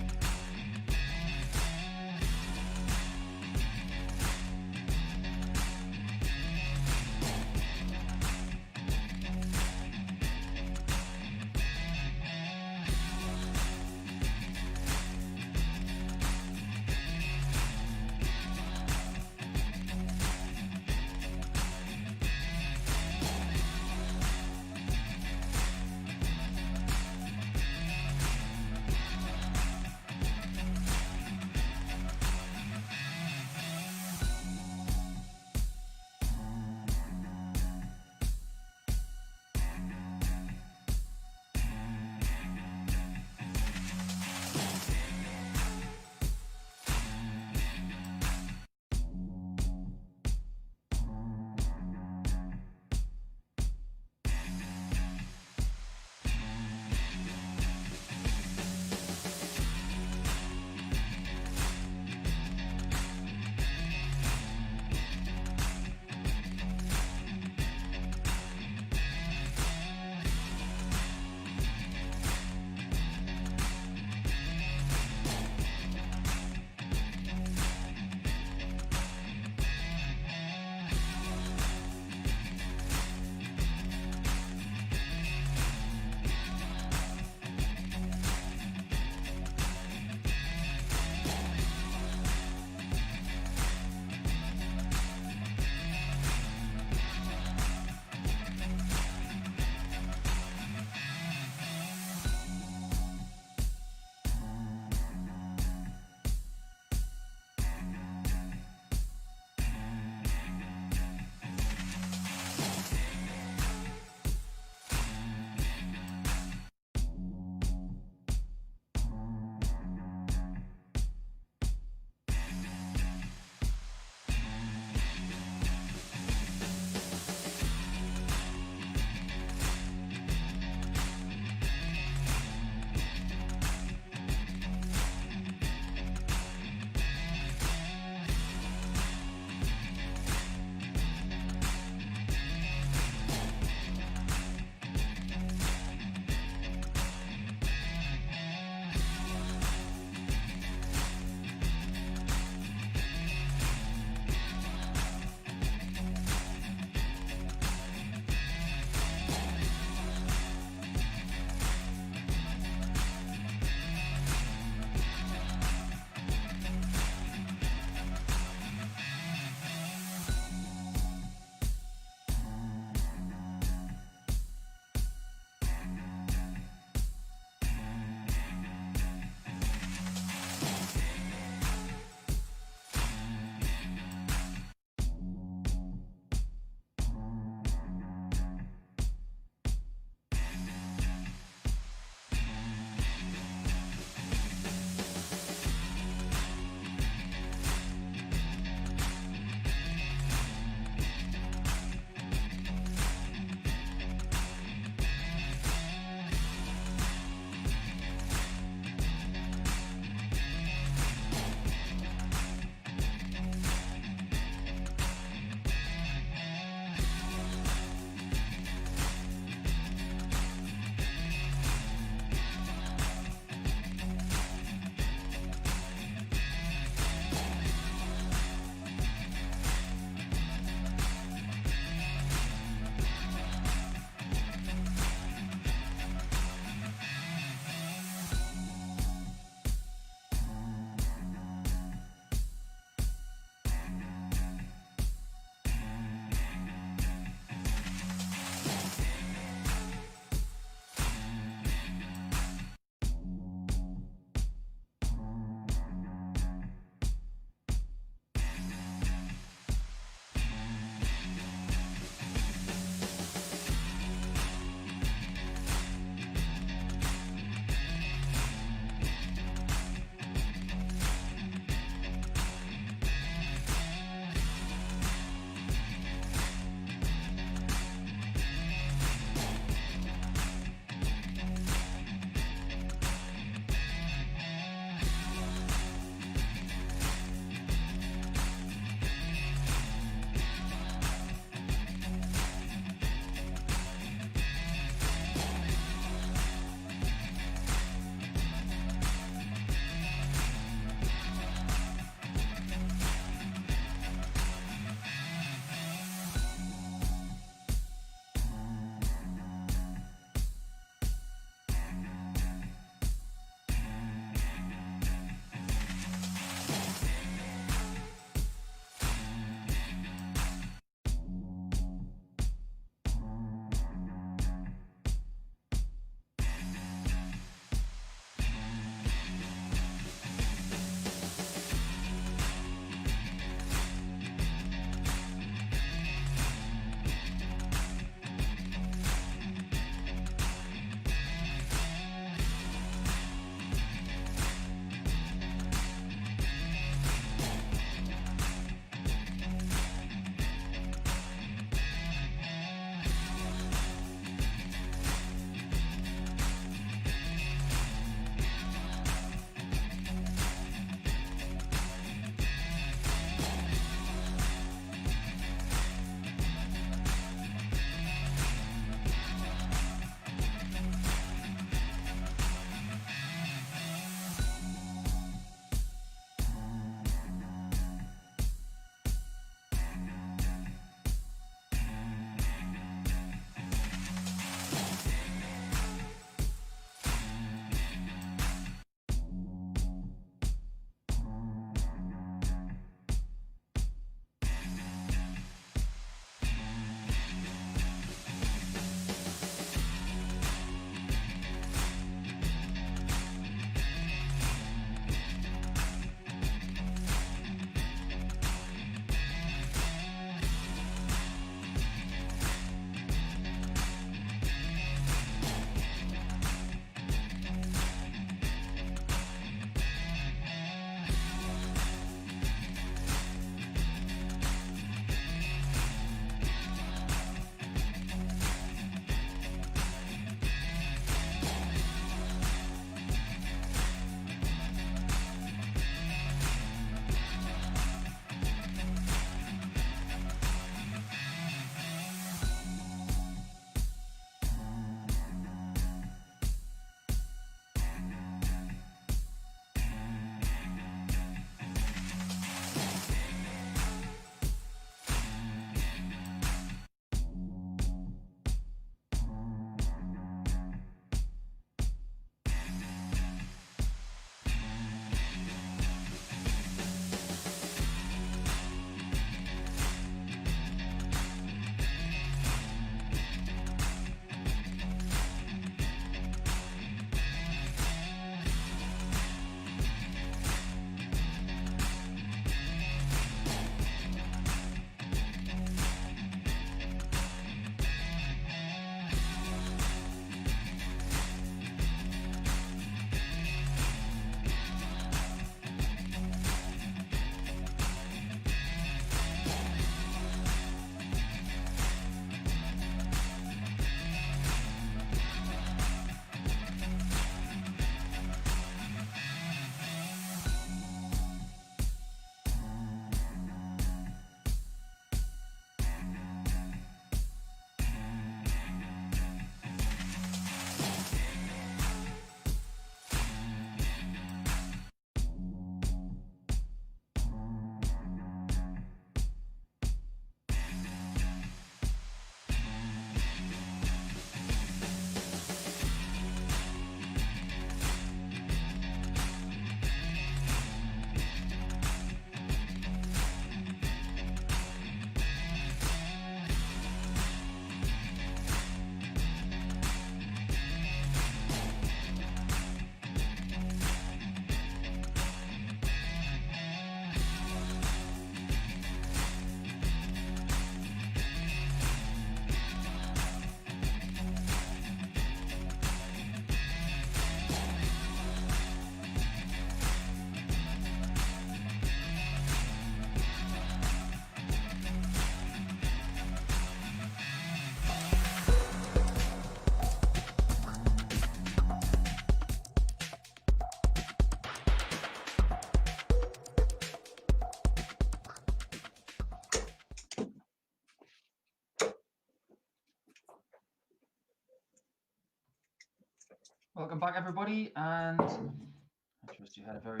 Welcome back, everybody, and I trust you had a very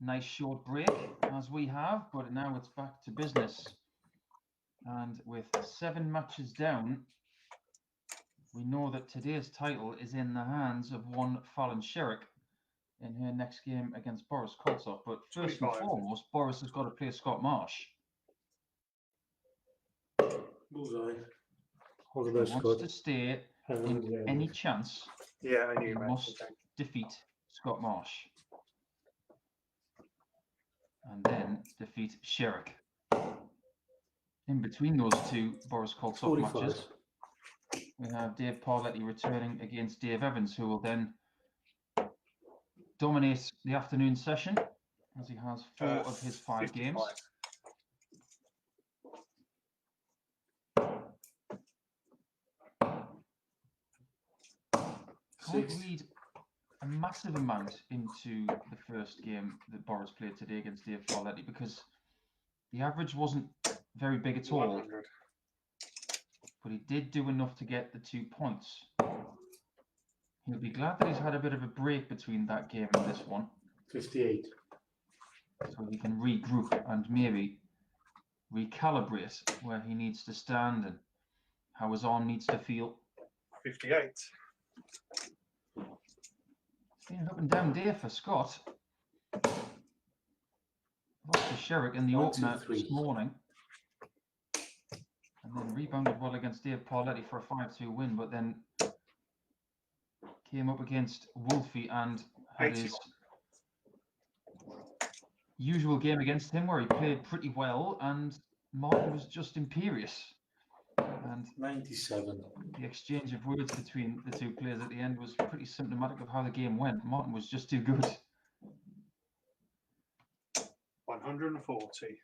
nice short break, as we have, but now it's back to business. And with 7 matches down, we know that today's title is in the hands of one Fallon Sherrick in her next game against Boris Koltsov. But first 25. and foremost, Boris has got to play Scott Marsh. Bullseye. All the He best, wants Scott. to stay Have a in good day. any chance. Yeah, I He knew, mate. must Okay. defeat Scott Marsh. And then defeat Sherrick. In between those two Boris Koltsov 45. matches, we have Dave Parletti returning against Dave Evans, who will then dominate the afternoon session as he has 4 of his 5 55. games. Can't 6. read a massive amount into the first game that Boris played today against Dave Parletti because the average wasn't very big at all, 100. but he did do enough to get the 2 points. He'll be glad that he's had a bit of a break between that game and this one, 58. so he can regroup and maybe recalibrate where he needs to stand and how his arm needs to feel. 58. It's been an up and down day for Scott. Lost to Sherrick in the 1, opener 2, 3. this morning, and then rebounded well against Dave Parletti for a 5-2 win, but then came up against Wolfie and had 81. his usual game against him where he played pretty well and Martin was just imperious. And 97. the exchange of words between the two players at the end was pretty symptomatic of how the game went. Martin was just too good. 140.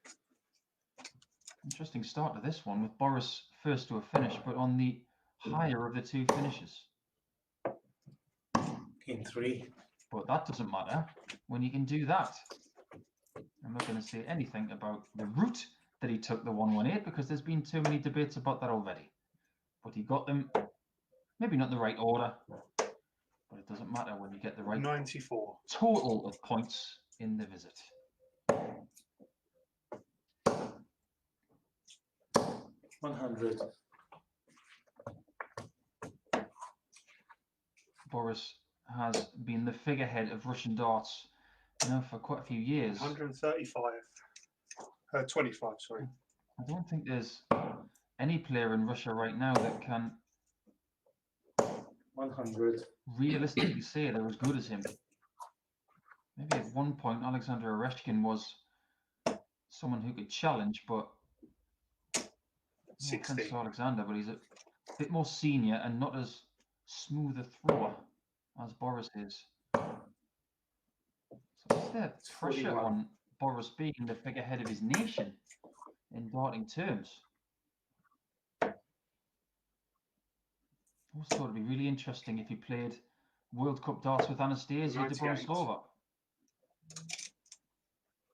Interesting start to this one with Boris first to a finish, but on the higher of the 2 finishes. In 3. But that doesn't matter when you can do that. I'm not going to say anything about the route that he took the 118 because there's been too many debates about that already. But he got them, maybe not the right order, but it doesn't matter when you get the right 94. total of points in the visit. 100. Boris has been the figurehead of Russian darts now for quite a few years. 135. 25, sorry. I don't think there's any player in Russia right now that can 100. realistically say they're as good as him. Maybe at one point Alexander Oreshkin was someone who could challenge, but no offense 60. to Alexander, but he's a bit more senior and not as smooth a thrower as Boris is. So is there pressure 41. on Boris being the figurehead of his nation in darting terms? I always thought it'd be really interesting if he played World Cup darts with Anastasia 98. Deborislova.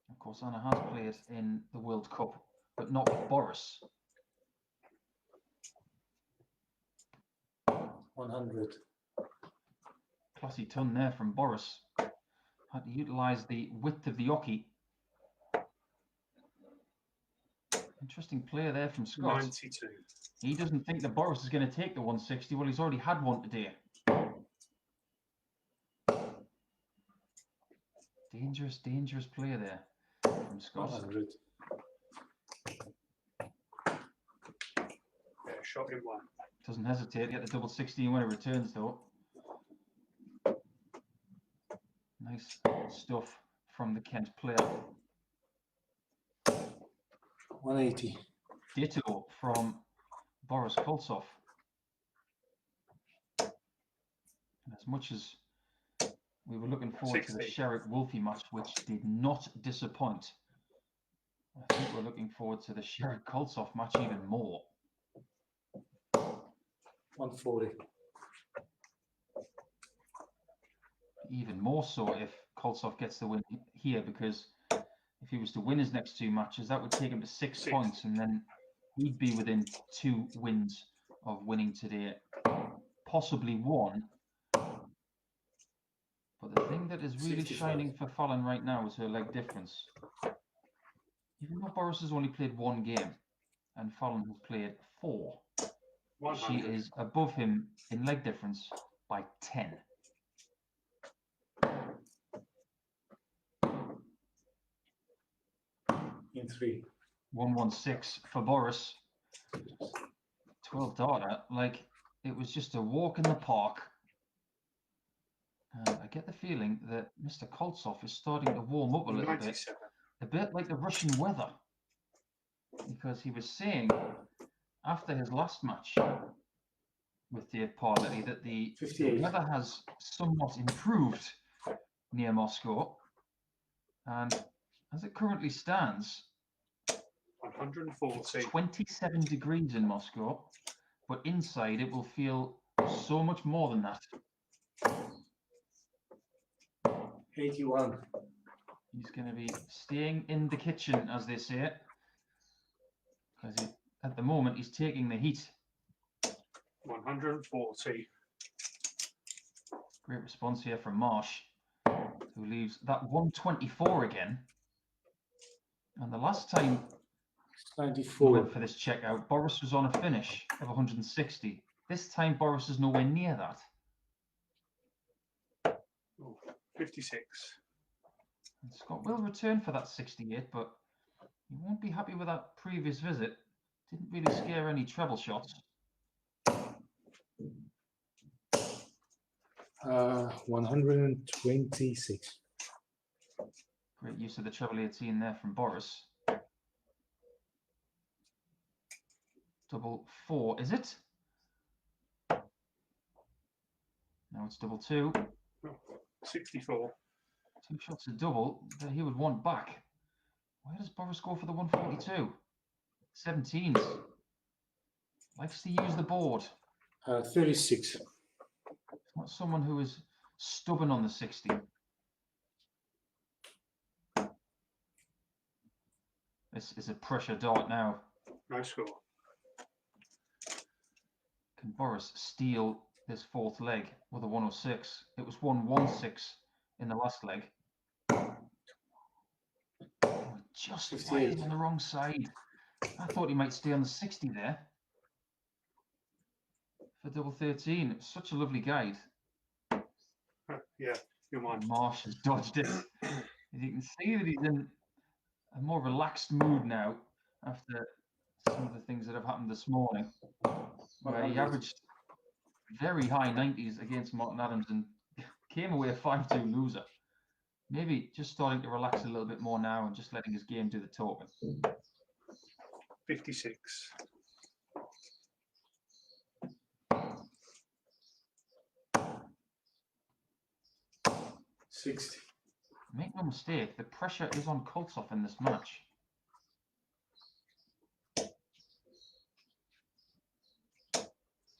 Of course, Anna has played in the World Cup, but not with Boris. 100. Classy ton there from Boris. Had to utilise the width of the oki. Interesting player there from Scott. 92. He doesn't think that Boris is going to take the 160. Well, he's already had one today. Dangerous, dangerous player there from Scott. 100. Yeah, shot in 1. Doesn't hesitate to get the double 16 when it returns, though. Nice stuff from the Kent player. 180. Ditto from Boris Koltsov. And as much as we were looking forward to the 60. Sherrick-Wolfie match, which did not disappoint, I think we're looking forward to the Sherrick-Koltsov match even more. 140. Even more so if Koltsov gets the win here, because if he was to win his next 2 matches, that would take him to 6 6. points, and then he'd be within 2 wins of winning today, possibly 1, But the thing that is really 65. shining for Fallon right now is her leg difference. Even though Boris has only played one game and Fallon has played 4, she 100. is above him in leg difference by 10. In 3. 116 for Boris. 12 darter, like it was just a walk in the park. And I get the feeling that Mr. Koltsov is starting to warm up a little bit. 97. A bit like the Russian weather, because he was saying after his last match with Dave Parletti that the 58. weather has somewhat improved near Moscow, and as it currently stands, 140. 27 degrees in Moscow, but inside it will feel so much more than that. 81. He's going to be staying in the kitchen, as they say, because at the moment he's taking the heat. 140. Great response here from Marsh, who leaves that 124 again. And the last time we 94. went for this checkout, Boris was on a finish of 160. This time Boris is nowhere near that. 56. And Scott will return for that 68, but he won't be happy with that previous visit. Didn't really scare any treble shots. 126. Great use of the treble 18 there from Boris. Double 4, is it? Now it's double 2. 64. 2 shots a double that he would want back. Where does Boris go for the 142? 17s. Likes to use the board. 36. Not someone who is stubborn on the 60. This is a pressure dart now. No score. Can Boris steal this 4th leg with a 106? It was 116 in the last leg. Oh, just 58. wide on the wrong side. I thought he might stay on the 60 there. For double 13. It's such a lovely guide. Yeah, you're mine. Marsh has dodged it. As you can see that he's in a more relaxed mood now after some of the things that have happened this morning, where he 100. averaged very high 90s against Martin Adams and came away a 5-2 loser. Maybe just starting to relax a little bit more now and just letting his game do the talking. 56. 60. Make no mistake, the pressure is on Koltsov in this match.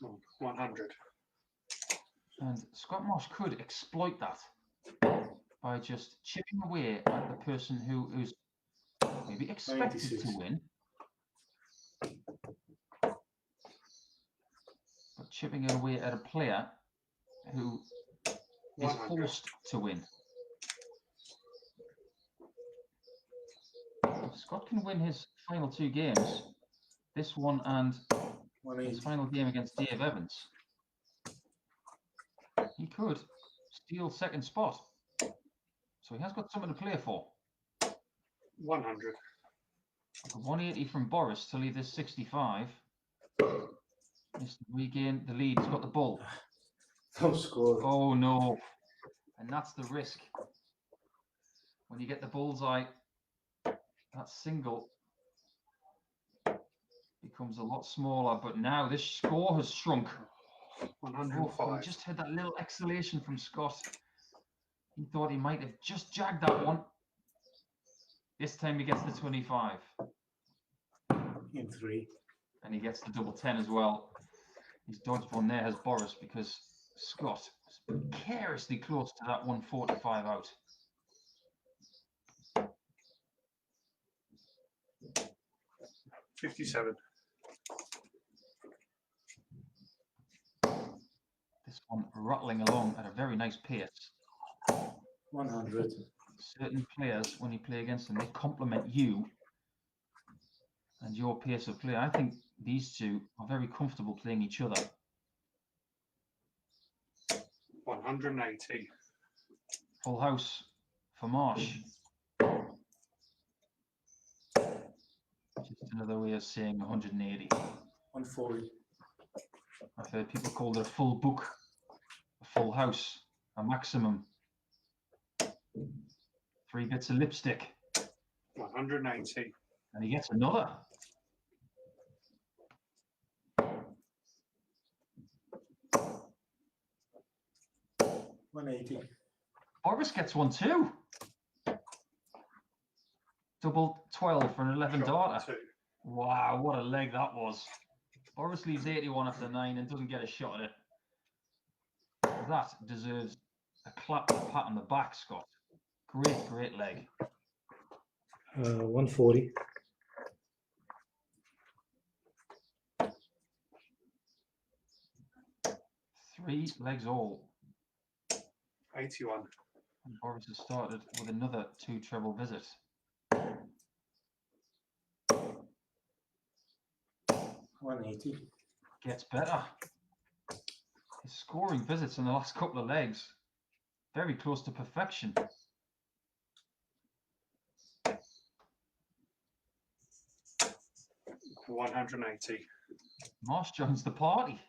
Oh, 100. And Scott Marsh could exploit that by just chipping away at the person who's maybe expected 96. to win, but chipping it away at a player who is 100. forced to win. If Scott can win his final 2 games, this one and his 180. final game against Dave Evans, he could steal 2nd spot. So he has got something to play for. 100. A 180 from Boris to leave this 65. Needs to regain the lead. He's got the ball. No score. Oh no. And that's the risk. When you get the bullseye, that single becomes a lot smaller. But now this score has shrunk. Oh, 105. we just heard that little exhalation from Scott. He thought he might have just jagged that one. This time he gets the 25. In 3. And he gets the double 10 as well. He's dodged one there, has Boris, because Scott was precariously close to that 145 out. $57. This one rattling along at a very nice pace. 100. Certain players, when you play against them, they complement you and your pace of play. I think these two are very comfortable playing each other. 180. Full house for Marsh. Just another way of saying 180. 140. I've heard people call it a full book, a full house, a maximum. 3 bits of lipstick. 180. And he gets another. $180. Boris gets one too. Double 12 for an 11 Shot darter. 2. Wow, what a leg that was. Boris leaves 81 after 9 and doesn't get a shot at it. That deserves a clap, a pat on the back, Scott. Great, great leg. 140. Three legs all. 81. And Boris has started with another 2 treble visit. 180. Gets better. His scoring visits in the last couple of legs. Very close to perfection. $180. Marsh joins the party.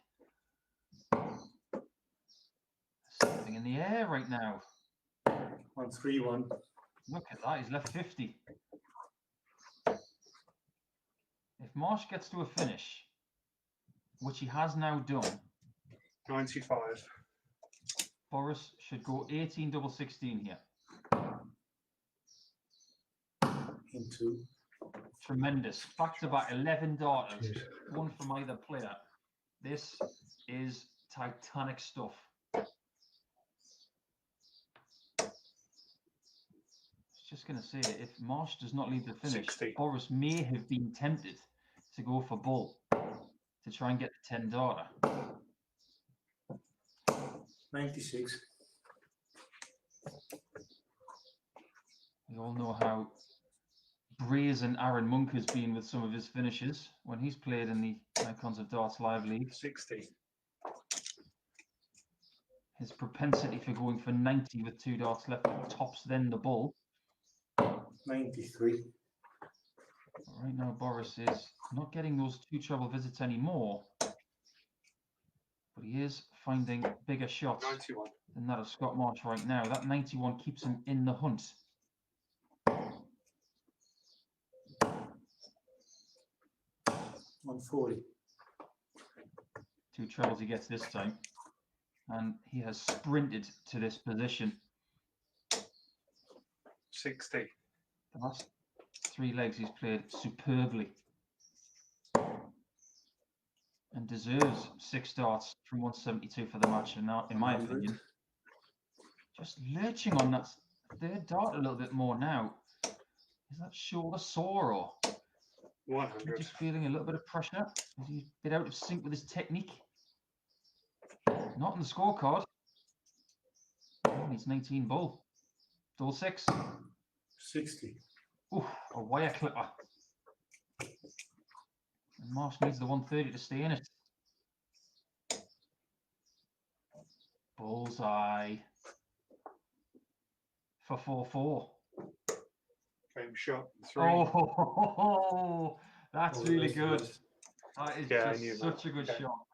Something in the air right now. 131. Look at that, he's left 50. If Marsh gets to a finish, which he has now done, 95. Boris should go 18 double 16 here. Into Tremendous. Back to back 11 darters, one from either player. This is titanic stuff. Just going to say, if Marsh does not lead the finish, 60. Boris may have been tempted to go for bull to try and get the 10 darter. 96. We all know how brazen Aaron Monk has been with some of his finishes when he's played in the Icons of Darts Live League. 60. His propensity for going for 90 with 2 darts left tops then the bull. 93. Right now, Boris is not getting those 2 treble visits anymore, but he is finding bigger shots 91. than that of Scott Marsh right now. That 91 keeps him in the hunt. 140. 2 trebles he gets this time, and he has sprinted to this position. 60. The last 3 legs he's played superbly and deserves 6 darts from 172 for the match, and now, in my 100. opinion, just lurching on that 3rd dart a little bit more now. Is that shoulder sore, or is he 100. just feeling a little bit of pressure? Is he a bit out of sync with his technique? Not on the scorecard. It's 19 bull. Double 6. 60. Ooh, a wire clipper. And Marsh needs the 130 to stay in it. Bullseye. For 4-4. Game shot 3. Oh, that's Oh, really nice good. one. That is Yeah, I knew just that. such a good Okay. shot.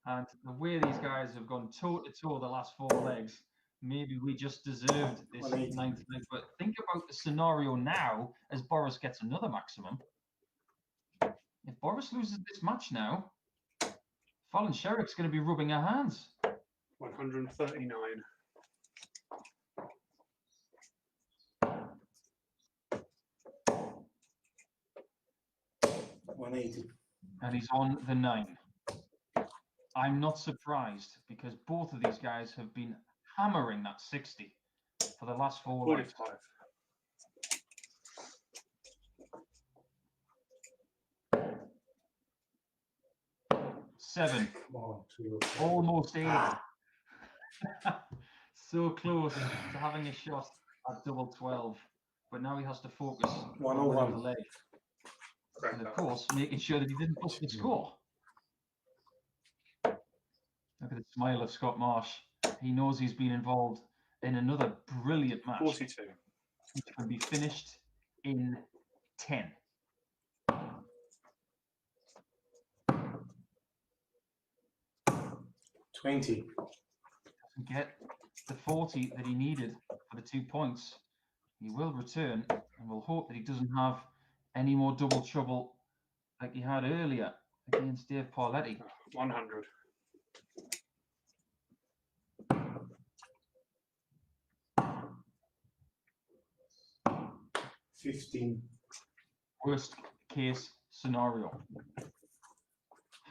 And the way these guys have gone toe to toe the last 4 legs, maybe we just deserved this 180. 9th leg. But think about the scenario now as Boris gets another maximum. If Boris loses this match now, Fallon Sherrick's going to be rubbing her hands. 139. 180. And he's on the 9. I'm not surprised because both of these guys have been hammering that 60 for the last 4 legs. 45. 7. Come on, 2. Almost 8. So close to having a shot at double 12, but now he has to focus on 101. the leg. Great. And of course, making sure that he didn't bust the score. Look at the smile of Scott Marsh. He knows he's been involved in another brilliant match, 42. which can be finished in 10. 20. Doesn't get the 40 that he needed for the 2 points. He will return, and we'll hope that he doesn't have any more double trouble like he had earlier against Dave Parletti. 100. $15. Worst case scenario.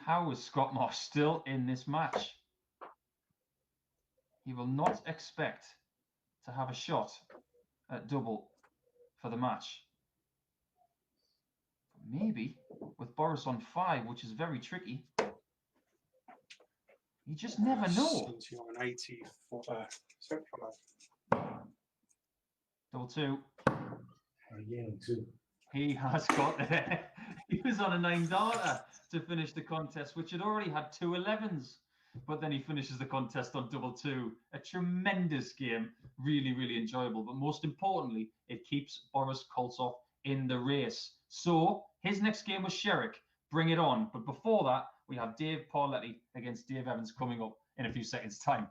How is Scott Marsh still in this match? He will not expect to have a shot at double for the match. Maybe with Boris on 5, which is very tricky. You just never know. 79, 80, 75. Double 2. Again, 2. He has got there. He was on a $9 to finish the contest, which had already had 2 11s. But then he finishes the contest on double 2. A tremendous game. Really, really enjoyable. But most importantly, it keeps Boris Koltsov in the race. So his next game was Sherrick. Bring it on. But before that, we have Dave Parletti against Dave Evans coming up in a few seconds' time.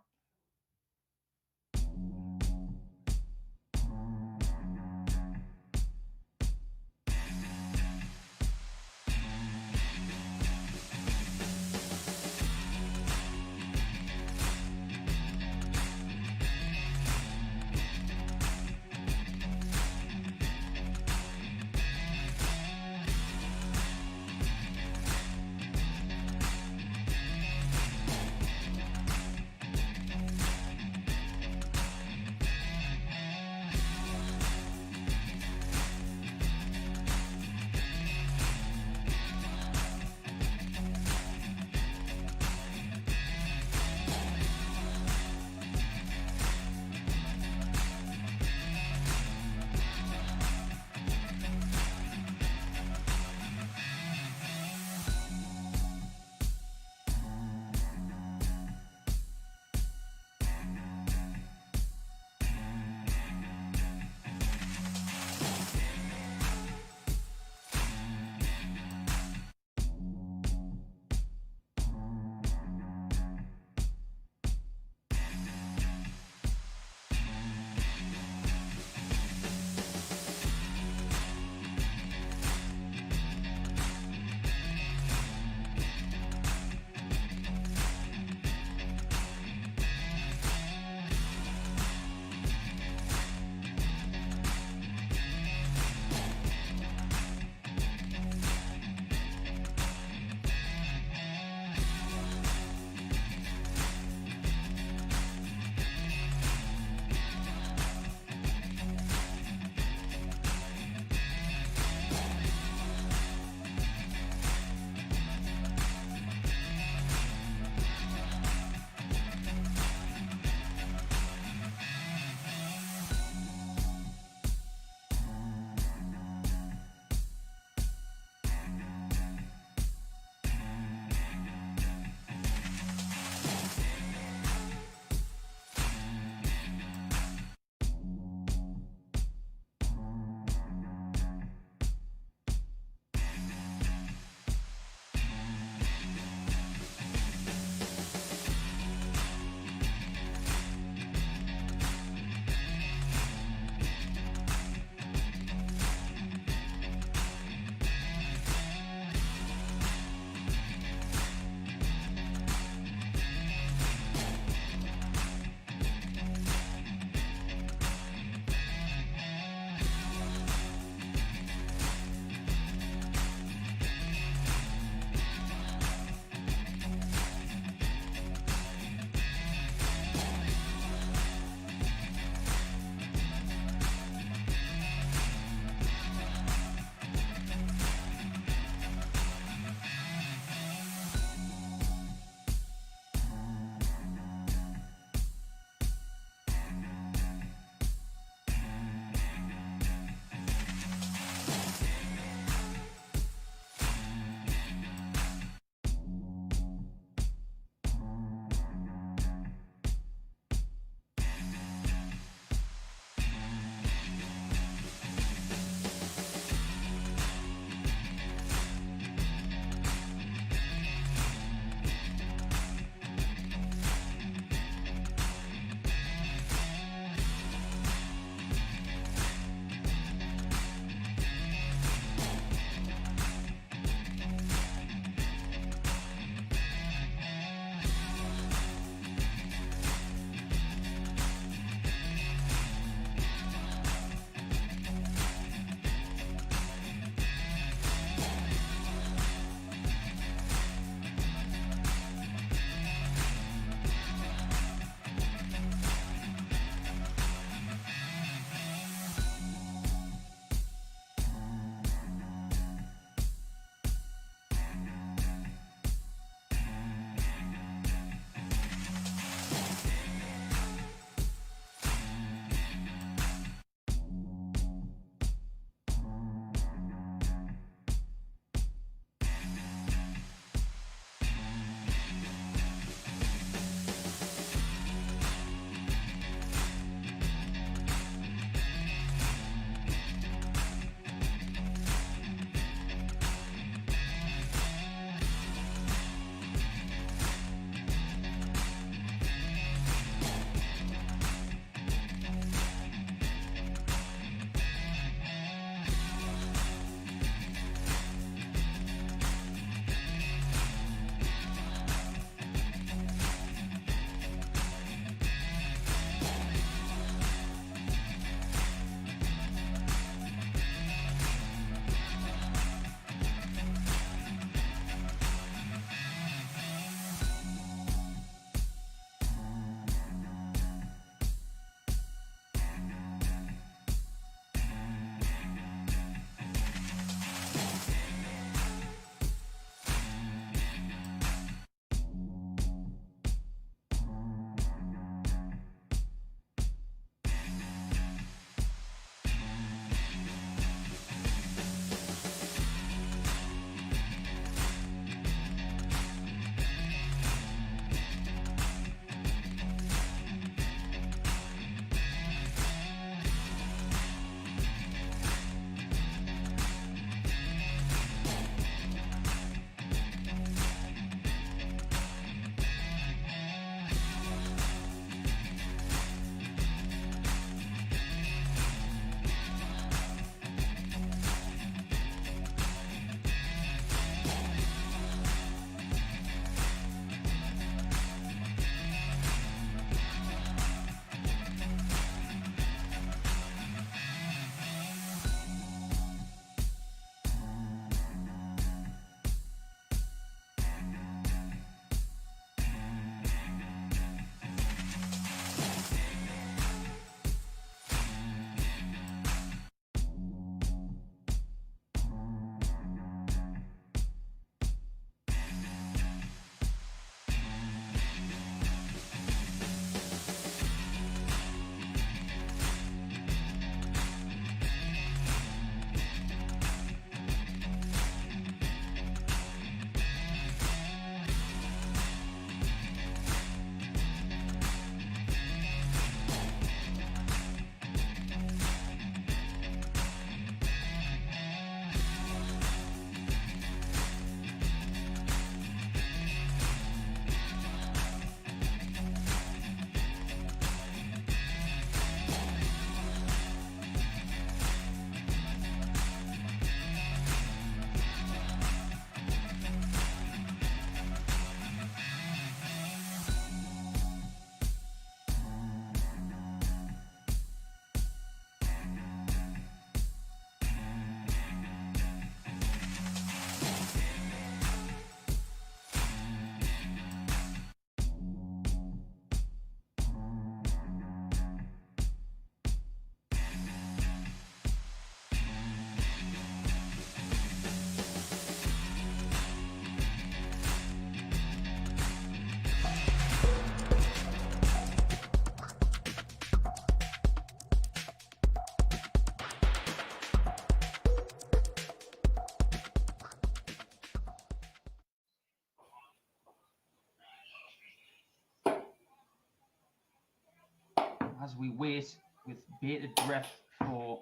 as we wait with bated breath for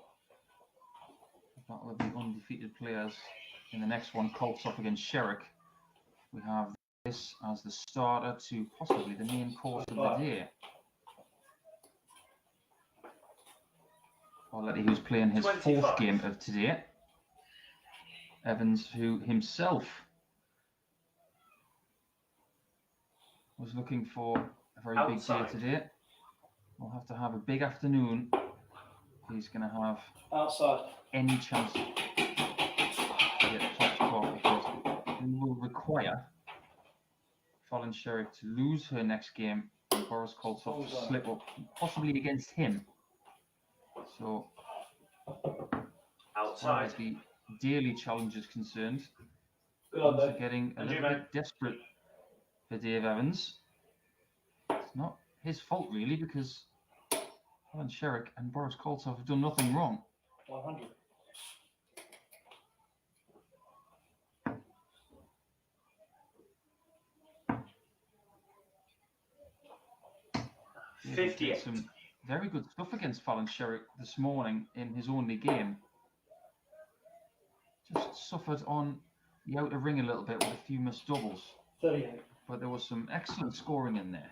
the battle of the undefeated players in the next one, Colts up against Sherrick, we have this as the starter to possibly the main course of the day. Paul who's playing his 25. fourth game of today. Evans, who himself was looking for a very Outside. big day today, will have to have a big afternoon if he's going to have Outside. any chance to get top score, because we will require Fallon Sherrick to lose her next game and Boris Koltsov to slip up, possibly against him. So, as far Outside. as the daily challenge is concerned, Good on, things are Dave. getting a And you, little mate. bit desperate for Dave Evans. It's not his fault really, because Fallon Sherrick and Boris Koltsov have done nothing wrong. 100. Dave did 58. some very good stuff against Fallon Sherrick this morning in his only game. Just suffered on the outer ring a little bit with a few missed doubles, 38. but there was some excellent scoring in there.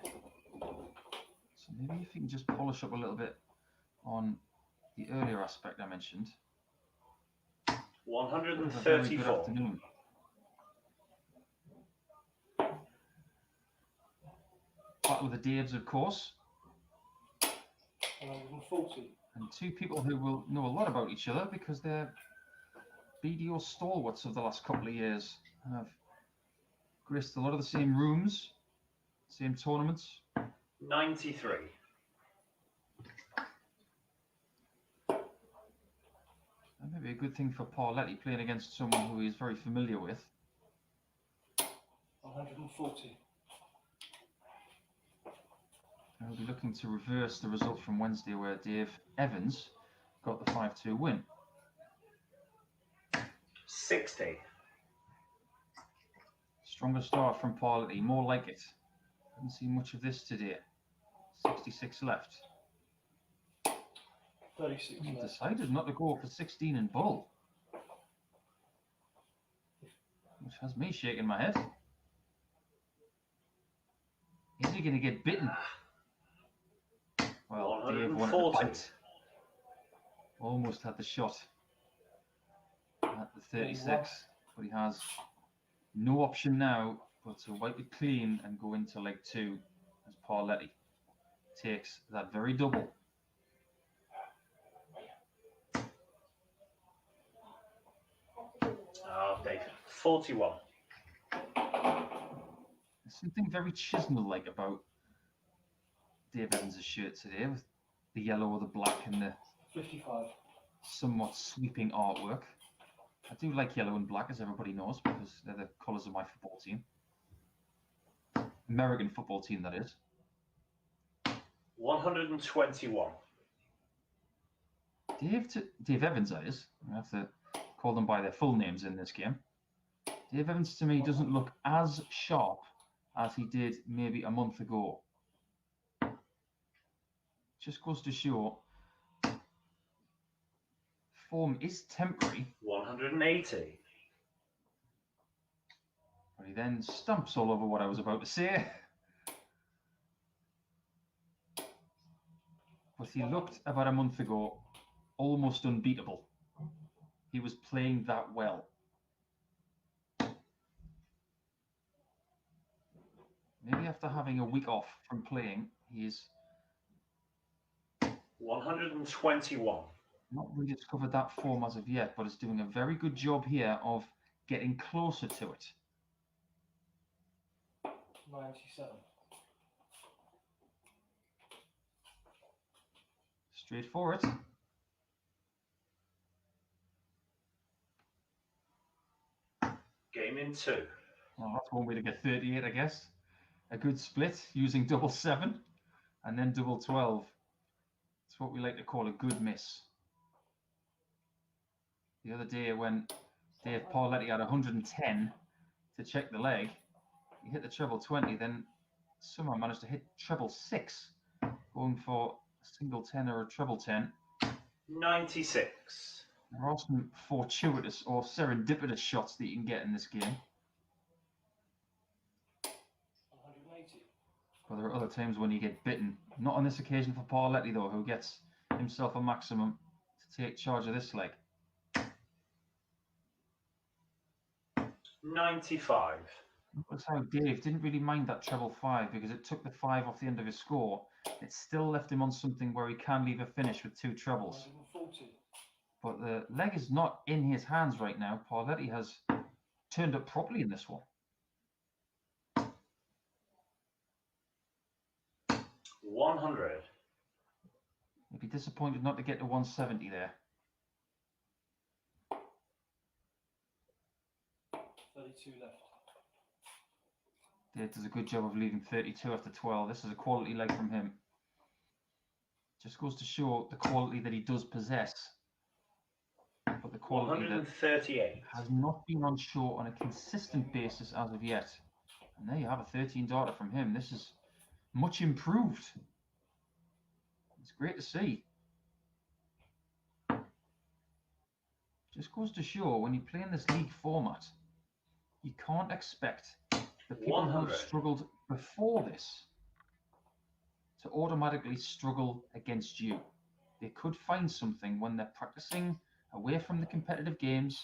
So maybe if you can just polish up a little bit on the earlier aspect I mentioned. Have a very good 134. afternoon. Battle of the Daves, of course, 140. and two people who will know a lot about each other because they're BDO stalwarts of the last couple of years. Have graced a lot of the same rooms, same tournaments. 93. That may be a good thing for Pauletti, playing against someone who he's very familiar with. 140. And he'll be looking to reverse the result from Wednesday where Dave Evans got the 5-2 win. 60. Stronger start from Pauletti, more like it. Haven't seen much of this today. 66 left. 36 He left. decided not to go for 16 in bull, which has me shaking my head. Is he going to get bitten? Well, Dave wanted to 140. bite. Almost had the shot at the 36, but he has no option now but to wipe it clean and go into leg 2 as Pauletti takes that very double. Oh, Dave. 41. There's something very Chisnell-like about Dave Evans' shirt today, with the yellow or the black and the 55. somewhat sweeping artwork. I do like yellow and black, as everybody knows, because they're the colours of my football team. American football team, that is. 121. Dave Evans, that is. I have to call them by their full names in this game. Dave Evans, to me, doesn't look as sharp as he did maybe a month ago. Just goes to show form is temporary. 180. But he then stumps all over what I was about to say. But he looked about a month ago almost unbeatable. He was playing that well. Maybe after having a week off from playing, he's 121. not really discovered that form as of yet, but is doing a very good job here of getting closer to it. 97. Straight for it. Game in 2. Well, that's one way to get 38, I guess. A good split using double 7 and then double 12. It's what we like to call a good miss. The other day when Dave Pauletti had 110 to check the leg, he hit the treble 20, then somehow managed to hit treble 6, going for single 10 or a treble 10. 96. There are some fortuitous or serendipitous shots that you can get in this game. 180. But there are other times when you get bitten. Not on this occasion for Pauletti, though, who gets himself a maximum to take charge of this leg. 95. Notice how Dave didn't really mind that treble 5 because it took the 5 off the end of his score. It still left him on something where he can leave a finish with 2 trebles. 140. But the leg is not in his hands right now. Pauletti has turned up properly in this one. 100. He'd be disappointed not to get to 170 there. 32 left. Dave does a good job of leaving 32 after 12. This is a quality leg from him. Just goes to show the quality that he does possess. But the quality that 138. has not been on show on a consistent basis as of yet. And there you have a 13 darter from him. This is much improved. It's great to see. Just goes to show when you play in this league format, you can't expect the people who have 100. struggled before this to automatically struggle against you. They could find something when they're practicing away from the competitive games.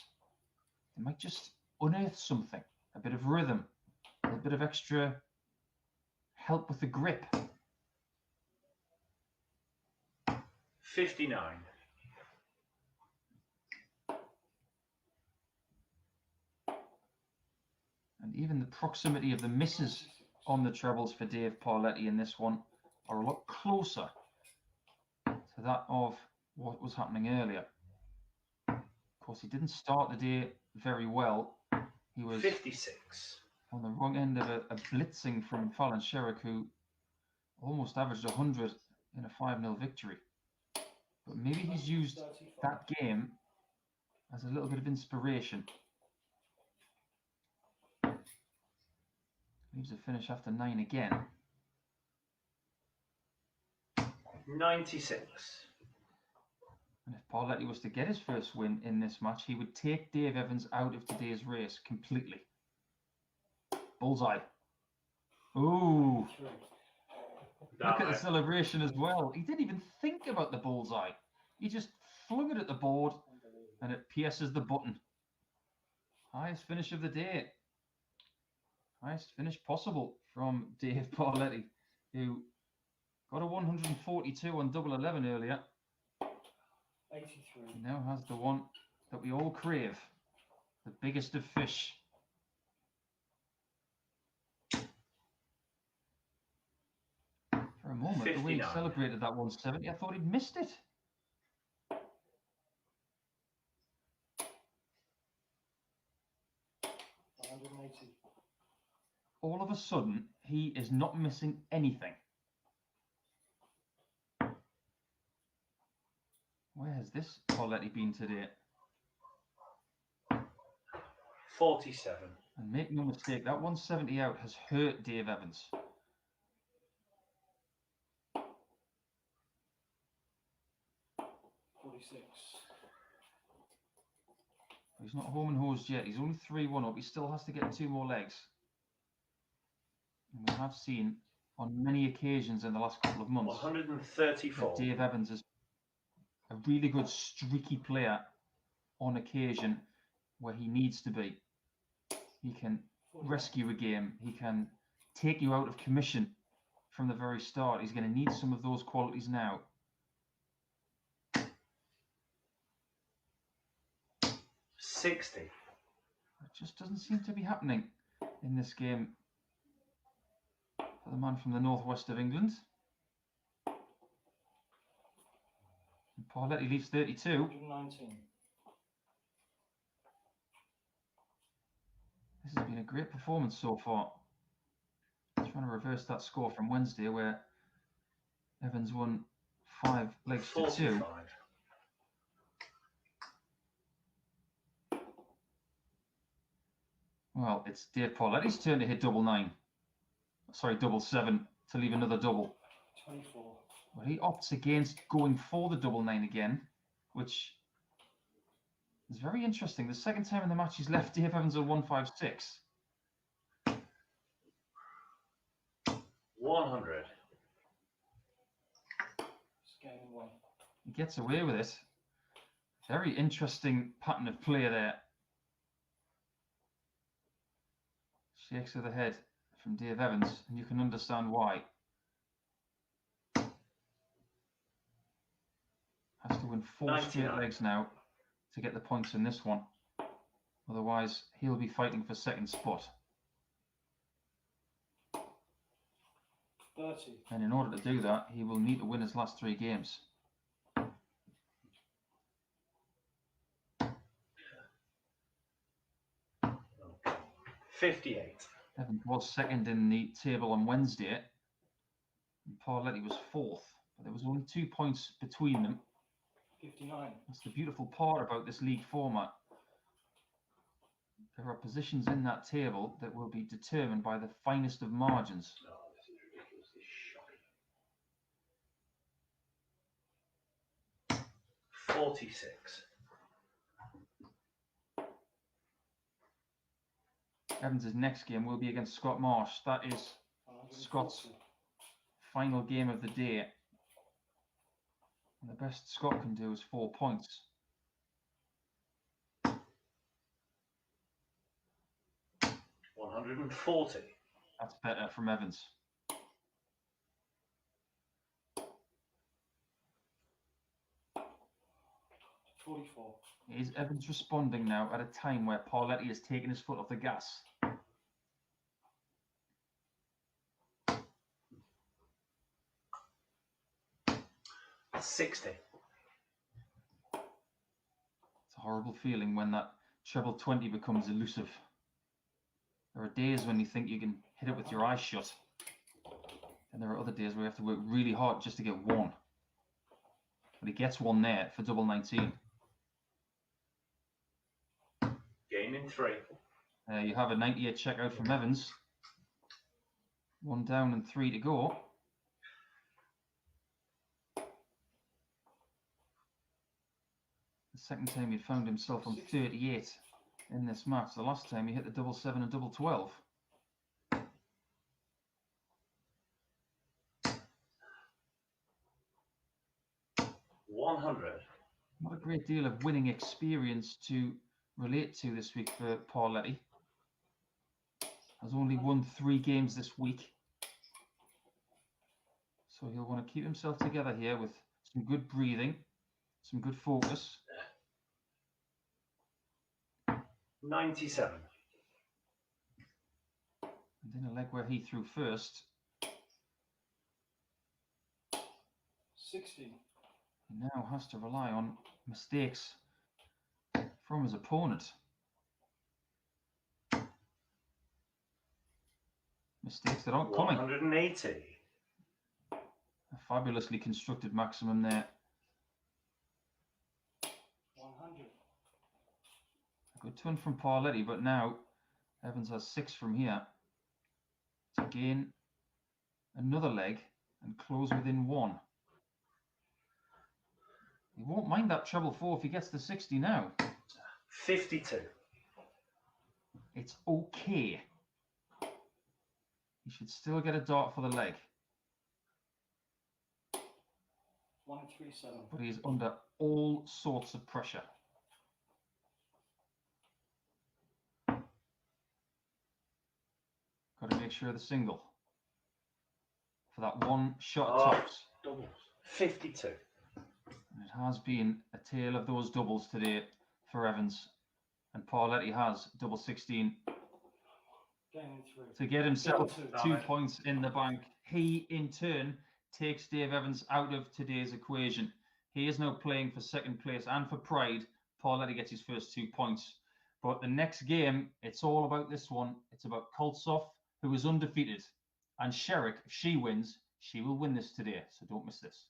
They might just unearth something, a bit of rhythm, a bit of extra help with the grip. 59. And even the proximity of the misses on the trebles for Dave Pauletti in this one are a lot closer to that of what was happening earlier. Of course, he didn't start the day very well. He was 56. on the wrong end of a blitzing from Fallon Sherrick, who almost averaged 100 in a 5-0 victory. But maybe he's used that game as a little bit of inspiration. Leaves a finish after 9 again. 96. And if Pauletti was to get his first win in this match, he would take Dave Evans out of today's race completely. Bullseye. Ooh, look at the celebration as well. He didn't even think about the bullseye. He just flung it at the board and it pierces the button. Highest finish of the day. Highest finish possible from Dave Pauletti, who got a 142 on double 11 earlier. 83. He now has the one that we all crave, the biggest of fish. For a moment, the way he 59. celebrated that 170, I thought he'd missed it. All of a sudden, he is not missing anything. Where has this Pauletti been today? 47. And make no mistake, that 170 out has hurt Dave Evans. He's not home and hosed yet. He's only 3-1 up. He still has to get 2 more legs. And we have seen on many occasions in the last couple of months 134. that Dave Evans is a really good streaky player on occasion where he needs to be. He can rescue a game. He can take you out of commission from the very start. He's going to need some of those qualities now. 60. It just doesn't seem to be happening in this game for the man from the northwest of England. And Pauletti leaves 32. 119. This has been a great performance so far. Trying to reverse that score from Wednesday where Evans won 5 legs to 2. 45. Well, it's Dave Pauletti's turn to hit double 9. Sorry, double 7 to leave another double. 24. But he opts against going for the double 9 again, which is very interesting. The second time in the match he's left Dave Evans on 156. 100. Scaling 1. He gets away with it. Very interesting pattern of play there. Shakes of the head from Dave Evans, and you can understand why. Has to win 4 straight 99. legs now to get the points in this one. Otherwise, he'll be fighting for second spot. 30. And in order to do that, he will need to win his last 3 games. 58. Evans was second in the table on Wednesday, and Parletti was 4th. But there was only 2 points between them. 59. That's the beautiful part about this league format. There are positions in that table that will be determined by the finest of margins. Oh, this is ridiculously shocking. 46. Evans' next game will be against Scott Marsh. That is 140. Scott's final game of the day. And the best Scott can do is 4 points. 140. That's better from Evans. 44. Is Evans responding now at a time where Parletti has taken his foot off the gas? That's 60. It's a horrible feeling when that treble 20 becomes elusive. There are days when you think you can hit it with your eyes shut. And there are other days where you have to work really hard just to get one. But he gets one there for double 19. Game in 3. You have a 98 checkout from Evans. 1 down and 3 to go. The second time he found himself on 38 in this match. The last time he hit the double 7 and double 12. $100. Not a great deal of winning experience to relate to this week for Parletti. Has only won 3 games this week. So he'll want to keep himself together here with some good breathing, some good focus. 97. And in a leg where he threw first, 60. he now has to rely on mistakes from his opponent. Mistakes that aren't coming. 180. A fabulously constructed maximum there. 100. A good turn from Parletti, but now Evans has 6 from here to gain another leg and close within 1. He won't mind that treble 4 if he gets the 60 now. 52. It's okay. He should still get a dart for the leg, 137. but he's under all sorts of pressure. Got to make sure the single for that one shot Oh. tops. Doubles. 52. And it has been a tale of those doubles today for Evans, and Parletti has double 16 Game in 3. to get himself 52. 2 Damn it. points in the bank. He in turn takes Dave Evans out of today's equation. He is now playing for second place and for pride. Parletti gets his first 2 points. But the next game, it's all about this one. It's about Koltsov, who is undefeated. And Sherrick, if she wins, she will win this today. So don't miss this.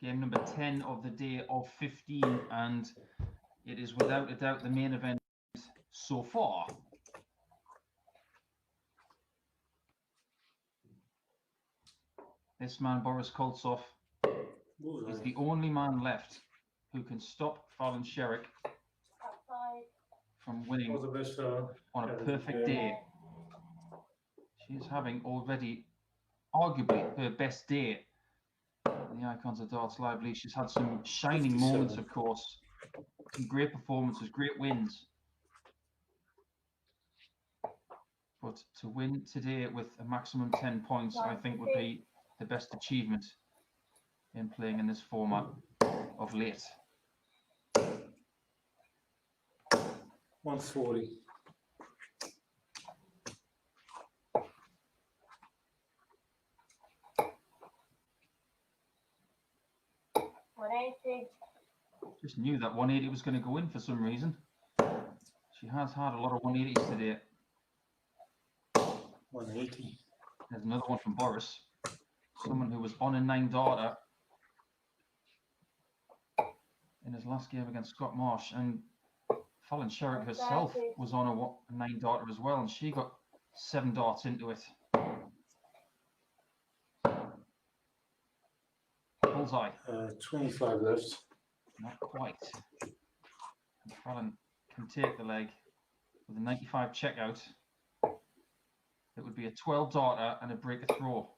Game number 10 of the day of 15, and it is without a doubt the main event so far. This man, Boris Koltsov, is the only man left who can stop Fallon Sherrick Outside. from winning All the best. on a yeah, perfect yeah. day. She is having already arguably her best day in the Icons of Darts Live League. She's had some shining 57. moments, of course, some great performances, great wins. But to win today with a maximum 10 points, I think would be the best achievement in playing in this format of late. 140. Just knew that 180 was going to go in for some reason. She has had a lot of 180s today. 180. There's another one from Boris, someone who was on a 9-darter in his last game against Scott Marsh, and Fallon Sherrick herself was on a 9-darter as well, and she got 7 darts into it. Bullseye. 25 left. Not quite. And Fallon can take the leg with a 95 checkout. It would be a 12-darter and a break a throw.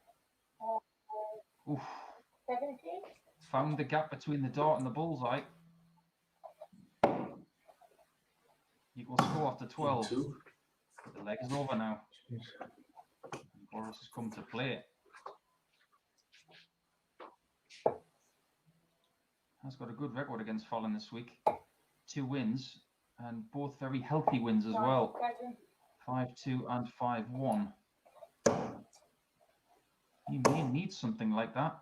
Oof. 70. Found the gap between the dart and the bullseye. Equal score after 12. 2. But the leg is over now. Boris has come to play. Has got a good record against Fallon this week. 2 wins, and both very healthy wins as well. 5-2 and 5-1. He may need something like that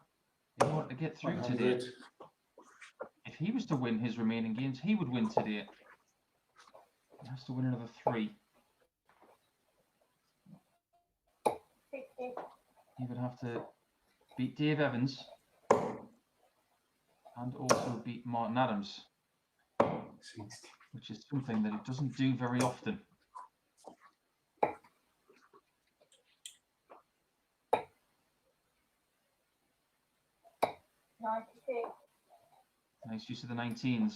in order to get through 100. today. If he was to win his remaining games, he would win today. He has to win another 3. 60. He would have to beat Dave Evans and also beat Martin Adams, 60. which is something that he doesn't do very often. Nice use of the 19s.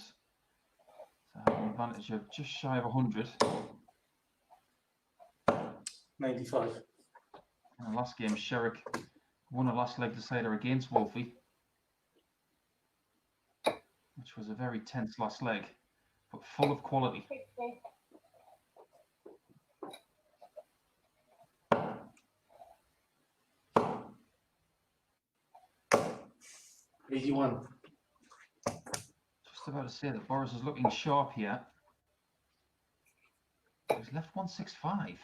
So have an advantage of just shy of 100. 95. In the last game, Sherrick won a last leg decider against Wolfie, which was a very tense last leg, but full of quality. 60. 81. Just about to say that Boris is looking sharp here. He's left 165.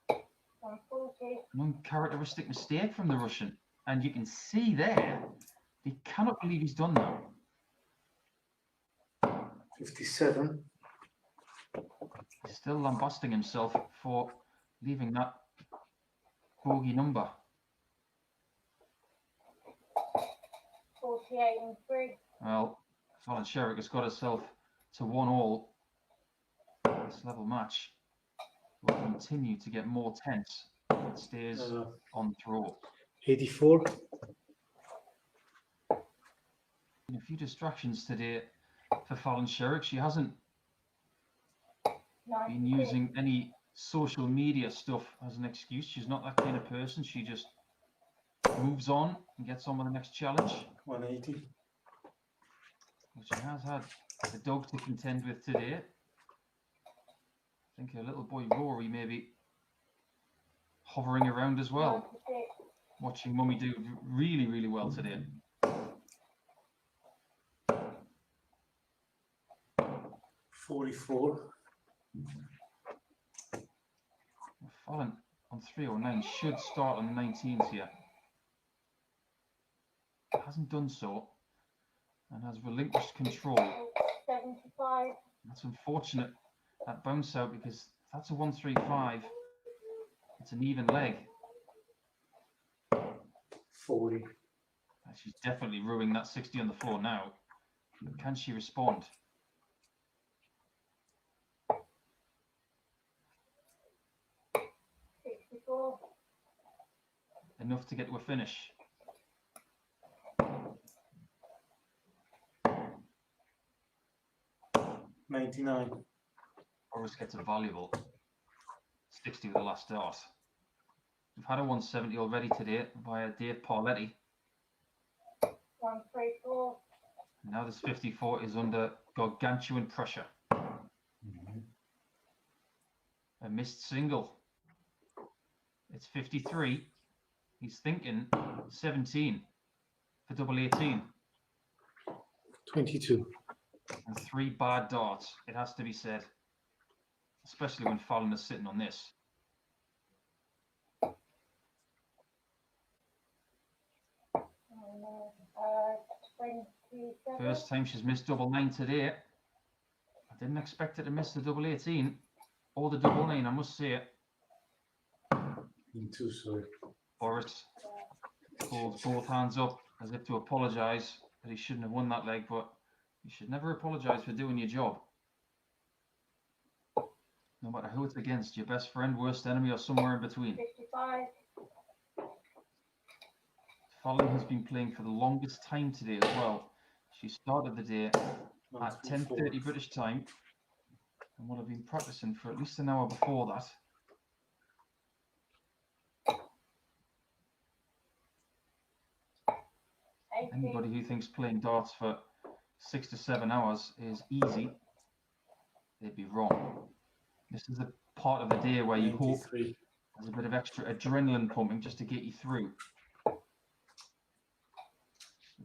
140. An uncharacteristic mistake from the Russian. And you can see there, he cannot believe he's done that. 57. He's still lambasting himself for leaving that bogey number. 48 and 3. Well, Fallon Sherrick has got herself to 1-all. This level match will continue to get more tense. It stays on throw. 84. A few distractions today for Fallon Sherrick. She hasn't been using any social media stuff as an excuse. She's not that kind of person. She just moves on and gets on with the next challenge. 180. Which she has had the dog to contend with today. I think her little boy Rory may be hovering around as well, watching Mummy do really, really well today. 44. Fallon on 309 should start on the 19s here. Hasn't done so and has relinquished control. 75. That's unfortunate, that bounce out, because that's a 135. It's an even leg. 40. She's definitely ruining that 60 on the floor now. But can she respond? Sixty-four. Enough to get to a finish. 99. Boris gets a valuable 60 with the last dart. We've had a 170 already today via Dave Parletti. 134. Now this 54 is under gargantuan pressure. A missed single. It's 53. He's thinking 17 for double 18. 22. And 3 bad darts, it has to be said. Especially when Fallon is sitting on this. Oh, no. 27. First time she's missed double 9 today. I didn't expect her to miss the double 18 or the double 9, I must say it. In 2, sorry. Boris holds both hands up as if to apologise that he shouldn't have won that leg, but you should never apologise for doing your job. No matter who it's against, your best friend, worst enemy, or somewhere in between. 55. Fallon has been playing for the longest time today as well. She started the day at 10:30 British time and will have been practicing for at least an hour before that. Anybody who thinks playing darts for 6 to 7 hours is easy, they'd be wrong. This is a part of the day where you hope 93. there's a bit of extra adrenaline pumping just to get you through. The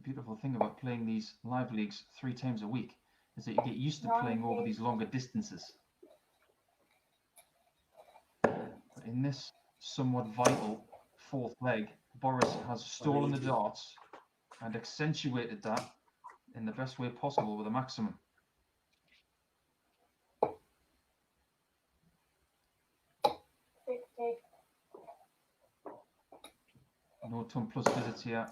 beautiful thing about playing these live leagues 3 times a week is that you get used to playing over these longer distances. But in this somewhat vital 4th leg, Boris has stolen the darts and accentuated that in the best way possible with a maximum. No ton plus visits here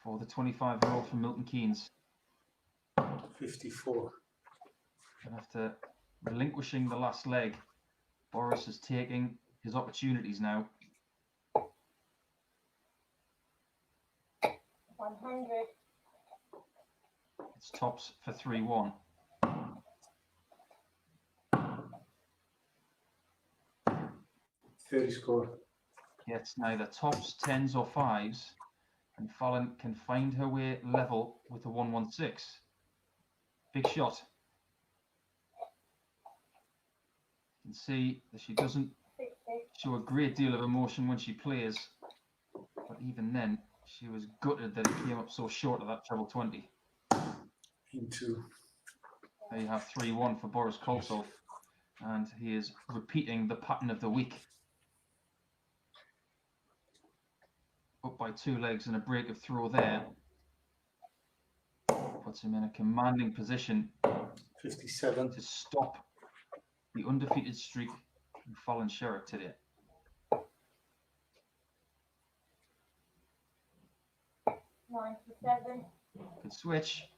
for the 25-year-old from Milton Keynes. 54. And after relinquishing the last leg, Boris is taking his opportunities now. 100. It's tops for 3-1. Thirty score. Gets neither tops, 10s or 5s, and Fallon can find her way level with the 116. Big shot. You can see that she doesn't 60. show a great deal of emotion when she plays, but even then, she was gutted that it came up so short of that treble 20. In 2. There you have 3-1 for Boris Koltsov, and he is repeating the pattern of the week. Up by 2 legs and a break of throw there. Puts him in a commanding position 57. to stop the undefeated streak of Fallon Sherrick today. $97. Good switch.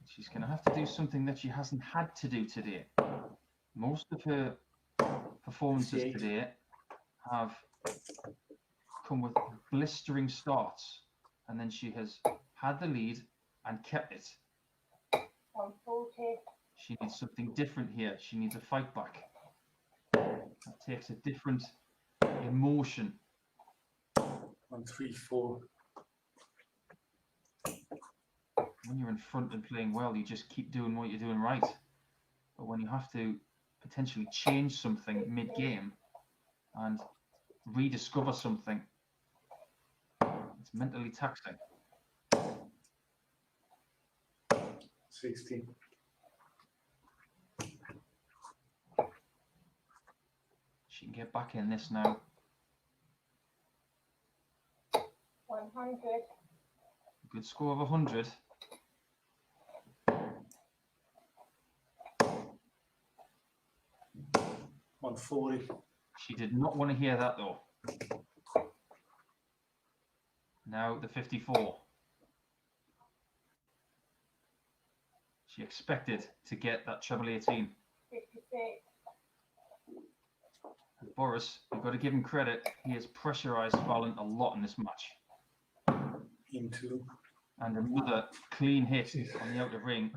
She's going to have to do something that she hasn't had to do today. Most of her performances 58. today have come with blistering starts, and then she has had the lead and kept it. 140. She needs something different here. She needs a fight back. That takes a different emotion. 134. When you're in front and playing well, you just keep doing what you're doing right. But when you have to potentially change something mid-game and rediscover something, it's mentally taxing. 60. She can get back in this now. 100. Good score of 100. $140. She did not want to hear that though. Now the 54. She expected to get that treble 18. 56. And Boris, you've got to give him credit. He has pressurised Fallon a lot in this match. into And another clean hit on the outer ring.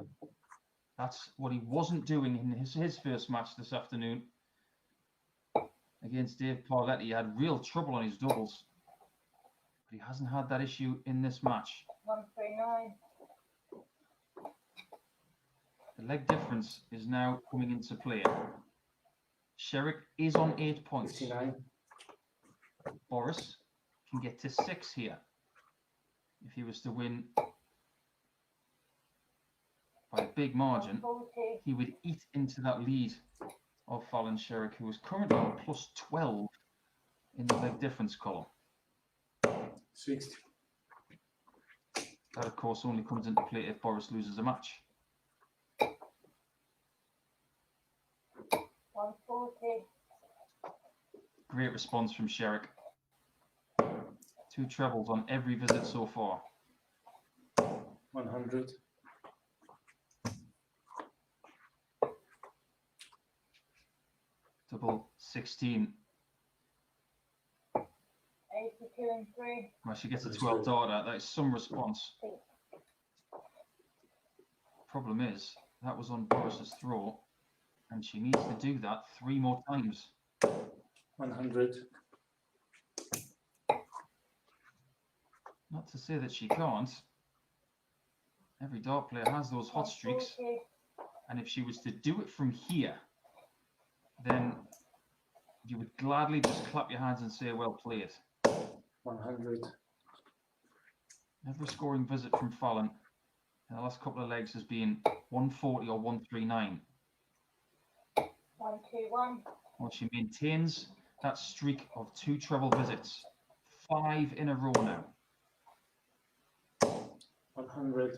That's what he wasn't doing in his first match this afternoon against Dave Parletti. He had real trouble on his doubles, but he hasn't had that issue in this match. 139. The leg difference is now coming into play. Sherrick is on 8 points. 59, Boris can get to 6 here if he was to win by a big margin. 140. He would eat into that lead of Fallon Sherrick, who is currently on plus 12 in the leg difference column. 60, That, of course, only comes into play if Boris loses a match. 140. Great response from Sherrick. 2 trebles on every visit so far. 100, Double 16. 82 and 3. Well, she gets a 12 darter. That is some response. Problem is, that was on Boris's throw, and she needs to do that 3 more times. 100, Not to say that she can't. Every dart player has those hot streaks, 140. and if she was to do it from here, then you would gladly just clap your hands and say, well played. 100, Every scoring visit from Fallon in the last couple of legs has been 140 or 139. 121. Well, she maintains that streak of 2 treble visits, 5 in a row now. 100,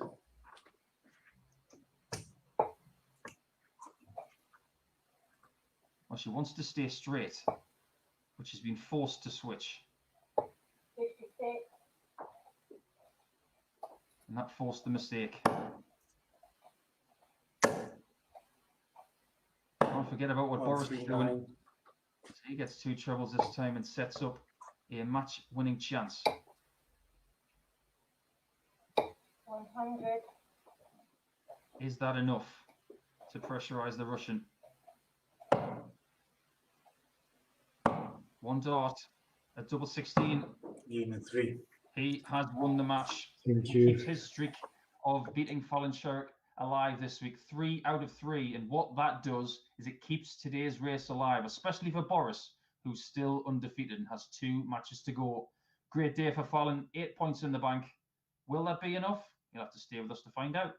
Well, she wants to stay straight, but she's been forced to switch, 56. and that forced the mistake. Don't forget about what Boris is doing. 139, So he gets 2 trebles this time and sets up a match-winning chance. 100. Is that enough to pressurize the Russian? 1 dart, a double 16. even 3. He has won the match. Thank He you. keeps his streak of beating Fallon Sherrick alive this week, 3 out of 3. And what that does is it keeps today's race alive, especially for Boris, who's still undefeated and has 2 matches to go. Great day for Fallon, 8 points in the bank. Will that be enough? You'll have to stay with us to find out.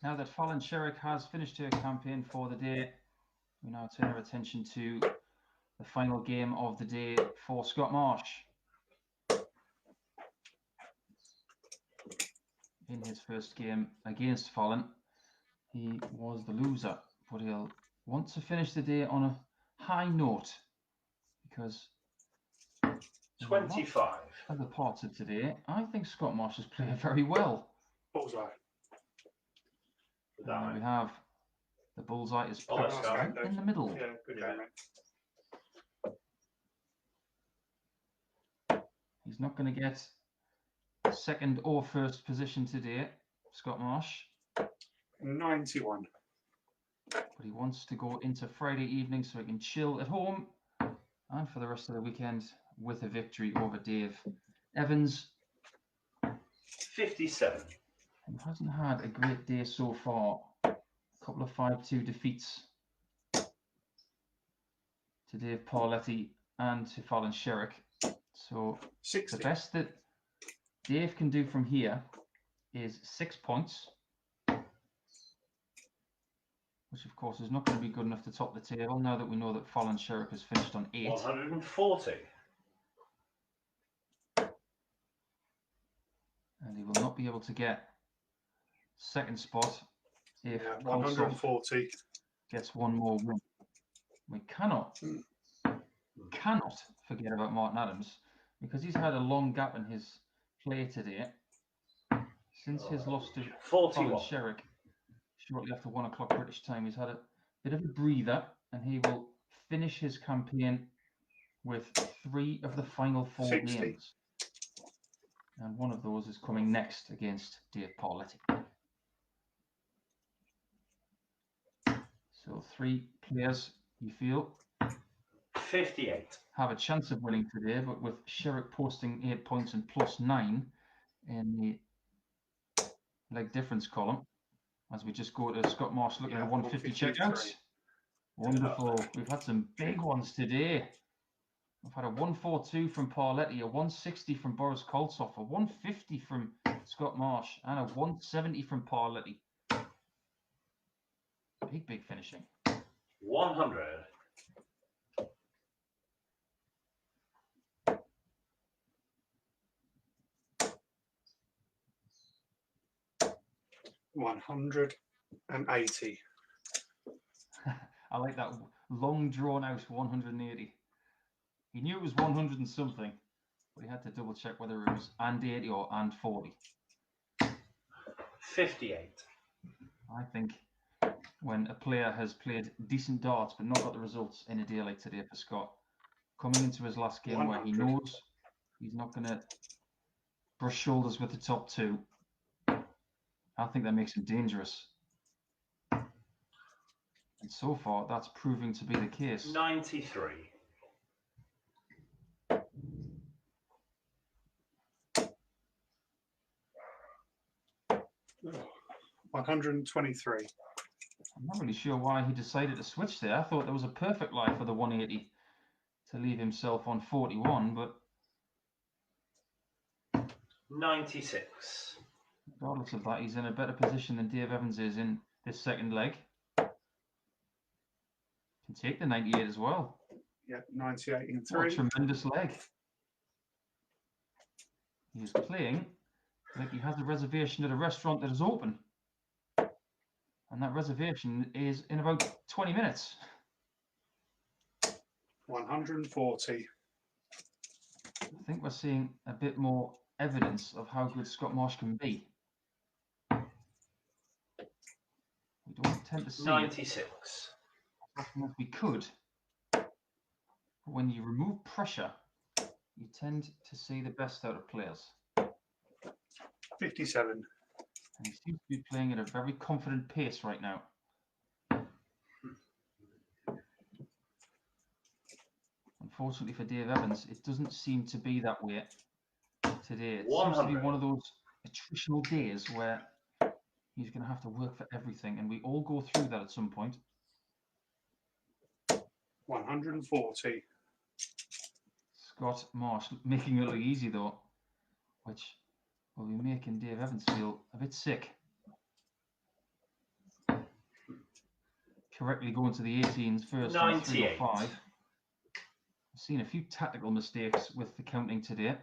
Now that Fallon Sherrick has finished her campaign for the day, we now turn our attention to the final game of the day for Scott Marsh. In his first game against Fallon, he was the loser, but he'll want to finish the day on a high note because 25. other parts of today, I think Scott Marsh has played very well. Bullseye. With that, And we mate. have the bullseye is Oh, perched that's right right. in the middle. Yeah, good Yeah. game, mate. He's not going to get second or first position today, Scott Marsh, 91. but he wants to go into Friday evening so he can chill at home and for the rest of the weekend with a victory over Dave Evans, 57. who hasn't had a great day so far. A couple of 5-2 defeats to Dave Pauletti and to Fallon Sherrick. So 60. the best that Dave can do from here is 6 points, which of course is not going to be good enough to top the table now that we know that Fallon Sherrick has finished on 8. 140. And he will not be able to get second spot if Yeah, Colsoff 140. gets one more win. We cannot forget about Martin Adams because he's had a long gap in his play today since his loss to Fallon 41. Sherrick shortly after 1 o'clock British time. He's had a bit of a breather and he will finish his campaign with 3 of the final 4 60. games. And one of those is coming next against Dave Pauletti. So 3 players you feel 58. have a chance of winning today, but with Sherrick posting 8 points and +9 in the leg difference column, as we just go to Scott Marsh looking Yeah, at 150 153. checkouts. Wonderful. We've had some big ones today. We've had a 142 from Pauletti, a 160 from Boris Koltsov, a 150 from Scott Marsh, and a 170 from Pauletti. Big finishing. 100. $180. I like that long drawn out 180. He knew it was 100 and something, but he had to double check whether it was and 80 or and 40. 58. I think when a player has played decent darts but not got the results in a day like today for Scott, coming into his last game where he 100. knows he's not going to brush shoulders with the top 2, I think that makes him dangerous. And so far, that's proving to be the case. 93. $123. I'm not really sure why he decided to switch there. I thought there was a perfect lie for the 180 to leave himself on 41, but 96. regardless of that, he's in a better position than Dave Evans is in this second leg. Can take the 98 as well. Yeah, 98 in What a 3. tremendous leg. He is playing like he has a reservation at a restaurant that is open. And that reservation is in about 20 minutes. 140. I think we're seeing a bit more evidence of how good Scott Marsh can be. We don't tend to see it 96. as often as we could. But when you remove pressure, you tend to see the best out of players. 57. And he seems to be playing at a very confident pace right now. Unfortunately for Dave Evans, it doesn't seem to be that way today. It seems to be 100. one of those attritional days where he's going to have to work for everything, and we all go through that at some point. 140. Scott Marsh making it look easy though, which will be making Dave Evans feel a bit sick. correctly going to the 18s first on 3 or 98. 5. I've seen a few tactical mistakes with the counting today.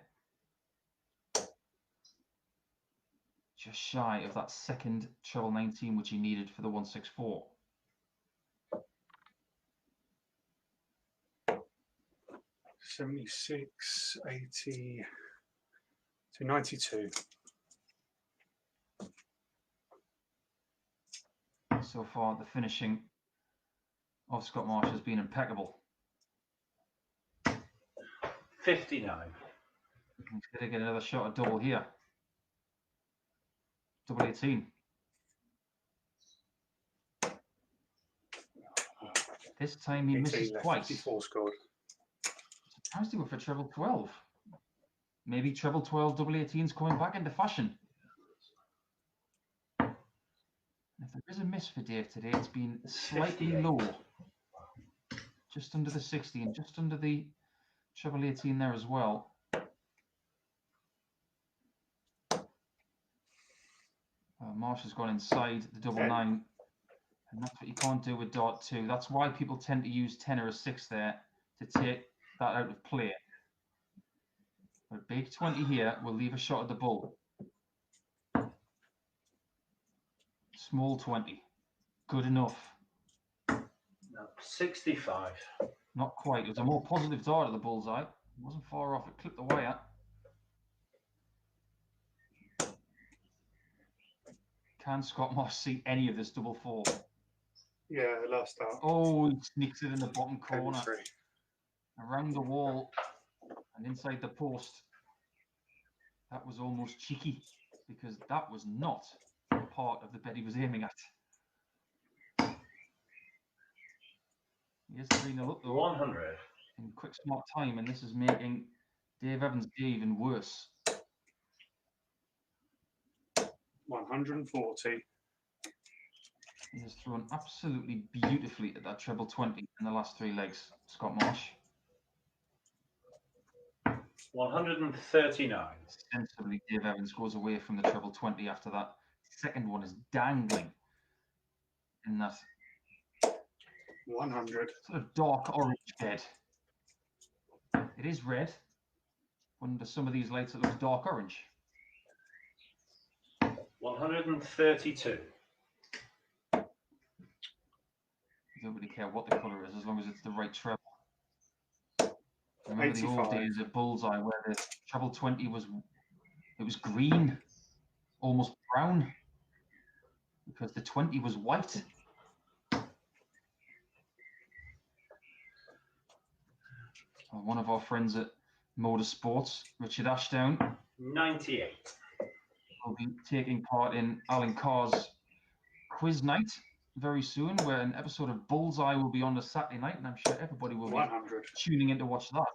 Just shy of that second treble 19 which he needed for the 164. $76, 80 to 92. So far, the finishing of Scott Marsh has been impeccable. 59. He's going to get another shot at double here. Double 18. This time he 18 misses left, twice. 54 scored. Surprised he went for treble 12. Maybe treble 12, double 18's coming back into fashion. If there is a miss for Dave today, it's been slightly 58. low. Just under the 60 and just under the treble 18 there as well. Marsh has gone inside the double 9. And that's what you can't do with dart 2. That's why people tend to use 10 or a 6 there to take that out of play. But a big 20 here will leave a shot at the bull. Small 20. Good enough. No, 65. Not quite. It was a more positive dart at the bullseye. It wasn't far off. It clipped the wire. Can Scott Marsh see any of this double 4? Yeah, last start. Oh, he sneaks it in the bottom corner. 10-3. Around the wall and inside the post. That was almost cheeky because that was not part of the bet he was aiming at. He is 3-0 up though. 100. In quick smart time, and this is making Dave Evans' day even worse. 140. He has thrown absolutely beautifully at that treble 20 in the last 3 legs, Scott Marsh. 139. Sensibly, Dave Evans goes away from the treble 20 after that. Second one is dangling in that 100. sort of dark orange bed. It is red. Under some of these lights, it looks dark orange. 132. You don't really care what the colour is as long as it's the right treble. Remember the old 85. days at Bullseye where the treble 20 was green, almost brown, because the 20 was white. One of our friends at MODUS Sports, Richard Ashdown, 98. will be taking part in Alan Carr's quiz night very soon, where an episode of Bullseye will be on the Saturday night, and I'm sure everybody will be 100. tuning in to watch that.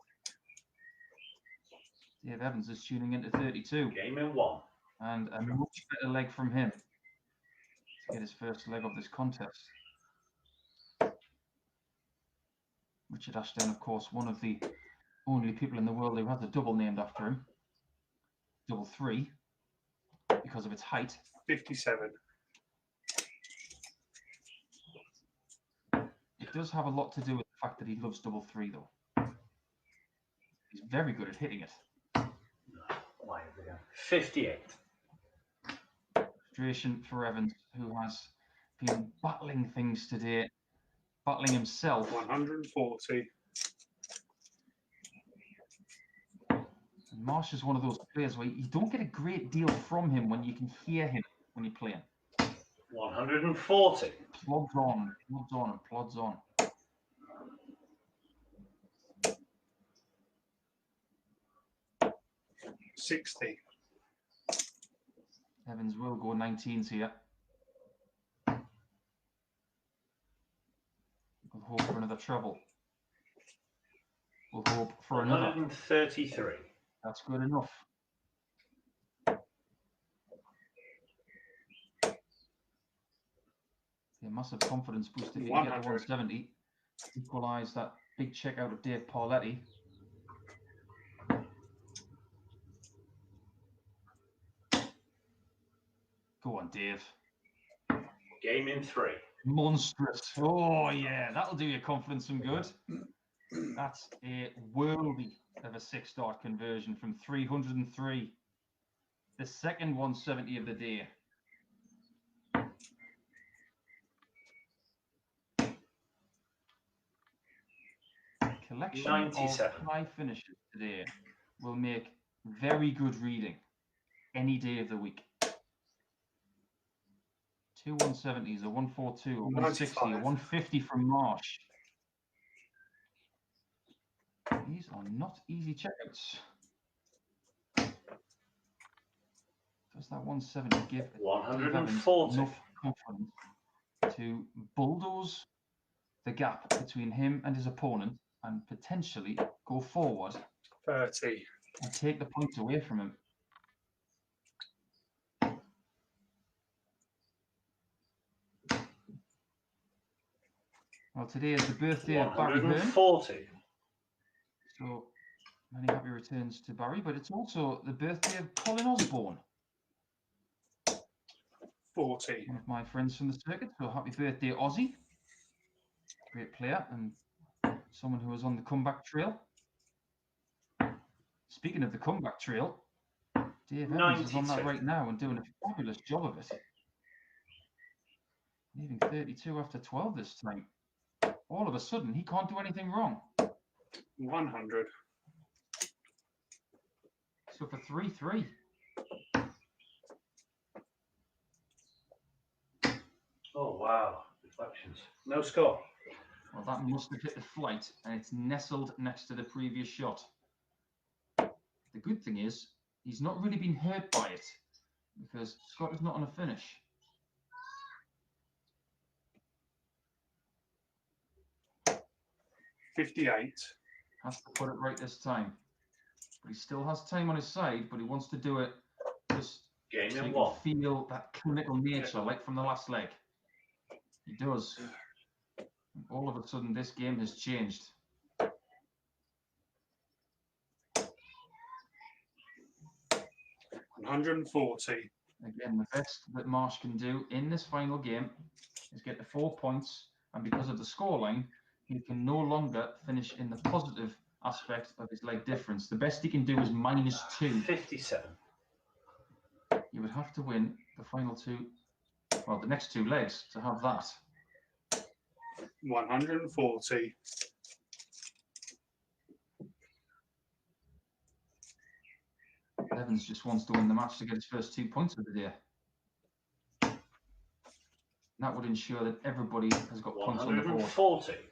Dave Evans is tuning into 32. Game in 1. And a much better leg from him to get his first leg of this contest. Richard Ashdown, of course, one of the only people in the world who has a double named after him. Double 3, because of its height. 57. It does have a lot to do with the fact that he loves double 3, though. He's very good at hitting it. Why have we gone? 58. Frustration for Evans, who has been battling things today, battling himself. 140. And Marsh is one of those players where you don't get a great deal from him when you can hear him when you're playing. 140. Plods on, and plods on. $60. Evans will go 19s here. We'll hope for another treble. We'll hope for another. 133. That's good enough. A massive confidence boost if you get to 170. Equalise that big check out of Dave Parletti. Go on, Dave. Game in 3. Monstrous. Oh, yeah, that'll do your confidence some good. That's a worldie of a 6-star conversion from 303. The second 170 of the day. Collection 97. of high finishes today will make very good reading any day of the week. Two 170s, a 142, a 160, a 95. 150 from Marsh. These are not easy checkouts. Does that 170 give Dave Evans 140. enough confidence to bulldoze the gap between him and his opponent and potentially go forward 30. and take the points away from him? Well, today is the birthday of Barry Hearn, 140. so many happy returns to Barry, but it's also the birthday of Colin Osborne, 40. one of my friends from the circuit, so happy birthday, Ozzy. Great player and someone who was on the comeback trail. Speaking of the comeback trail, Dave Evans is on that 92. right now and doing a fabulous job of it. Leaving 32 after 12 this time. All of a sudden, he can't do anything wrong. 100. So for 3-3. Oh, wow. Reflections. No score. Well, that must have hit the flight, and it's nestled next to the previous shot. The good thing is, he's not really been hurt by it, because Scott is not on a finish. $58. Has to put it right this time. But he still has time on his side, but he wants to do it just Game so in you one. can feel that clinical nature, like from the last leg. He does. And all of a sudden, this game has changed. $140. Again, the best that Marsh can do in this final game is get the 4 points, and because of the scoreline, he can no longer finish in the positive aspect of his leg difference. The best he can do is -2. 57. You would have to win the final two, well, the next 2 legs to have that. 140. Evans just wants to win the match to get his first 2 points of the day. That would ensure that everybody has got points on the board. 140.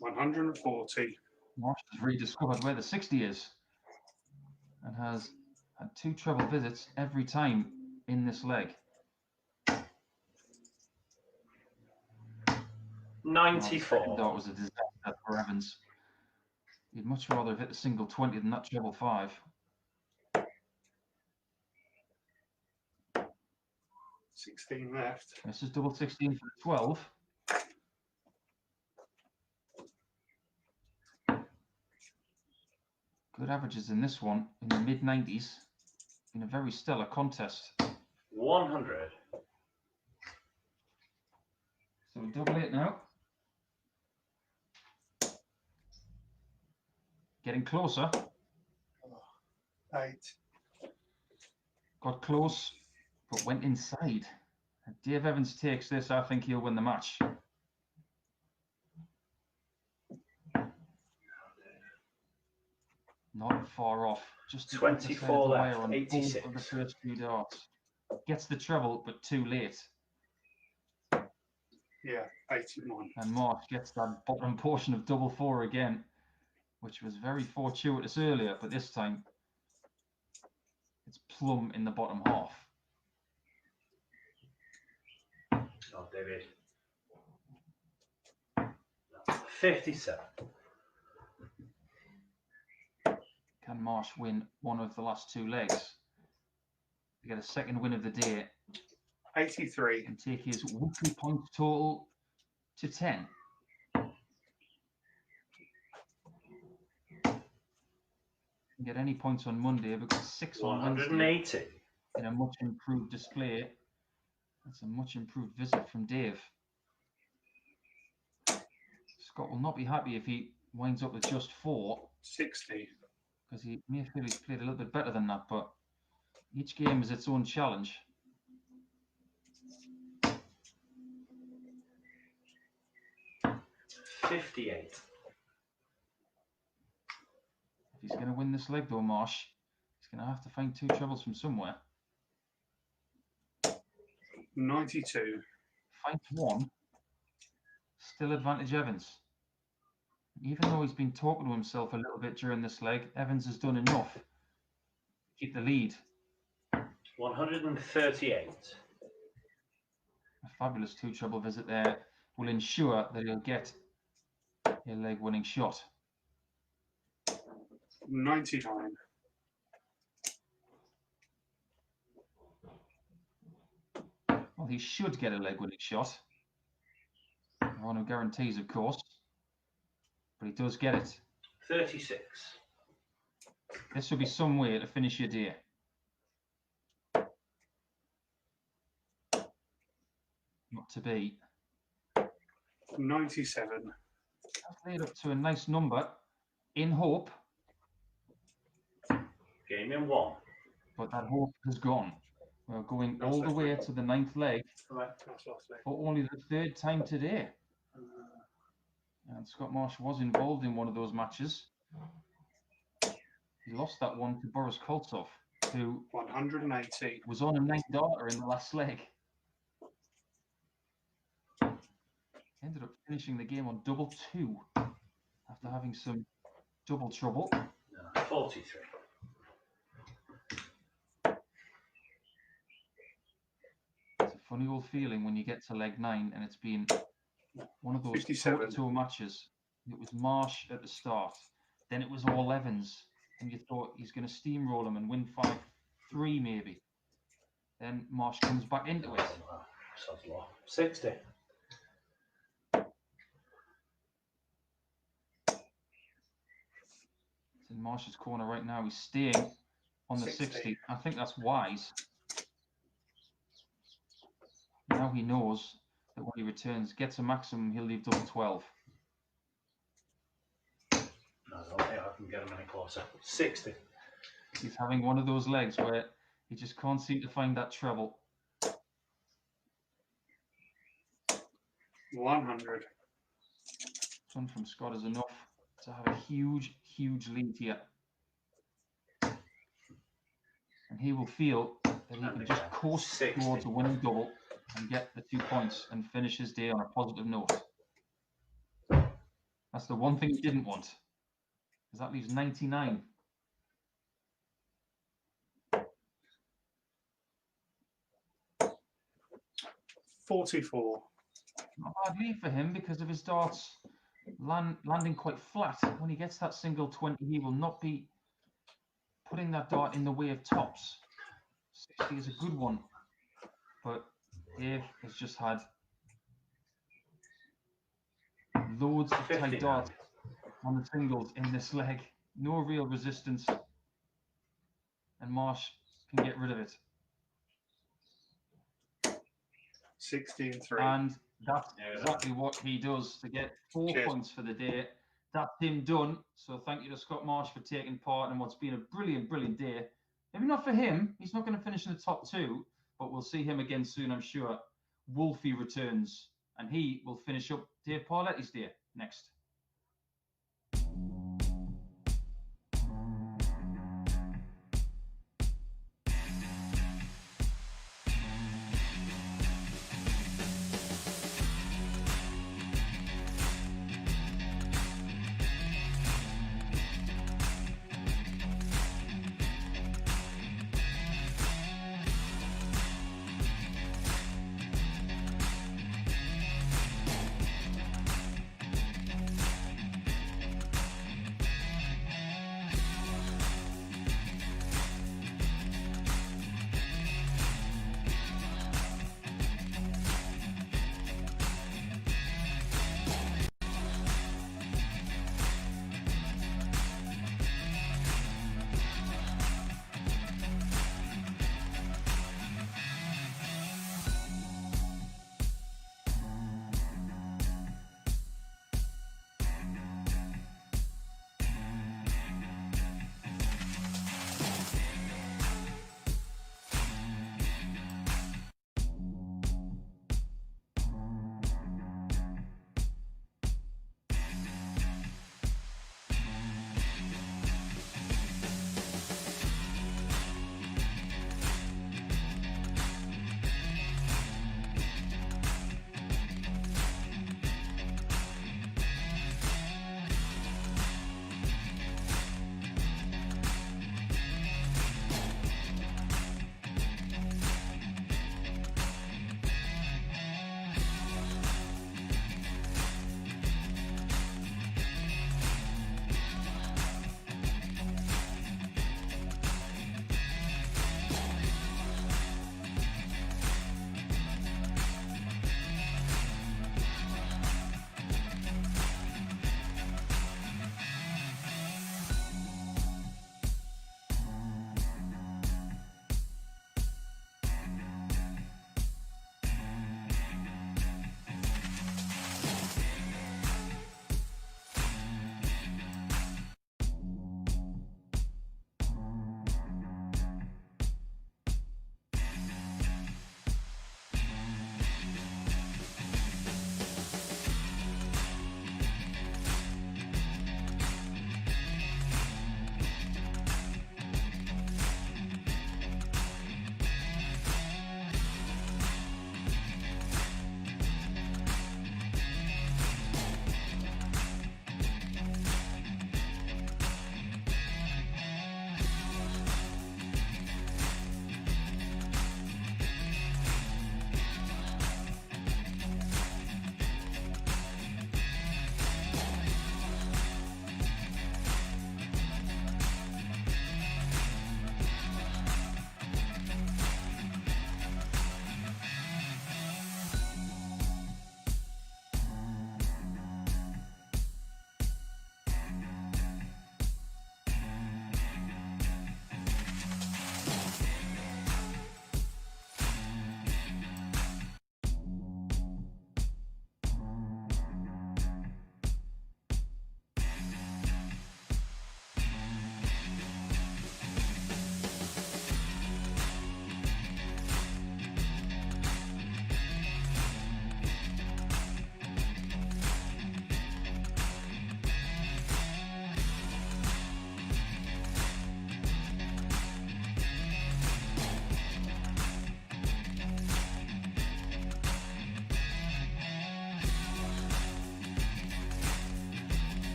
$140. Marsh has rediscovered where the 60 is and has had 2 treble visits every time in this leg. 94. That was a disaster for Evans. He'd much rather have hit the single 20 than that treble 5. 16 left. This is double 16 for 12. Good averages in this one in the mid-90s. In a very stellar contest. 100. So we double it now. Getting closer. 8. Got close, but went inside. If Dave Evans takes this, I think he'll win the match. Not far off. Just 24 left, on 86. both of the first 2 darts. Gets the treble, but too late. Yeah, 81. And Marsh gets that bottom portion of double 4 again, which was very fortuitous earlier, but this time it's plumb in the bottom half. Oh, David. 57. Can Marsh win one of the last 2 legs to get a second win of the day 83. and take his weekly point total to 10? didn't get any points on Monday, but got 6 on Wednesday 180. in a much improved display. That's a much improved visit from Dave. Scott will not be happy if he winds up with just 4, 60. because he may feel he's played a little bit better than that, but each game is its own challenge. $58. If he's going to win this leg, though, Marsh, he's going to have to find 2 trebles from somewhere. 92. Find 1. Still advantage Evans. Even though he's been talking to himself a little bit during this leg, Evans has done enough to keep the lead. 138. A fabulous 2 treble visit there will ensure that he'll get a leg winning shot. 99. Well, he should get a leg winning shot. There are no guarantees, of course, but he does get it. 36. This would be some way to finish your day. Not to be. 97. That's laid up to a nice number in hope, Game in 1. but that hope has gone. We're going all the way to the 9th leg Right, that's last leg. for only the 3rd time today. And Scott Marsh was involved in one of those matches. He lost that one to Boris Koltsov, who 180. was on a 9 darter in the last leg. Ended up finishing the game on double 2 after having some double trouble. 43. It's a funny old feeling when you get to leg 9 and it's been one of those 57. toe matches. It was Marsh at the start, then it was all Evans, and you thought he's going to steamroll him and win 5-3 maybe. Then Marsh comes back into it. Sounds low. 60. It's in Marsh's corner right now. He's staying on the 60. I think that's wise. Now he knows that when he returns, gets a maximum, he'll leave double 12. No, I don't think I can get him any closer. 60. He's having one of those legs where he just can't seem to find that treble. 100. One from Scott is enough to have a huge, huge lead here. And he will feel that he can just coast 60. towards a winning double and get the 2 points and finish his day on a positive note. That's the one thing he didn't want, because that leaves 99. $44. Not a bad lead for him because of his darts landing quite flat. When he gets that single 20, he will not be putting that dart in the way of tops. 60 is a good one, but Dave has just had loads of tight 59. darts on the singles in this leg. No real resistance, and Marsh can get rid of it. 16-3. And that's exactly what he does to get 4 Cheers. points for the day. That's him done. So thank you to Scott Marsh for taking part in what's been a brilliant, brilliant day. Maybe not for him. He's not going to finish in the top 2, but we'll see him again soon, I'm sure. Wolfie returns, and he will finish up Dave Parletti's day next.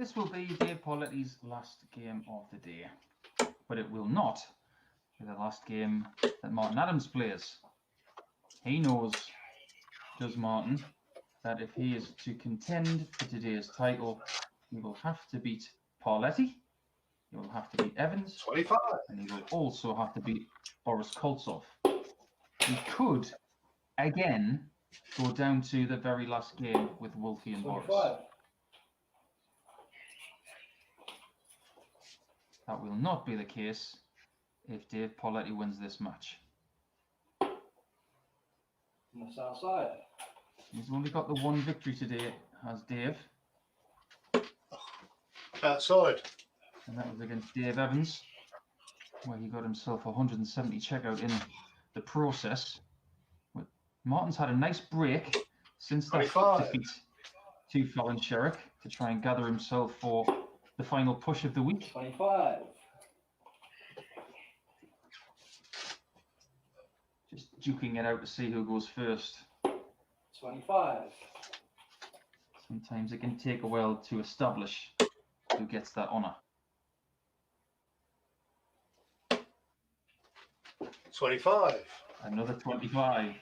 This will be Dave Pauletti's last game of the day, but it will not be the last game that Martin Adams plays. He knows, does Martin, that if he is to contend for today's title, he will have to beat Pauletti, he will have to beat Evans, 25. and he will also have to beat Boris Koltsov. He could, again, go down to the very last game with Wolfie and Boris. 25. That will not be the case if Dave Pauletti wins this match. On the south side. He's only got the one victory today, has Dave, Outside. and that was against Dave Evans, where he got himself 170 checkout in the process. But Martin's had a nice break since that 25. defeat to Fallon Sherrick to try and gather himself for the final push of the week. 25. Just duking it out to see who goes first. 25. Sometimes it can take a while to establish who gets that honour. 25. Another 25.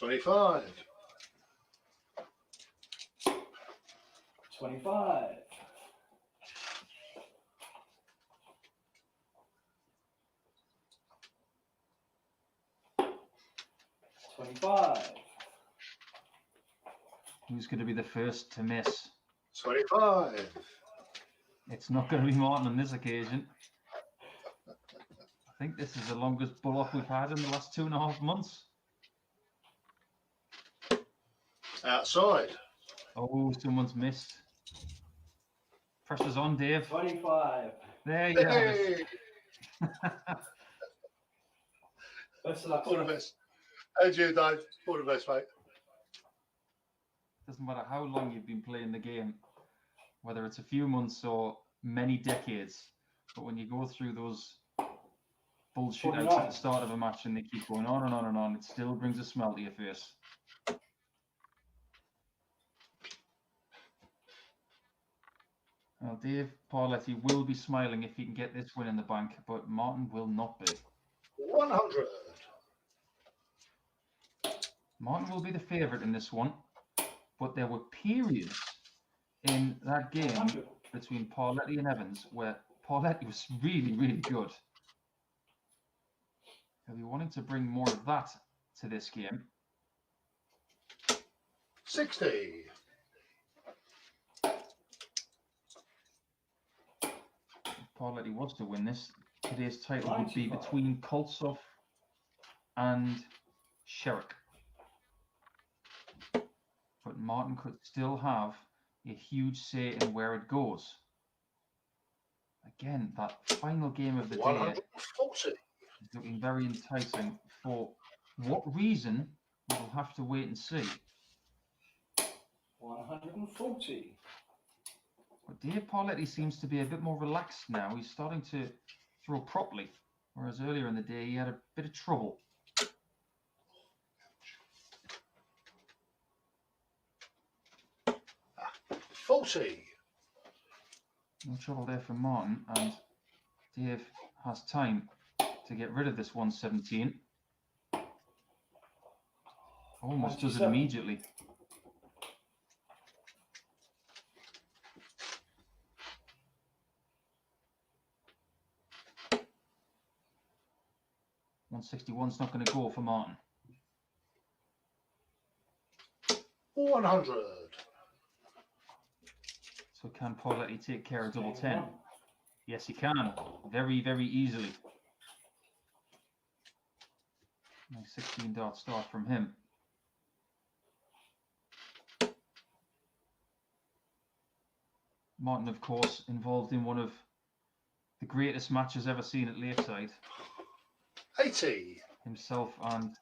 $25. 25. 25. Who's going to be the first to miss? 25. It's not going to be Martin on this occasion. I think this is the longest bull-off we've had in the last 2.5 months. Outside. Oh, someone's missed. Pressure's on, Dave. 25. There you have it. Hey. Best of luck. All the best. And you, Dave. All the best, mate. Doesn't matter how long you've been playing the game, whether it's a few months or many decades, but when you go through those bull shootouts at the start of a match and they keep going on and on and on, it still brings a smile to your face. Well, Dave Pauletti will be smiling if he can get this win in the bank, but Martin will not be. 100. Martin will be the favourite in this one, but there were periods in that game 100. between Pauletti and Evans where Pauletti was really, really good. He'll be wanting to bring more of that to this game. 60. If Pauletti was to win this, today's title would be between Koltsov and Sherrick. But Martin could still have a huge say in where it goes. Again, that final game of the day 140. is looking very enticing. For what reason, we'll have to wait and see. 140. But Dave Pauletti seems to be a bit more relaxed now. He's starting to throw properly, whereas earlier in the day he had a bit of trouble. $40. No trouble there from Martin, and Dave has time to get rid of this 117. Almost does it 97. immediately. $161's not going to go for Martin. 100. So can Pauletti take care of double 10? Yes, he can. Very, very easily. Nice 16 dart start from him. Martin, of course, involved in one of the greatest matches ever seen at Lakeside. 80. Himself and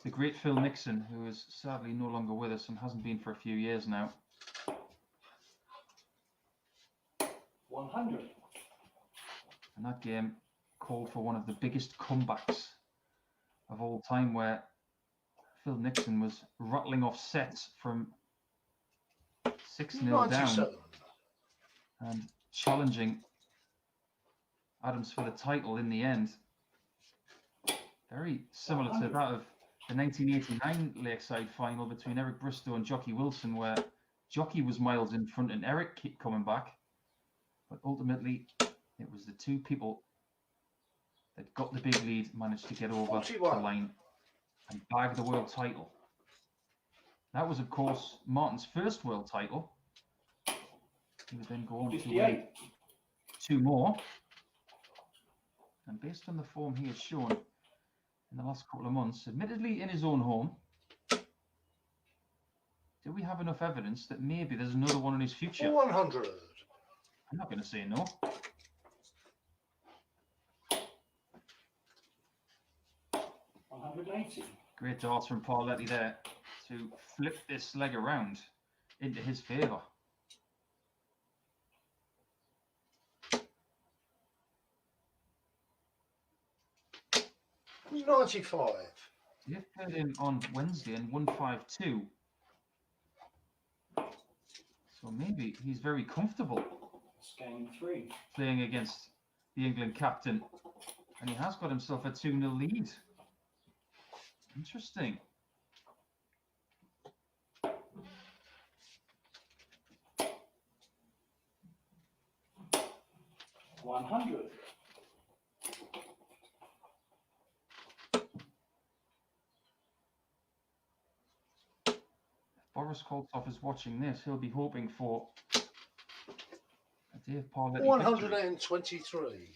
the great Phil Nixon, who is sadly no longer with us and hasn't been for a few years now. 100. And that game called for one of the biggest comebacks of all time, where Phil Nixon was rattling off sets from 6-0 down 97. and challenging Adams for the title in the end. Very similar to that of the 1989 Lakeside final between Eric Bristow and Jockey Wilson, where Jockey was miles in front and Eric kept coming back. But ultimately, it was the two people that got the big lead, managed to get over the 41. line and bag the world title. That was, of course, Martin's first world title. He would then go on to win 58. 2 more. And based on the form he has shown in the last couple of months, admittedly in his own home, do we have enough evidence that maybe there's another one in his future? 100. I'm not going to say no. $180. Great darts from Parletti there to flip this leg around into his favour. $95. Dave played him on Wednesday and won 5-2. So maybe he's very comfortable It's game 3. playing against the England captain. And he has got himself a 2-0 lead. Interesting. $100. Boris Koltsov is watching this. He'll be hoping for a Dave Parletti victory. 123.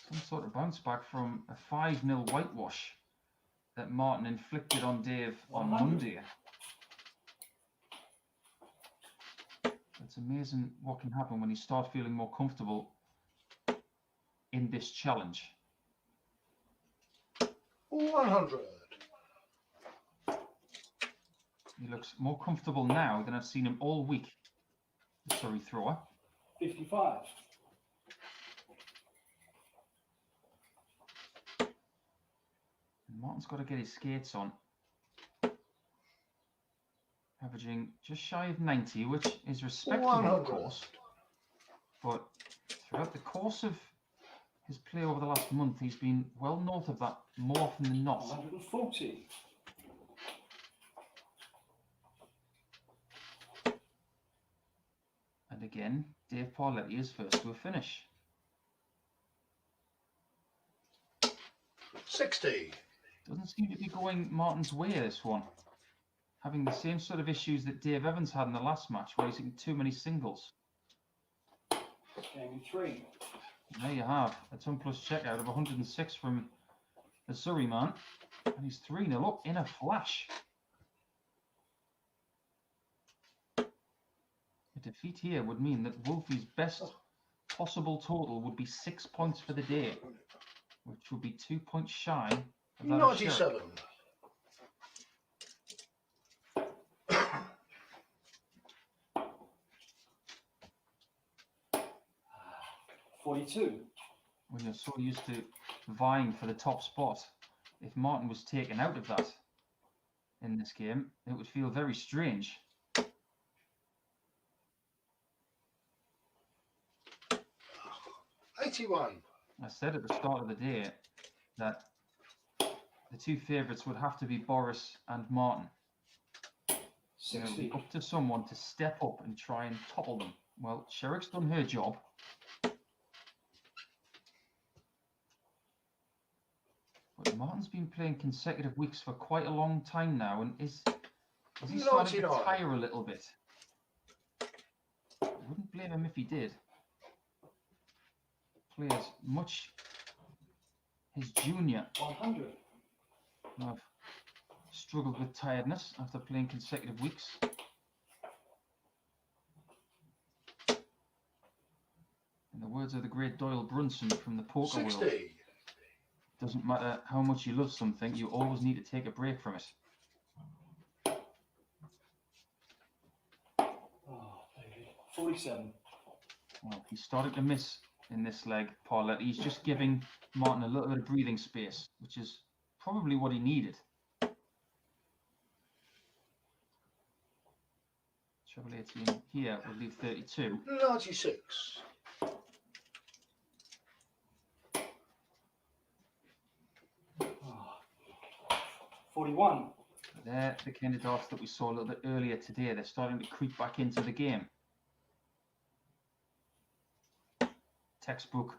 Some sort of bounce back from a 5-0 whitewash that Martin inflicted on Dave on 100. Monday. It's amazing what can happen when you start feeling more comfortable in this challenge. 100. He looks more comfortable now than I've seen him all week, the Surrey thrower. 55. And Martin's got to get his skates on. Averaging just shy of 90, which is respectable, of 100. course. But throughout the course of his play over the last month, he's been well north of that more often than not. 140. And again, Dave Parletti is first to a finish. 60. Doesn't seem to be going Martin's way, this one. Having the same sort of issues that Dave Evans had in the last match, where he's hitting too many singles. Game 3. And there you have a ton plus checkout of 106 from the Surrey man. And he's 3-0 up in a flash. A defeat here would mean that Wolfie's best possible total would be 6 points for the day, which would be 2 points shy of that of Sherrick. 97. $42. When you're so used to vying for the top spot, if Martin was taken out of that in this game, it would feel very strange. $81. I said at the start of the day that the two favourites would have to be Boris and Martin. You know, it'd 60. be up to someone to step up and try and topple them. Well, Sherrick's done her job. But Martin's been playing consecutive weeks for quite a long time now, and is he starting to 99. tire a little bit? I wouldn't blame him if he did. Plays much his junior. 100. I've struggled with tiredness after playing consecutive weeks. In the words of the great Doyle Brunson from the poker world, 60. doesn't matter how much you love something, you always need to take a break from it. Oh, baby. 47. Well, he started to miss in this leg, Paulette. He's just giving Martin a little bit of breathing space, which is probably what he needed. Treble 18 here would leave 32. 96. 41. They're the kind of darts that we saw a little bit earlier today. They're starting to creep back into the game. Textbook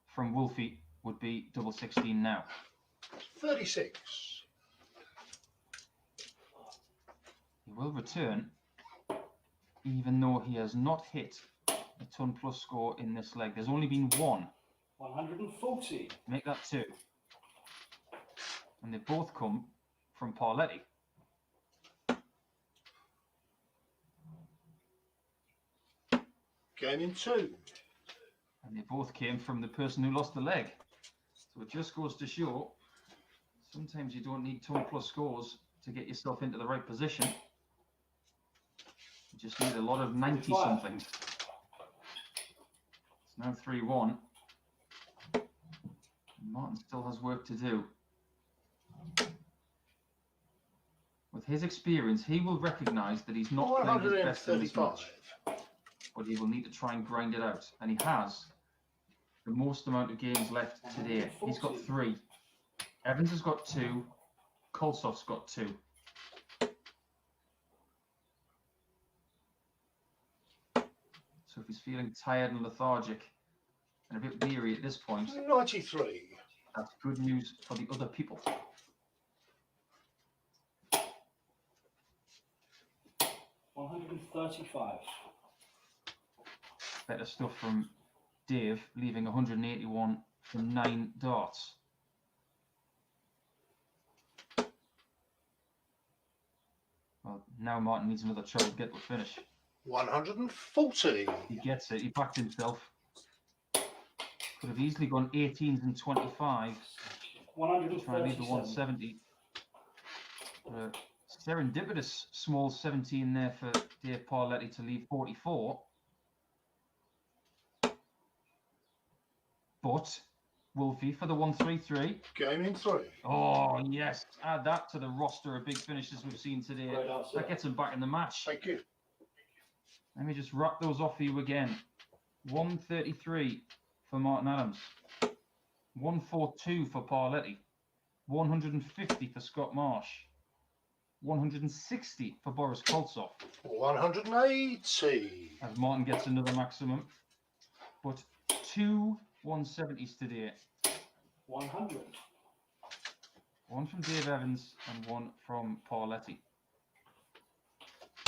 from Wolfie would be double 16 now. 36. He will return, even though he has not hit a ton plus score in this leg. There's only been one. 140. Make that two. And they both come from Parletti. Game in 2. And they both came from the person who lost the leg. So it just goes to show, sometimes you don't need ton plus scores to get yourself into the right position. You just need a lot of 90-something. It's now 3-1. Martin still has work to do. With his experience, he will recognise that he's not playing his best in this match. But he will need to try and grind it out. And he has the most amount of games left today. He's got 3. Evans has got 2. Kolsov's got 2. So if he's feeling tired and lethargic and a bit weary at this point, 93. that's good news for the other people. $135. Better stuff from Dave, leaving 181 from 9 darts. Well, now Martin needs another treble to get to a finish. 140. He gets it. He backed himself. Could have easily gone 18s and 25. Try and leave the 170. Serendipitous small 17 there for Dave Parletti to leave 44. But Wolfie for the 133. Game in 3. Oh, yes. Add that to the roster of big finishes we've seen today. Great answer. That gets him back in the match. Thank you. Let me just wrap those off for you again. 133 for Martin Adams. 142 for Parletti. 150 for Scott Marsh. 160 for Boris Koltsov. 180. As Martin gets another maximum. But 2 170s today. 100. One from Dave Evans and one from Parletti.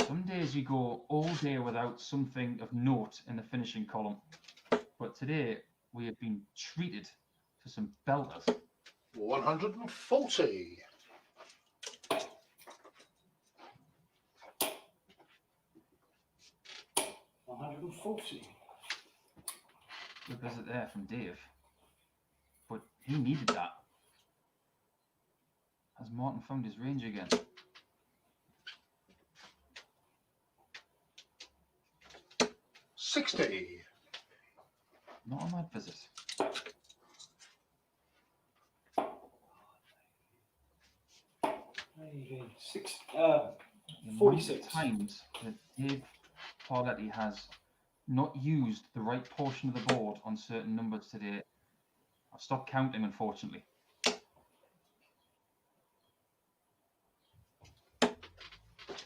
Some days you go all day without something of note in the finishing column. But today we have been treated to some belters. 140. 140. Good visit there from Dave. But he needed that. Has Martin found his range again? $60. Not a mad visit. Six, The amount of 46. times that Dave Parletti has not used the right portion of the board on certain numbers today. I've stopped counting, unfortunately.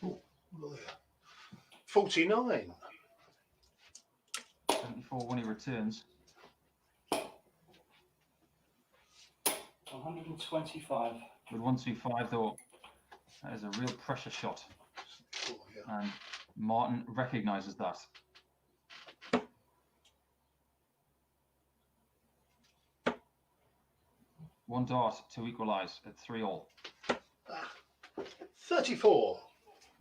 Oh, look there. 49. 74 when he returns. 125. With 125 though, that is a real pressure shot. Oh, yeah. And Martin recognises that. One dart to equalise at 3-all. 34.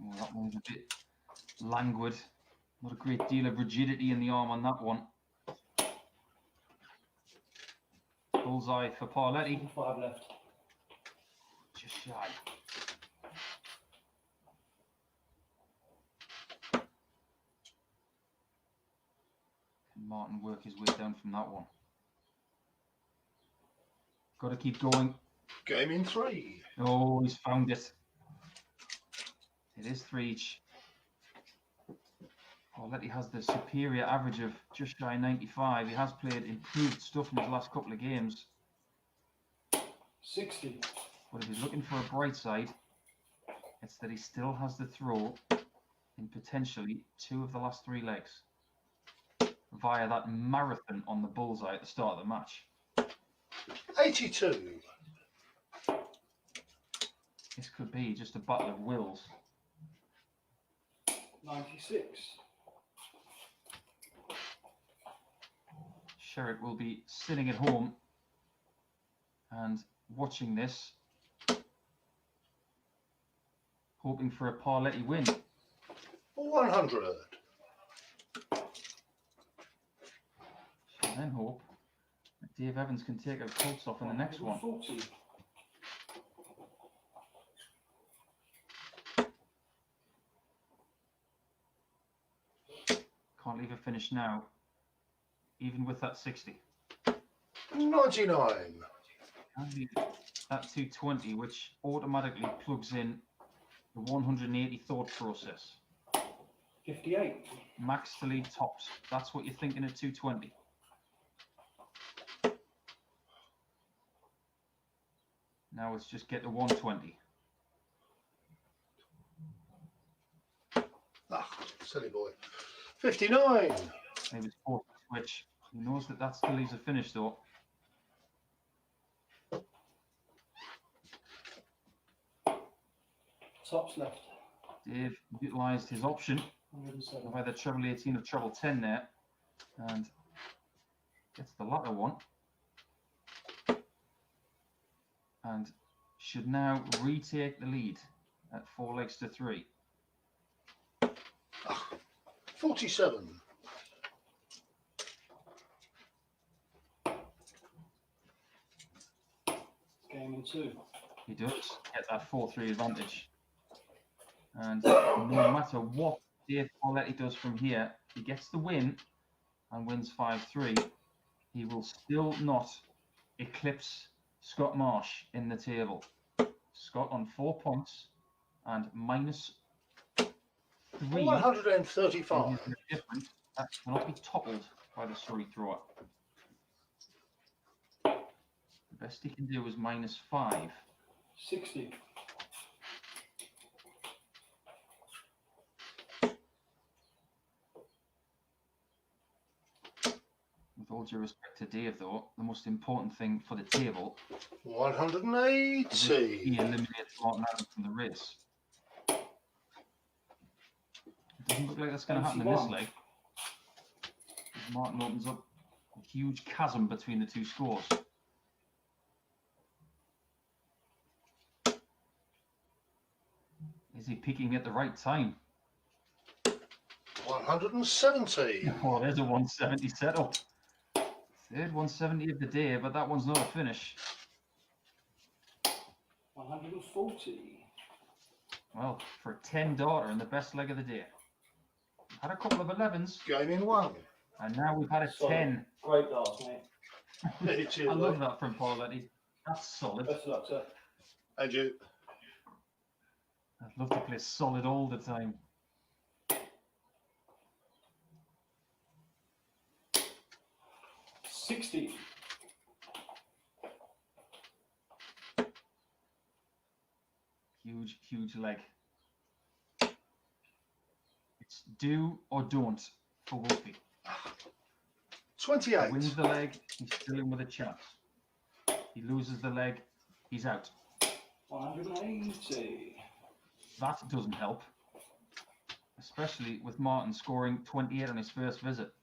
Oh, that one's a bit languid. Not a great deal of rigidity in the arm on that one. Bullseye for Parletti. 5 left. Just shy. Can Martin work his way down from that one. Got to keep going. Game in 3. Oh, he's found it. It is 3 each. Paulette has the superior average of just shy 95. He has played improved stuff in his last couple of games. 60. But if he's looking for a bright side, it's that he still has the throw in potentially 2 of the last 3 legs via that marathon on the bullseye at the start of the match. 82. This could be just a battle of wills. 96. Sherrick will be sitting at home and watching this, hoping for a Parletti win. 100. She'll then hope that Dave Evans can take her Colts off in the next one. 40. Can't leave her finish now, even with that 60. 99. Can't leave that 220, which automatically plugs in the 180 thought process. 58. Max to lead tops. That's what you're thinking at 220. Now let's just get to 120. Ah, silly boy. 59. Maybe it's 40 switch. He knows that that still leaves a finish though. Tops left. Dave utilised his option 107. of either treble 18 or treble 10 there, and gets the latter one, and should now retake the lead at 4 legs to 3. 47. Game in 2. He does get that 4-3 advantage, and no matter what Dave Pauletti does from here, he gets the win and wins 5-3. He will still not eclipse Scott Marsh in the table. Scott on 4 points and minus 3. 135. Different. That cannot be toppled by the Surrey thrower. The best he can do is minus 5. 60. With all due respect to Dave, though, the most important thing for the table is that 180. he eliminates Martin Adams from the race. It doesn't look like that's going to happen in this 91. leg. Martin opens up a huge chasm between the 2 scores. Is he peaking at the right time? 170. Oh, there's a 170 setup. Third 170 of the day, but that one's not a finish. 140. Well, for a 10 darter in the best leg of the day. Had a couple of 11s, Game in 1. and now we've had a Solid. 10. Great darts, mate. Cheers, I love mate. that from Pauletti. That's solid. Best of luck, sir. And you. I'd love to play solid all the time. $60. Huge, huge leg. It's do or don't for Wolfie. 28. Wins the leg, he's still in with a chance. He loses the leg, he's out. 180. That doesn't help, especially with Martin scoring 28 on his first visit.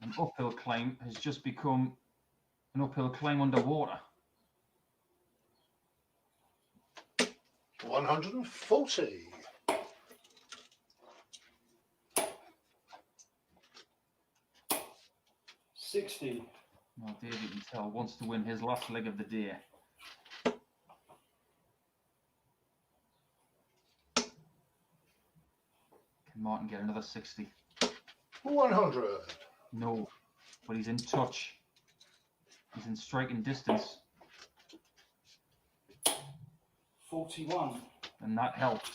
An uphill climb has just become an uphill climb underwater. 140. $60. Well, Dave, you can tell, wants to win his last leg of the day. Can Martin get another 60? 100. No, but he's in touch. He's in striking distance, 41. and that helped.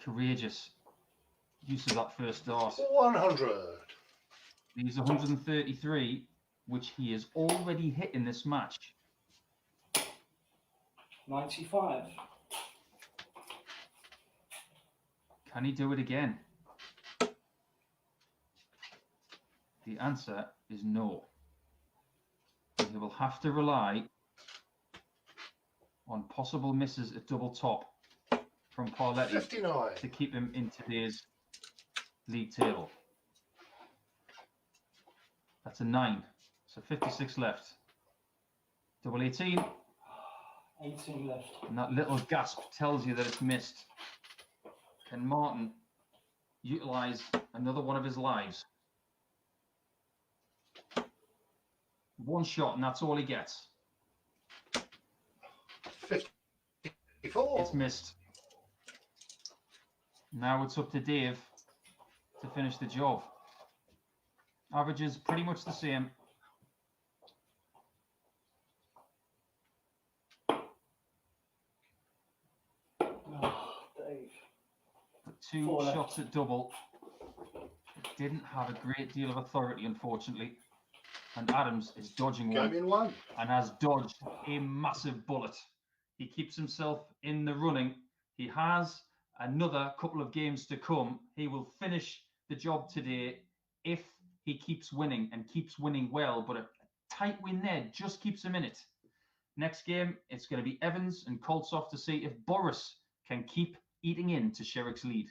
Courageous use of that first dart. 100. He's 133, which he has already hit in this match. 95. Can he do it again? The answer is no. He will have to rely on possible misses at double top from Parletti 59. to keep him in today's league table. That's a 9. So 56 left. Double 18. 18 left. And that little gasp tells you that it's missed. Can Martin utilise another one of his lives? One shot, and that's all he gets. 54. It's missed. Now it's up to Dave to finish the job. Average is pretty much the same. Oh, Dave. But 2 4 left. shots at double. It didn't have a great deal of authority, unfortunately. And Adams is dodging one Game in 1. and has dodged a massive bullet. He keeps himself in the running. He has another couple of games to come. He will finish the job today if he keeps winning and keeps winning well. But a tight win there just keeps him in it. Next game, it's going to be Evans and Koltsov to see if Boris can keep eating into Sherrick's lead.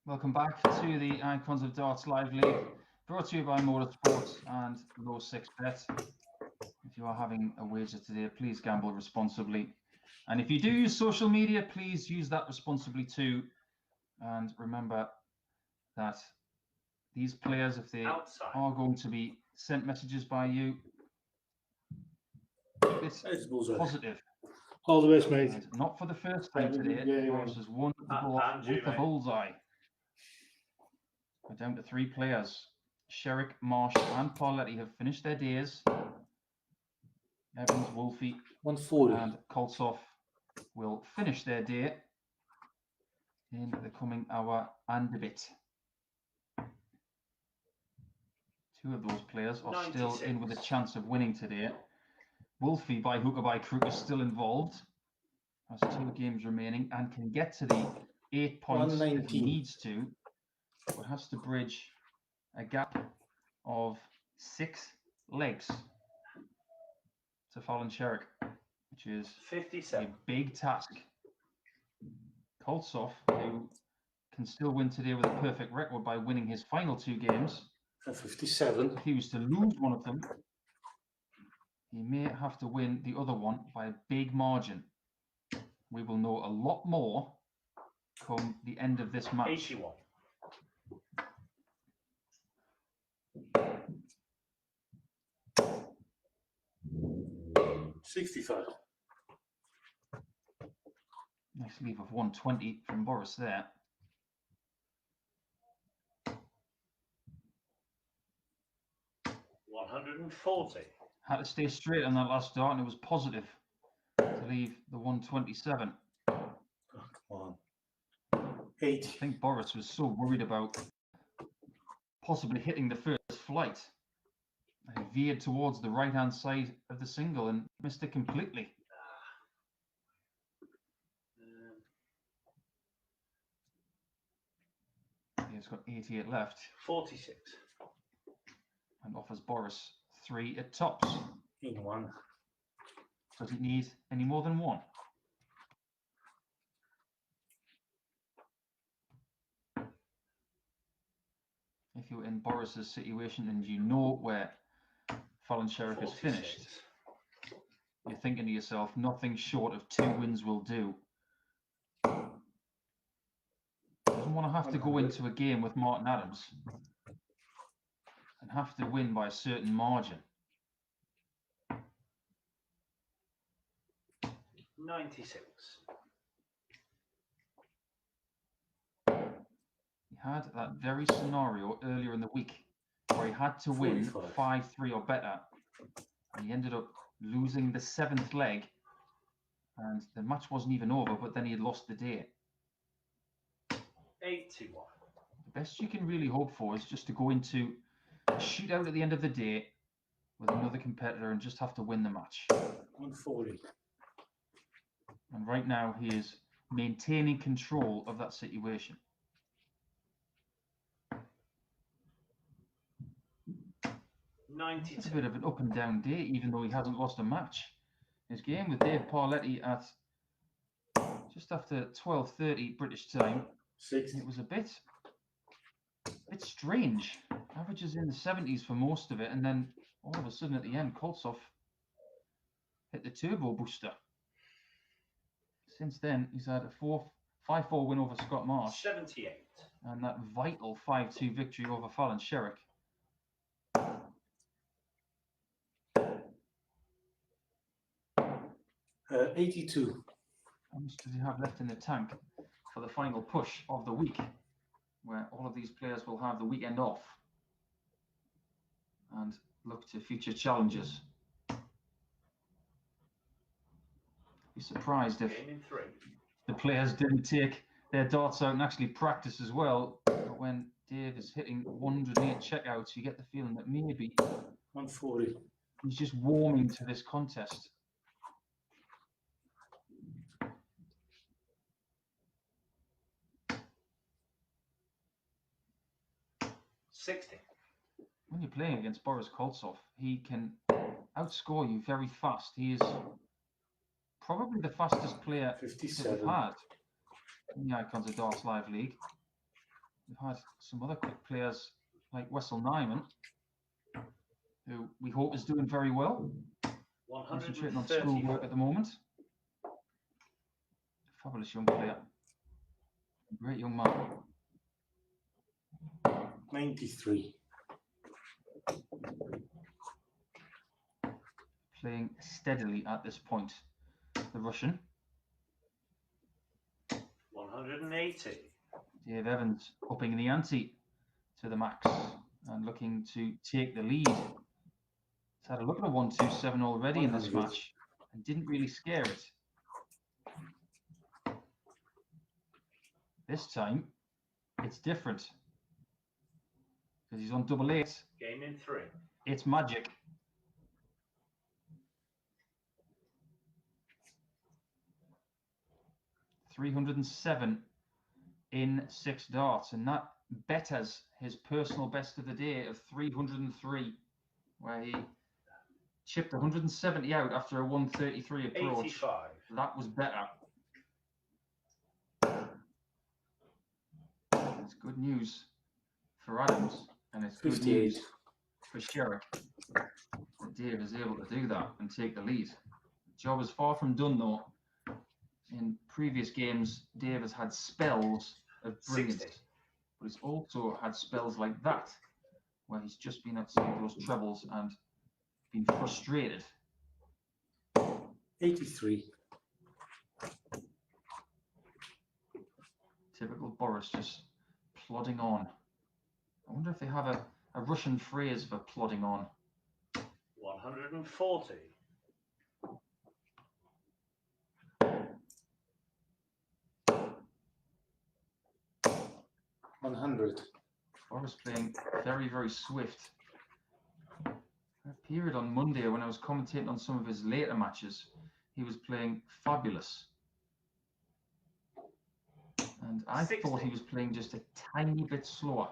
Welcome back to the Icons of Darts Live League, brought to you by MODUS Sports and Low 6 Bet. If you are having a wager today, please gamble responsibly. And if you do use social media, please use that responsibly too. And remember that these players, if they are going to be sent messages by you, it's It's bullseye. positive. All the best, mate. And not for the first time Thank you. today. Yeah, Boris has won the ball And you, with the mate. bullseye. We're down to 3 players. Sherrick, Marsh, and Pauletti have finished their days. Evans, Wolfie, 140. and Koltsov will finish their day in the coming hour and a bit. 2 of those players are still in with a 96. chance of winning today. Wolfie, by hook or by crook, is still involved. Has 2 games remaining and can get to the 8 points if he 119. needs to, but has to bridge a gap of 6 legs to Fallon Sherrick, which is a 57. big task. Koltsov, who can still win today with a perfect record by winning his final 2 games. 57. If he was to lose one of them, he may have to win the other one by a big margin. We will know a lot more come the end of this match. 81. $65. Nice leave of 120 from Boris there. $140. Had to stay straight on that last dart, and it was positive to leave the 127. Oh, come on. 80. I think Boris was so worried about possibly hitting the first flight. He veered towards the right-hand side of the single and missed it completely. He's got 88 left 46. and offers Boris 3 at tops. In 1. Doesn't need any more than 1. If you're in Boris's situation and you know where Fallon Sherrick has 46. finished, you're thinking to yourself, nothing short of 2 wins will do. Doesn't want to have to go into a game with Martin Adams and have to win by a certain margin. 96. He had that very scenario earlier in the week where he had to win 45. 5-3 or better, and he ended up losing the 7th leg, and the match wasn't even over, but then he had lost the day. 81. The best you can really hope for is just to go into a shootout at the end of the day with another competitor and just have to win the match. 140. And right now he is maintaining control of that situation. It's a bit of an up and down day, even though he hasn't lost a match. His game with Dave Pauletti at just after 12:30 British time, 60. it was a bit strange. Averages in the 70s for most of it, and then all of a sudden at the end, Koltsov hit the turbo booster. Since then, he's had a 5-4 win over Scott Marsh 78. and that vital 5-2 victory over Fallon Sherrick. 82. How much does he have left in the tank for the final push of the week, where all of these players will have the weekend off and look to future challenges? Be surprised if Game in 3. the players didn't take their darts out and actually practice as well. But when Dave is hitting 108 checkouts, you get the feeling that maybe 140. he's just warming to this contest. $60. When you're playing against Boris Koltsov, he can outscore you very fast. He is probably the fastest player that 57. we've had in the Icons of Darts Live League. we've had some other quick players like Wessel Nyman, who we hope is doing very well, concentrating on schoolwork at the moment. Fabulous young player. Great young man. 93. Playing steadily at this point. The Russian. 180. Dave Evans upping the ante to the max and looking to take the lead. He's had a look at a 1-2-7 already in this 100. match and didn't really scare it. This time, it's different because he's on double 8. Game in 3. It's magic. $307 in 6 darts, and that betters his personal best of the day of 303, where he chipped 170 out after a 133 approach. 85. That was better. It's good news for Adams, and it's good 58. news for Sherrick that Dave is able to do that and take the lead. The job is far from done, though. In previous games, Dave has had spells of brilliance, 60. but he's also had spells like that, where he's just been outside those trebles and been frustrated. 83. Typical Boris, just plodding on. I wonder if they have a Russian phrase for plodding on. 140. 100. Boris playing very, very swift. A period on Monday when I was commentating on some of his later matches, he was playing fabulous. And I 60. thought he was playing just a tiny bit slower.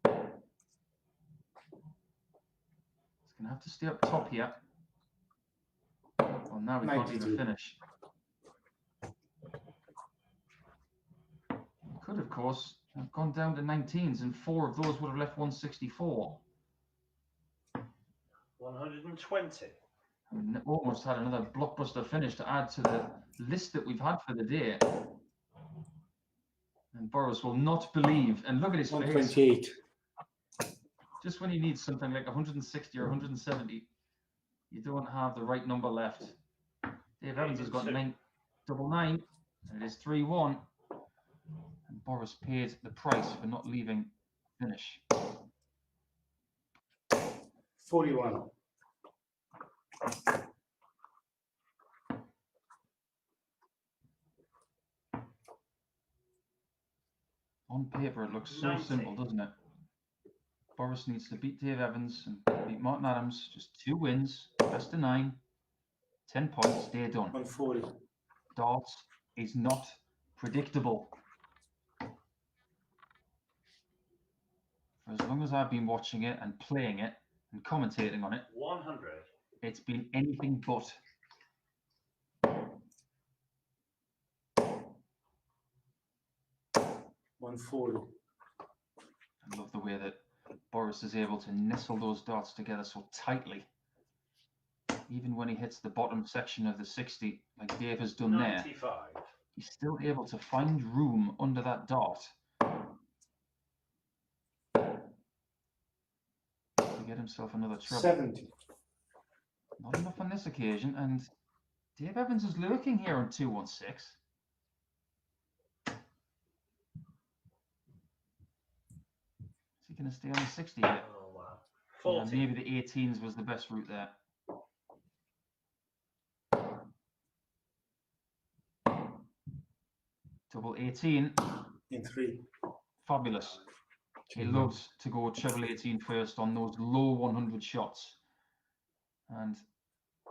He's going to have to stay up top here. Well, now we can't 92. even finish. Could, of course, have gone down to 19s, and 4 of those would have left 164. 120. And almost had another blockbuster finish to add to the list that we've had for the day. And Boris will not believe, and look at his face. 128. Just when he needs something like 160 or 170, you don't have the right number left. Dave Evans has got 999, and it is 3-1. And Boris paid the price for not leaving finish. 41. On paper, it looks so 90. simple, doesn't it? Boris needs to beat Dave Evans and beat Martin Adams. Just 2 wins, best of 9, 10 points, they're done. 140. Darts is not predictable. For as long as I've been watching it and playing it and commentating on it, 100. it's been anything but. $140. I love the way that Boris is able to nestle those darts together so tightly. Even when he hits the bottom section of the 60, like Dave has done there, 95. he's still able to find room under that dart to get himself another treble. 70. Not enough on this occasion, and Dave Evans is lurking here on 216. Is he going to stay on the 60 here? Oh, wow. Yeah, 40. maybe the 18s was the best route there. Double 18, In 3. fabulous. He loves to go treble 18 first on those low 100 shots. And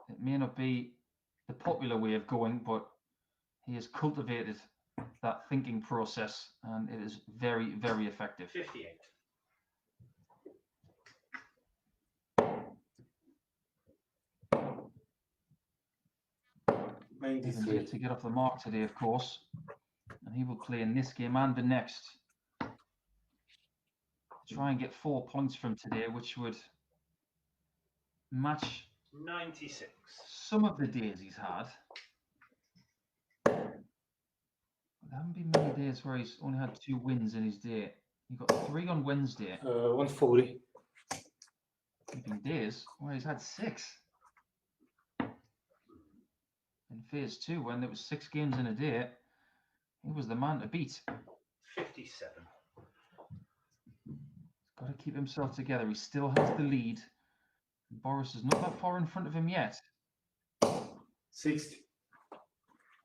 it may not be the popular way of going, but he has cultivated that thinking process, and it is very, very effective. 58. Evans 93. yet to get off the mark today, of course, and he will play in this game and the next try and get 4 points from today, which would match 96. some of the days he's had. There haven't been many days where he's only had 2 wins in his day. He got 3 on Wednesday. 140. There've been days where he's had 6. In phase 2, when there was 6 games in a day, he was the man to beat. 57. He's got to keep himself together. He still has the lead. Boris is not that far in front of him yet. 60.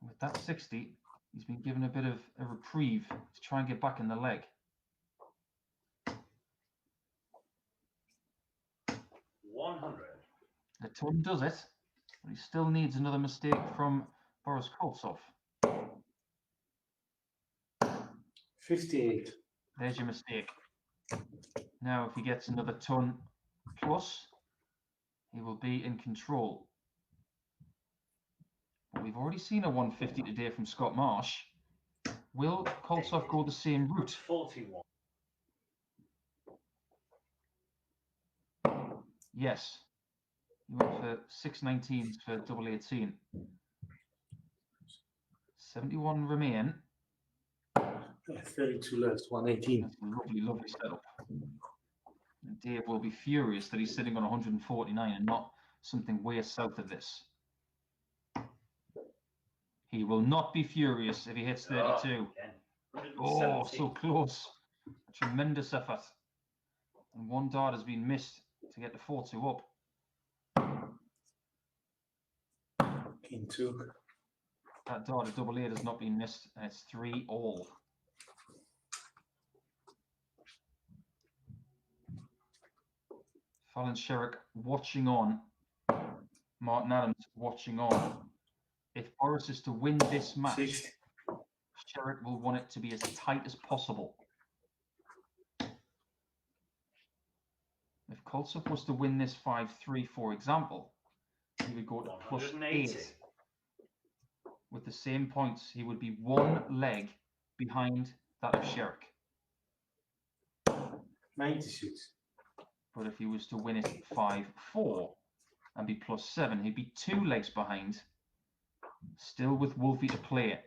With that 60, he's been given a bit of a reprieve to try and get back in the leg. 100. The ton does it, but he still needs another mistake from Boris Koltsov. 58. There's your mistake. Now, if he gets another ton plus, he will be in control. But we've already seen a 150 today from Scott Marsh. Will Koltsov go the same route? 41. Yes. He went for 619s for double 18. 71 remain. 32 left, 118. That's a lovely, lovely setup. And Dave will be furious that he's sitting on 149 and not something way south of this. He will not be furious if he hits 32. Oh, so close. A tremendous effort. And one dart has been missed to get the 4-2 up. King 2. That dart of double 8 has not been missed, and it's 3-all. Fallon Sherrick watching on. Martin Adams watching on. If Boris is to win this match, 60. Sherrick will want it to be as tight as possible. If Koltsov was to win this 5-3, for example, he would go to plus 8. With the same points, he would be 1 leg behind that of Sherrick. 96. But if he was to win it 5-4 and be plus 7, he'd be 2 legs behind, still with Wolfie to play it.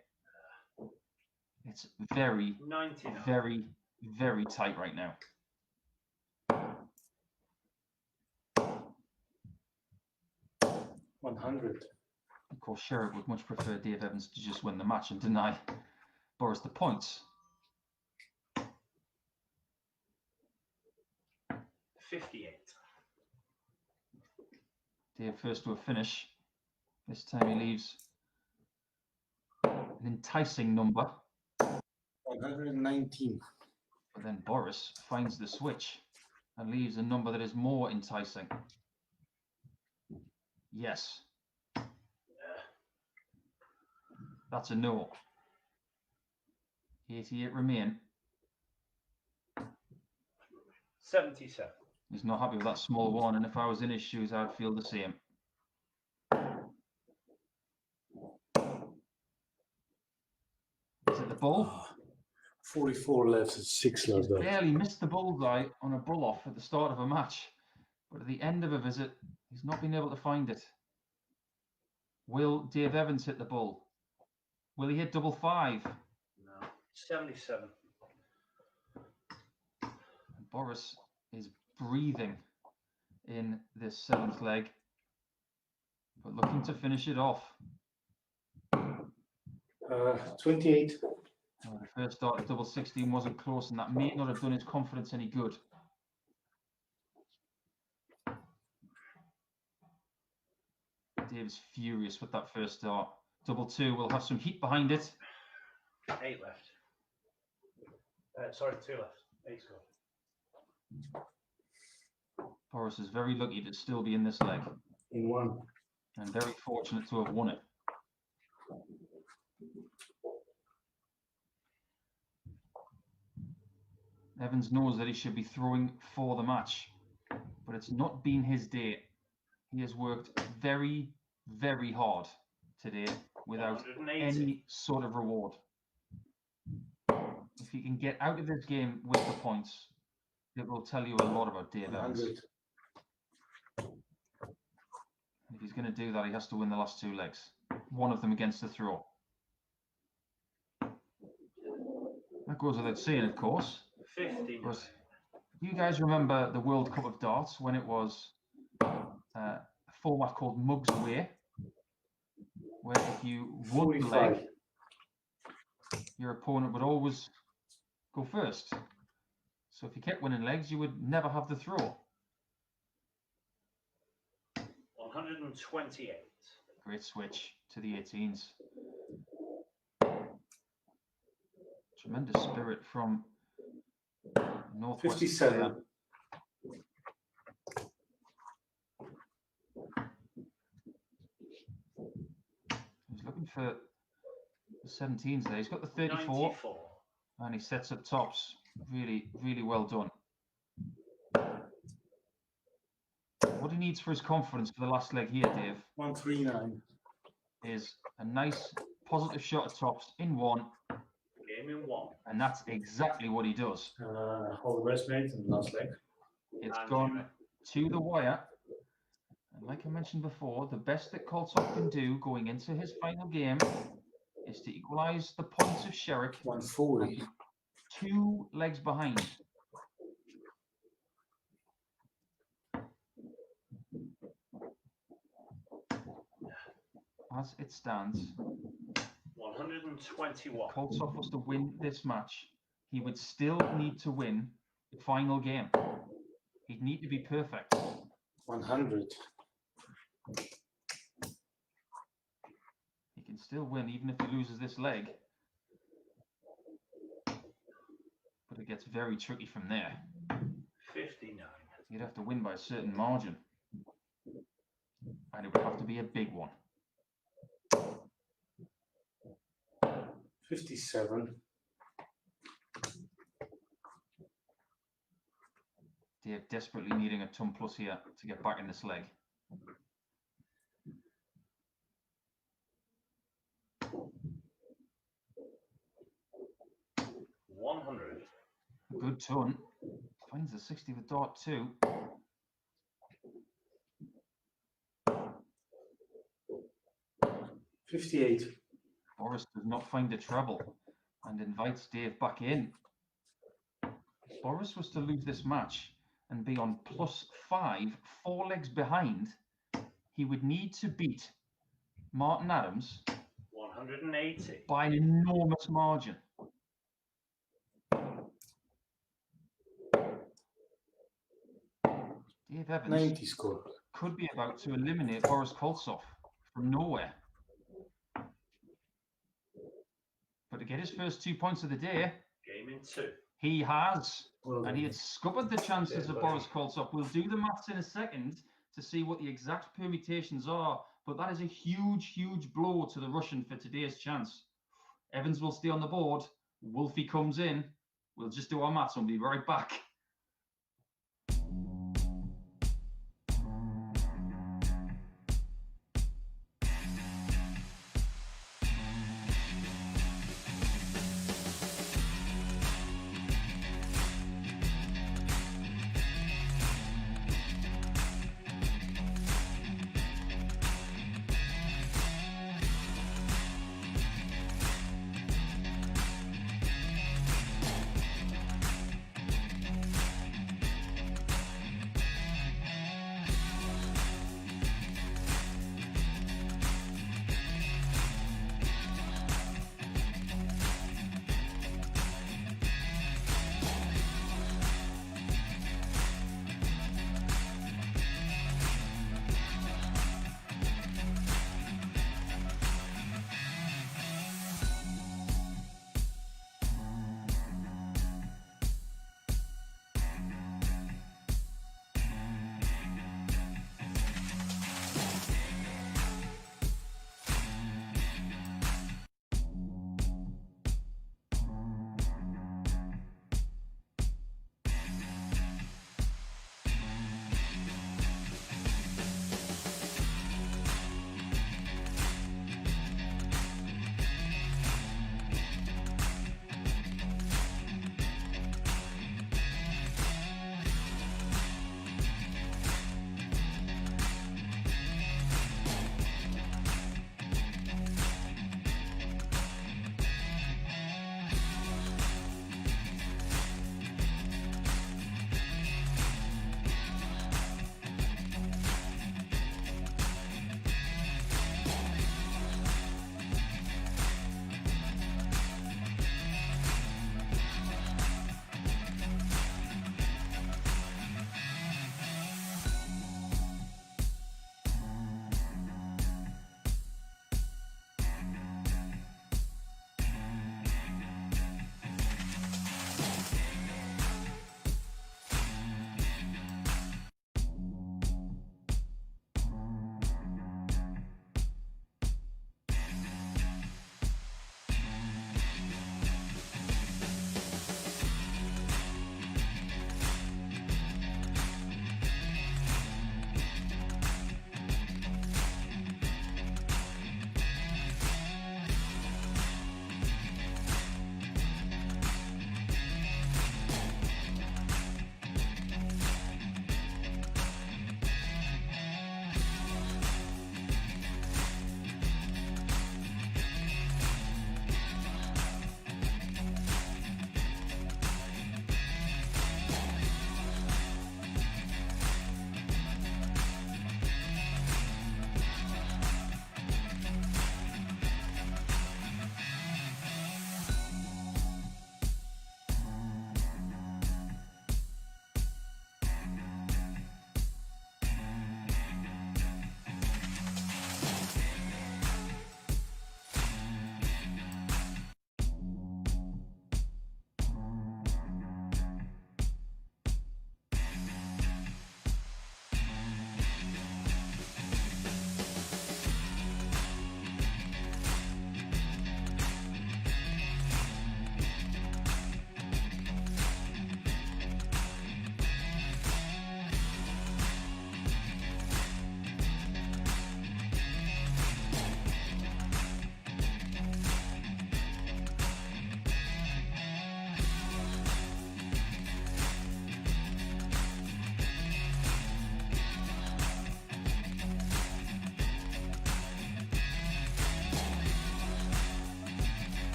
It's very, 99. very, very tight right now. $100. Of course, Sherrick would much prefer Dave Evans to just win the match and deny Boris the points. 58. Dave first to a finish. This time he leaves an enticing number. 119. But then Boris finds the switch and leaves a number that is more enticing. Yes. That's a no. 88 remain. 77. He's not happy with that small one, and if I was in his shoes, I'd feel the same. Is it the bull? 44 left, it's 6 left. He's barely missed the bullseye on a bull off at the start of a match, but at the end of a visit, he's not been able to find it. Will Dave Evans hit the bull? Will he hit double 5? No. 77. And Boris is breathing in this 7th leg, but looking to finish it off. 28. Oh, the first start of double 16 wasn't close, and that may not have done his confidence any good. Dave's furious with that first start. Double 2 will have some heat behind it. 8 left. Sorry, 2 left. 8's gone. Boris is very lucky to still be in this leg, In 1. and very fortunate to have won it. Evans knows that he should be throwing for the match, but it's not been his day. He has worked very, very hard today without 180. any sort of reward. If he can get out of this game with the points, It will tell you a lot about Dave Evans. 100. If he's going to do that, he has to win the last 2 legs. One of them against the throw. That goes without saying, of course. 59. But you guys remember the World Cup of Darts when it was a format called Mugs Away, where if you won the leg, 45. your opponent would always go first. So if you kept winning legs, you would never have the throw. 128. Great switch to the 18s. Tremendous spirit from Northwest. 57. He's looking for the 17s there. He's got the 34 94. and he sets up tops. Really, really well done. What he needs for his confidence for the last leg here, Dave, 139. is a nice positive shot at tops in 1, Game in 1. and that's exactly what he does. All the rest, mate, and last leg. It's And gone to the wire. And like I mentioned before, the best that Koltsov can do going into his final game is to equalise the points of Sherrick 140. 2 legs behind. As it stands, 121. Koltsov was to win this match. He would still need to win the final game. He'd need to be perfect. 100. He can still win even if he loses this leg. But it gets very tricky from there. 59. You'd have to win by a certain margin. And it would have to be a big one. 57. Dave desperately needing a ton plus here to get back in this leg. A good ton. Finds the 60 with dart 2. $58. Boris does not find a treble and invites Dave back in. Boris was to lose this match and be on +5, 4 legs behind. He would need to beat Martin Adams 180. by an enormous margin. Dave Evans 90 score. could be about to eliminate Boris Koltsov from nowhere. But to get his first 2 points of the day, Game in 2. he has. Well And he done. had scuppered the chances of Boris Koltsov. We'll do the maths in a second to see what the exact permutations are. But that is a huge, huge blow to the Russian for today's chance. Evans will stay on the board. Wolfie comes in. We'll just do our maths and we'll be right back.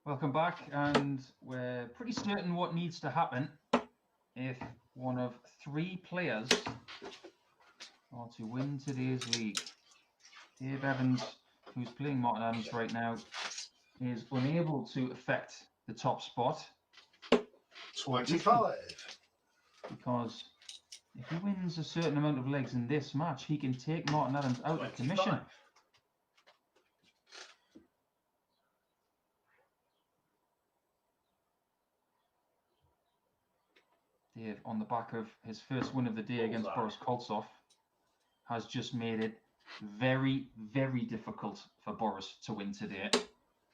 Welcome back, and we're pretty certain what needs to happen if one of 3 players are to win today's league. Dave Evans, who's playing Martin Adams right now, is unable to affect the top spot 25. because if he wins a certain amount of legs in this match, he can take Martin Adams out of commission. 25. Dave, on the back of his first win of the day against Bullseye. Boris Koltsov, has just made it very, very difficult for Boris to win today.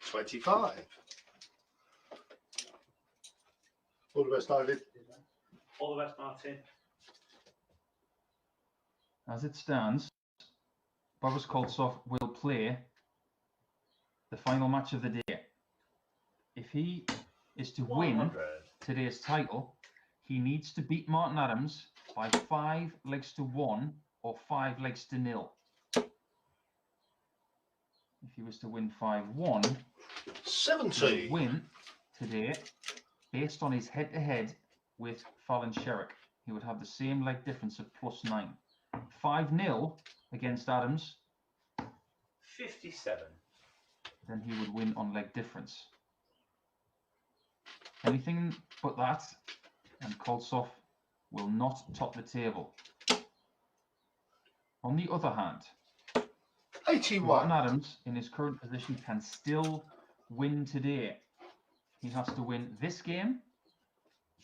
25. All the best, David. All the best, Martin. As it stands, Boris Koltsov will play the final match of the day. If he is to win 100. today's title, he needs to beat Martin Adams by 5 legs to 1 or 5 legs to 0. If he was to win 5-1, he 70. would win today based on his head-to-head with Fallon Sherrick. He would have the same leg difference of +9. 5-0 against Adams, 57. then he would win on leg difference. Anything but that, and Koltsov will not top the table. On the other hand, Martin 81. Adams, in his current position, can still win today. He has to win this game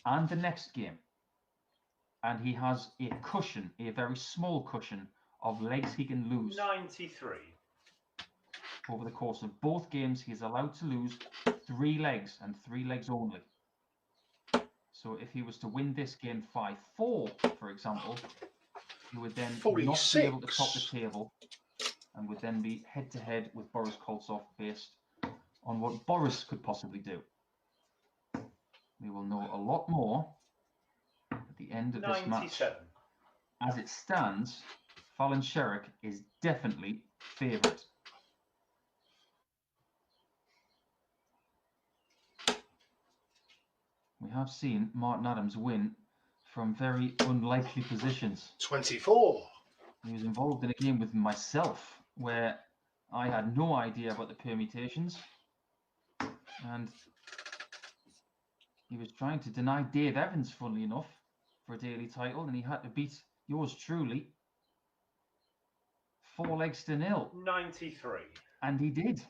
and the next game. And he has a cushion, a very small cushion, of legs he can lose. 93. Over the course of both games, he is allowed to lose 3 legs and 3 legs only. So if he was to win this game 5-4, for example, he would then not be able to top the 46. table and would then be head-to-head with Boris Koltsov based on what Boris could possibly do. We will know a lot more at the end of this match. 97. As it stands, Fallon Sherrick is definitely favourite. We have seen Martin Adams win from very unlikely positions. 24. He was involved in a game with myself where I had no idea about the permutations, and he was trying to deny Dave Evans, funnily enough, for a daily title, and he had to beat yours truly 4 legs to 0, 93. and he did.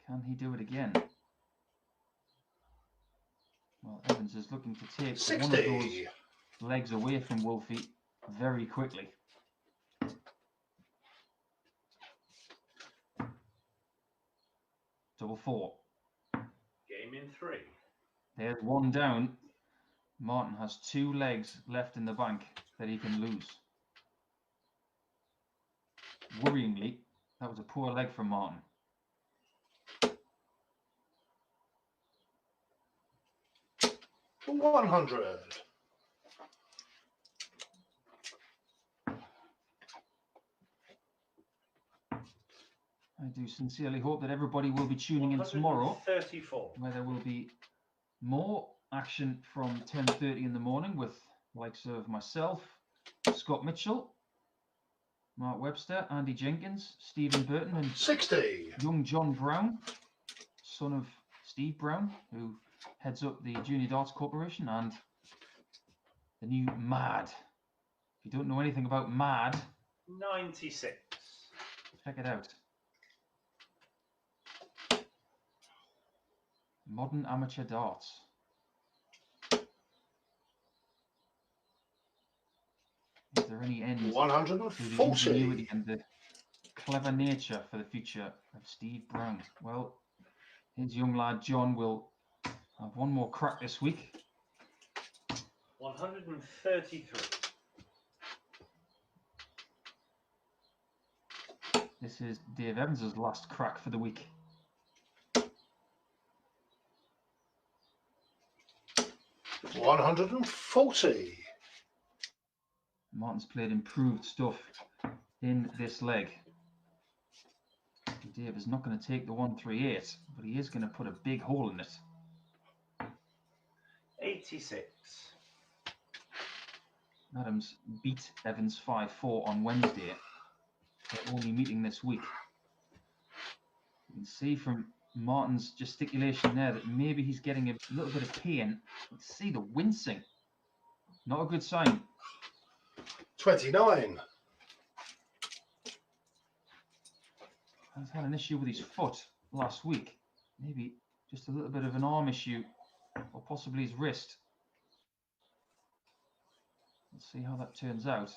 Can he do it again? Well, Evans is looking to take one of those 60. legs away from Wolfie very quickly. Double 4. Game in 3. There's 1 down. Martin has 2 legs left in the bank that he can lose. Worryingly, that was a poor leg from Martin. For 100. I do sincerely hope that everybody will be tuning in tomorrow, 34. where there will be more action from 10:30 in the morning with the likes of myself, Scott Mitchell, Mark Webster, Andy Jenkins, Stephen Burton, and 60. young John Brown, son of Steve Brown, who heads up the Junior Darts Corporation, and the new MAD. If you don't know anything about MAD, 96. check it out. Modern Amateur Darts. Is there any end to the 140. ingenuity and the clever nature for the future of Steve Brown? Well, his young lad John will have one more crack this week. 133. This is Dave Evans' last crack for the week. $140. Martin's played improved stuff in this leg. Dave is not going to take the 138, but he is going to put a big hole in it. 86. Adams beat Evans 5-4 on Wednesday. They're only meeting this week. You can see from Martin's gesticulation there that maybe he's getting a little bit of pain. You can see the wincing. Not a good sign. 29. He's had an issue with his foot last week. Maybe just a little bit of an arm issue, or possibly his wrist. Let's see how that turns out.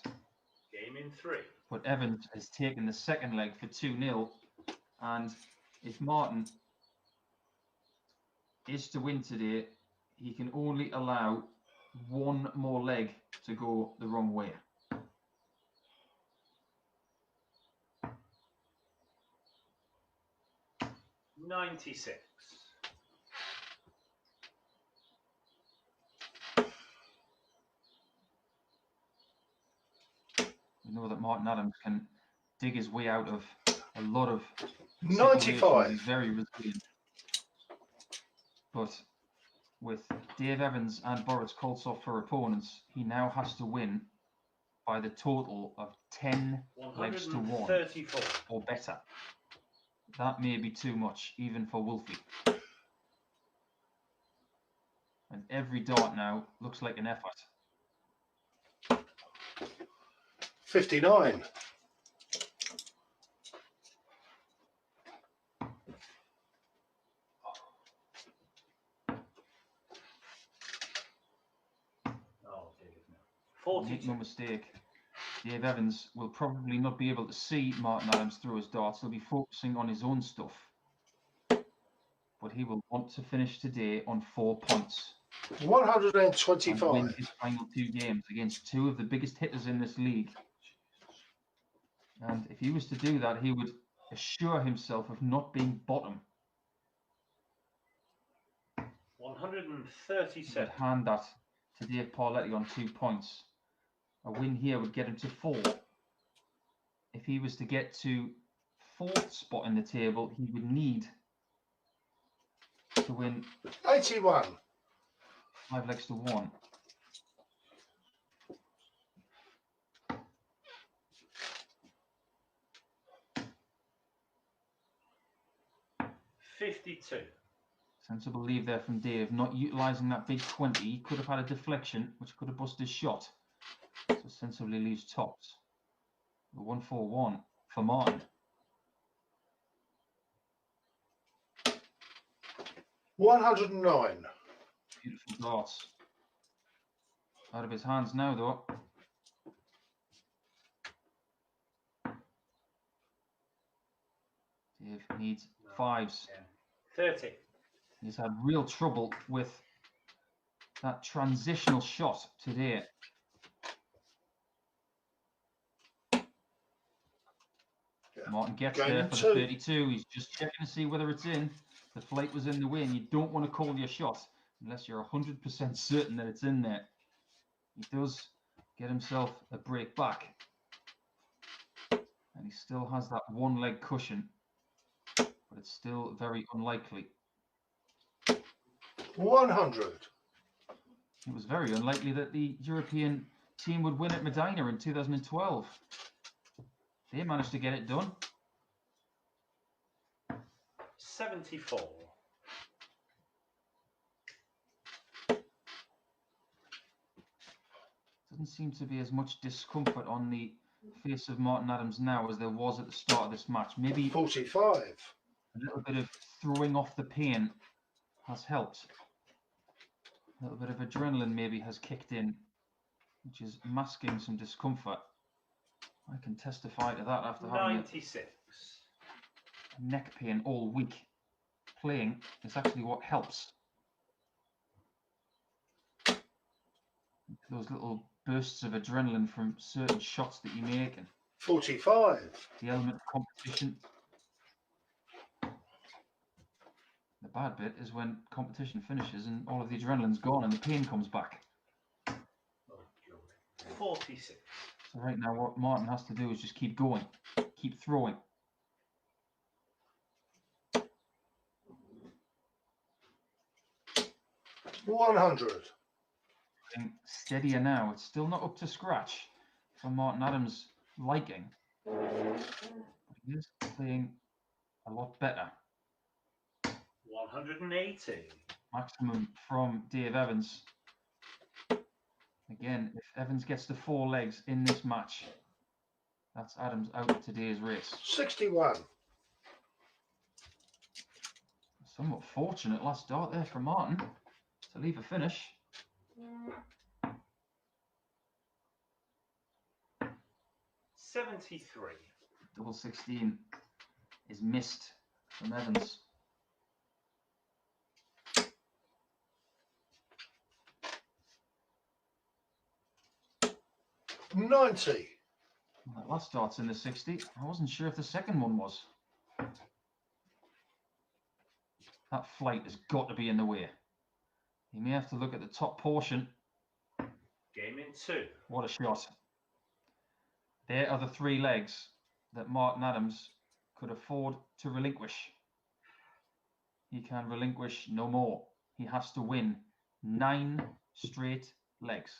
Game in 3. But Evans has taken the second leg for 2-0. And if Martin is to win today, he can only allow one more leg to go the wrong way. $96. We know that Martin Adams can dig his way out of a lot of situations. 95. He's very resilient. But with Dave Evans and Boris Koltsov for opponents, he now has to win by the total of 10 legs to 1 134. or better. That may be too much, even for Wolfie. And every dart now looks like an effort. 59. Oh, Dave, no. Make 42. no mistake, Dave Evans will probably not be able to see Martin Adams through his darts. He'll be focusing on his own stuff. But he will want to finish today on 4 points. And win 125. his final 2 games against 2 of the biggest hitters in this league. And if he was to do that, he would assure himself of not being bottom. He 137. would hand that to Dave Parletti on 2 points. A win here would get him to 4. If he was to get to 4th spot in the table, he would need to win 81. 5 legs to 1. $52. Sensible leave there from Dave, not utilising that big 20. He could have had a deflection, which could have busted his shot. So sensibly leaves tops. The 141 for Martin. 109. Beautiful darts. Out of his hands now, though. Dave needs 5s. 30. He's had real trouble with that transitional shot today. Martin gets Going there in for two. the 32. He's just checking to see whether it's in. The flight was in the way, and you don't want to call your shot unless you're 100% certain that it's in there. He does get himself a break back. And he still has that 1 leg cushion, but it's still very unlikely. 100. It was very unlikely that the European team would win at Medina in 2012. They managed to get it done. 74. Doesn't seem to be as much discomfort on the face of Martin Adams now as there was at the start of this match. Maybe 45. a little bit of throwing off the pain has helped. A little bit of adrenaline maybe has kicked in, which is masking some discomfort. I can testify to that after having 96. a neck pain all week. Playing is actually what helps. Those little bursts of adrenaline from certain shots that you make, and 45. the element of competition. The bad bit is when competition finishes and all of the adrenaline's gone and the pain comes back. 46. So right now, what Martin has to do is just keep going, keep throwing. 100. Getting steadier now. It's still not up to scratch for Martin Adams' liking. But he is playing a lot better. 180. Maximum from Dave Evans. Again, if Evans gets to 4 legs in this match, that's Adams out of today's race. 61. Somewhat fortunate last start there for Martin to leave a finish. 73. Double 16 is missed from Evans. $90. That last start's in the 60. I wasn't sure if the second one was. That flight has got to be in the way. You may have to look at the top portion. Game in 2. What a shot. There are the 3 legs that Martin Adams could afford to relinquish. He can relinquish no more. He has to win 9 straight legs.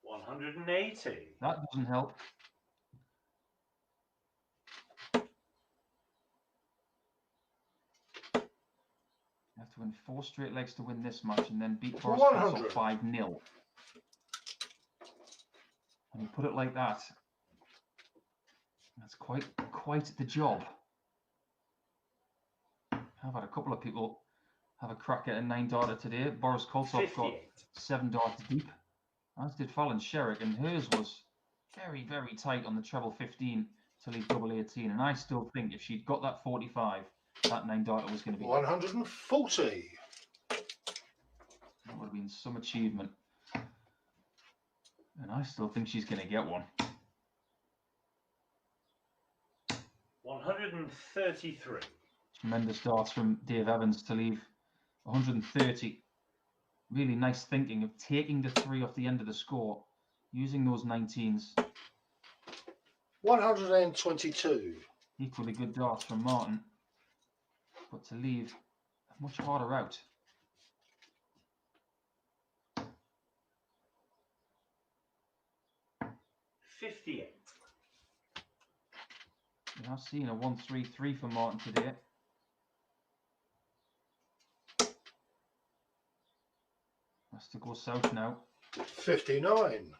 $180. That doesn't help. You have to win 4 straight legs to win this match and then beat Boris 100. 5-0. When you put it like that, that's quite the job. I've had a couple of people have a crack at a 9 darter today. Boris Koltsov got 7 darts deep, as did Fallon Sherrick, and hers was very, very tight on the treble 15 to leave double 18. And I still think if she'd got that 45, that 9 darter was going to be 140. That would have been some achievement. And I still think she's going to get one. 133. Tremendous darts from Dave Evans to leave 130. Really nice thinking of taking the 3 off the end of the score, using those 19s. 122. Equally good darts from Martin, but to leave a much harder out. $58. We have seen a 1-3-3 for Martin today. Has to go south now. 59.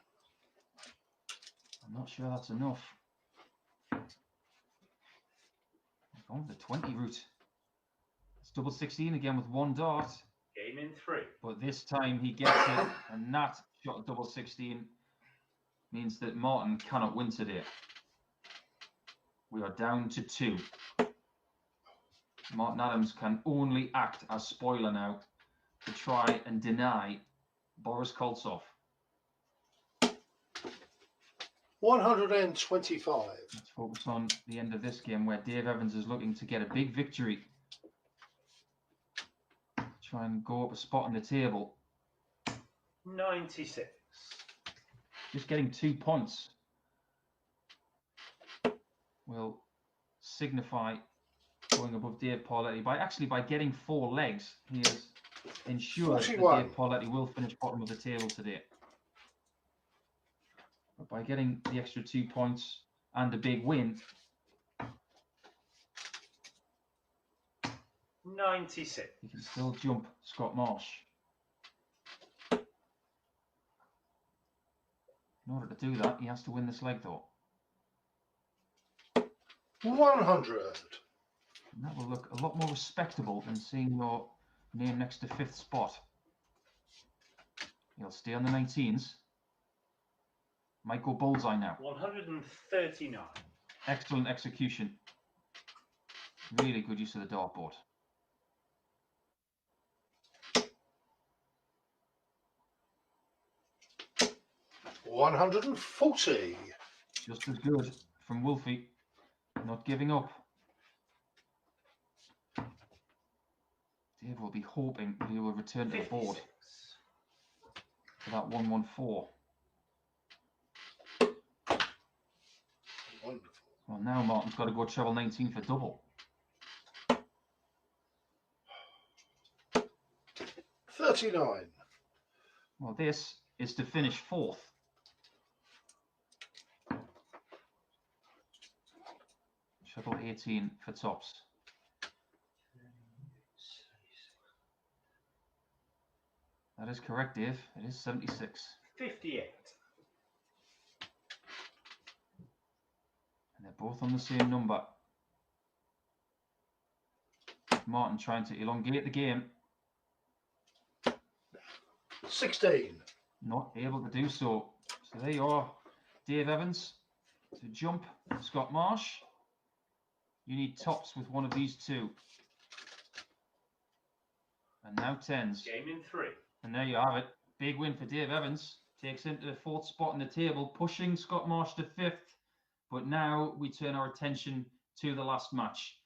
I'm not sure that's enough. Going for the 20 route. It's double 16 again with 1 dart. Game in 3. But this time he gets it, and that shot at double 16 means that Martin cannot win today. We are down to 2. Martin Adams can only act as spoiler now to try and deny Boris Koltsov. 125. Let's focus on the end of this game where Dave Evans is looking to get a big victory. Try and go up a spot on the table. 96. Just getting 2 points will signify going above Dave Pauletti. By getting 4 legs, he has ensured that 41. Dave Pauletti will finish bottom of the table today. But by getting the extra 2 points and a big win, 96. he can still jump Scott Marsh. In order to do that, he has to win this leg though. 100. And that will look a lot more respectable than seeing your name next to 5th spot. He'll stay on the 19s. Might go bullseye now. 139. Excellent execution. Really good use of the dartboard. $140. Just as good from Wolfie. Not giving up. Dave will be hoping that he will return to the board. 56. for that 114. Wonderful. Well, now Martin's got to go treble 19 for double. 39. Well, this is to finish fourth. Treble 18 for tops. That is correct, Dave. It is 76. 58. And they're both on the same number. Martin trying to elongate the game. 16. Not able to do so. So there you are. Dave Evans to jump. Scott Marsh. You need tops with one of these two. And now tens. Game in 3. And there you have it. Big win for Dave Evans. Takes him to the fourth spot in the table, pushing Scott Marsh to fifth. But now we turn our attention to the last match.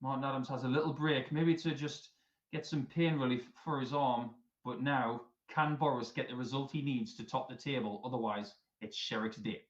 Martin Adams has a little break, maybe to just get some pain relief for his arm. But now, can Boris get the result he needs to top the table? Otherwise, it's Sherrick's day.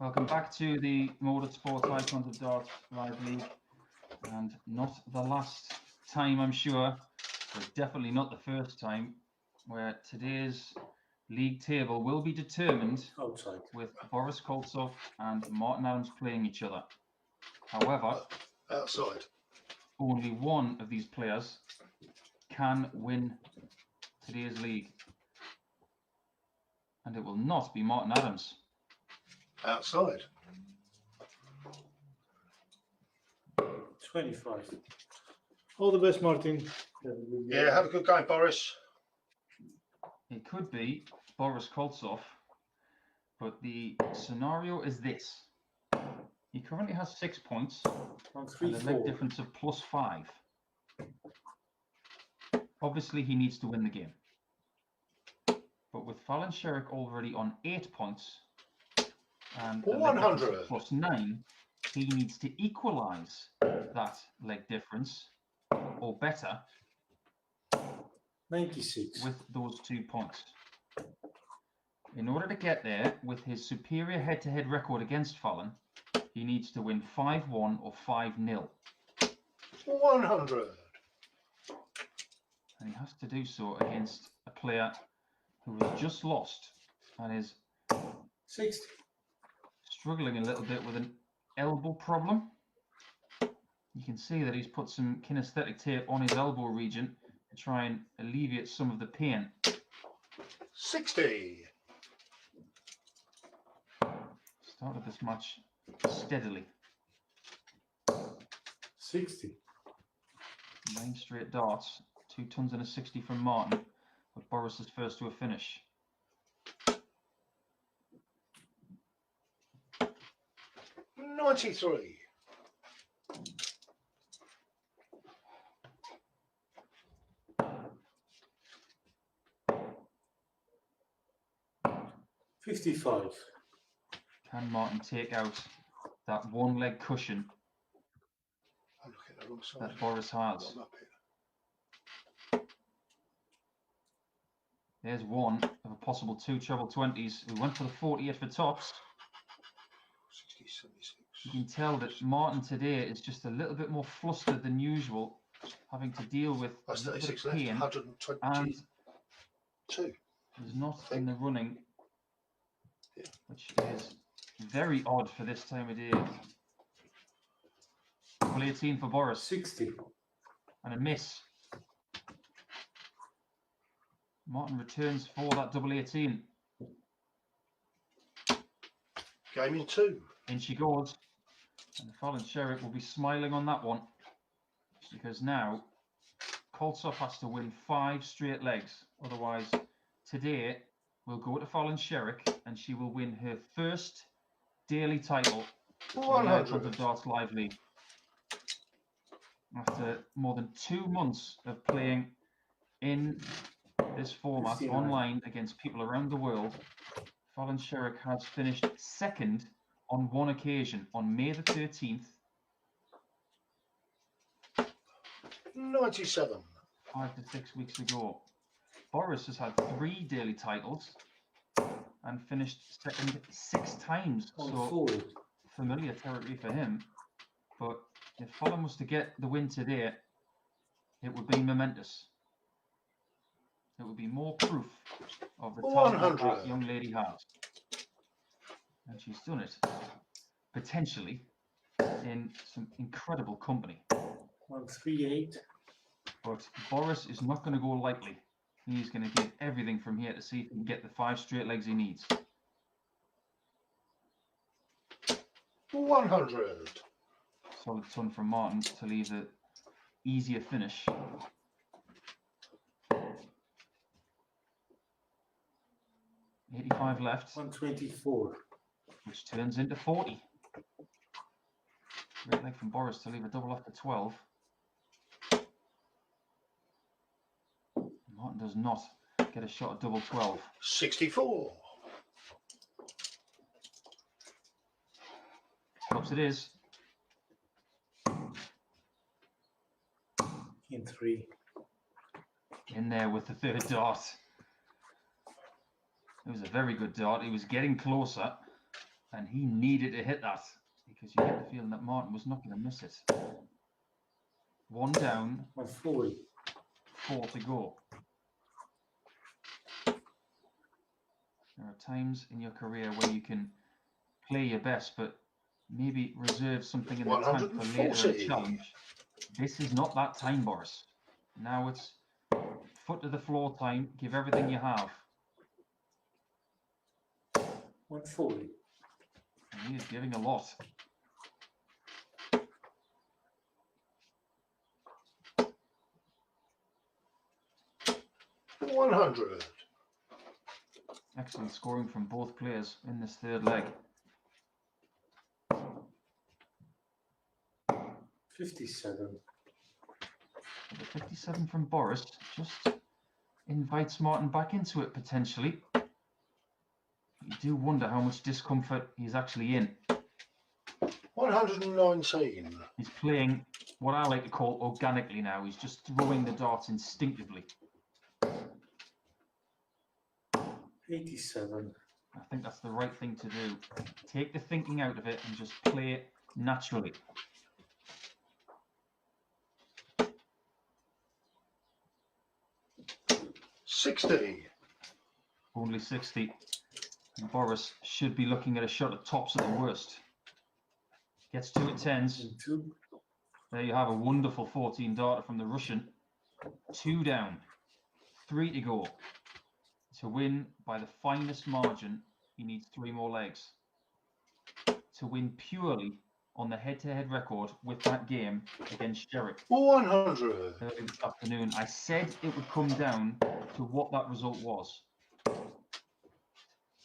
Welcome back to the Modus Sports Icons of Darts Live League, and not the last time, I'm sure, but definitely not the first time, where today's league table will be determined Outside. with Boris Koltsov and Martin Adams playing each other. However, Outside. only one of these players can win today's league, and it will not be Martin Adams. Outside. 25. All the best, Martin. Yeah, have a good game, Boris. It could be Boris Koltsov, but the scenario is this. He currently has 6 points On 3, and a leg 4. difference of +5. Obviously, he needs to win the game. But with Fallon Sherrick already on 8 points and a leg difference 100. of +9, he needs to equalise that leg difference, or better, 96. with those 2 points. In order to get there with his superior head-to-head record against Fallon, he needs to win 5-1 or 5-0. 100. And he has to do so against a player who has just lost and is 60. struggling a little bit with an elbow problem. You can see that he's put some kinesthetic tape on his elbow region to try and alleviate some of the pain. 60. Started this match steadily. 60. 9 straight darts, 2 tons and a 60 from Martin, but Boris is first to a finish. $93. 55. Can Martin take out that one leg cushion I'm looking at the wrong side. that Boris has? I'm up here. There's one of a possible 2 treble 20s. We went for the 48 for tops. 60, 76. You can tell that Martin today is just a little bit more flustered than usual, having to deal with a That's little bit 36 of left. pain, 122. and is not in the running, Yeah. which is very odd for this time of day. Double 18 for Boris, 60. and a miss. Martin returns for that double 18. Game in 2. In she goes, and Fallon Sherrick will be smiling on that one, because now Koltsov has to win 5 straight legs. Otherwise, today will go to Fallon Sherrick, and she will win her first daily title in the Icons of 100. Darts Live League. After more than 2 months of playing in this format 59. online against people around the world, Fallon Sherrick has finished second on one occasion on May the 13th, 97. 5 to 6 weeks ago. Boris has had 3 daily titles and finished second 6 times, On so 4. familiar territory for him. But if Fallon was to get the win today, it would be momentous. It would be more proof of the talent that 100. young lady has. And she's done it, potentially, in some incredible company. 138. But Boris is not going to go lightly. He's going to give everything from here to see if he can get the 5 straight legs he needs. 100. Solid ton from Martin to leave the easier finish. $85 left, 124. which turns into 40. Great leg from Boris to leave a double after 12. Martin does not get a shot at double 12. 64. Tops it is. In 3. In there with the third dart. It was a very good dart. He was getting closer. And he needed to hit that because you get the feeling that Martin was not going to miss it. 1 down, 140. 4 to go. There are times in your career where you can play your best, but maybe reserve something in the tank for later in the 140. challenge. This is not that time, Boris. Now it's foot to the floor time. Give everything you have. 140. And he is giving a lot. $100. Excellent scoring from both players in this third leg. 57. But the 57 from Boris just invites Martin back into it potentially. You do wonder how much discomfort he's actually in. 119. He's playing what I like to call organically now. He's just throwing the darts instinctively. 87. I think that's the right thing to do. Take the thinking out of it and just play it naturally. $60. Only 60. And Boris should be looking at a shot at tops at the worst. Gets 2 at 10s. 2. There you have a wonderful 14 darter from the Russian. 2 down. 3 to go. To win by the finest margin, he needs 3 more legs. To win purely on the head-to-head record with that game against Sherrick 100. early this afternoon. I said it would come down to what that result was.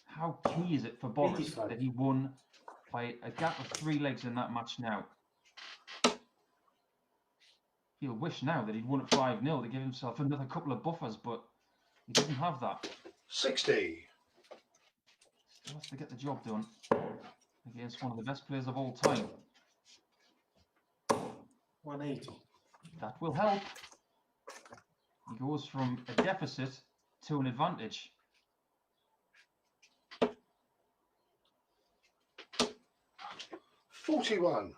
How key is it for Boris 85. that he won by a gap of 3 legs in that match now? He'll wish now that he'd won at 5-0 to give himself another couple of buffers, but he doesn't have that. 60. Still has to get the job done against one of the best players of all time. 180. That will help. He goes from a deficit to an advantage. $41.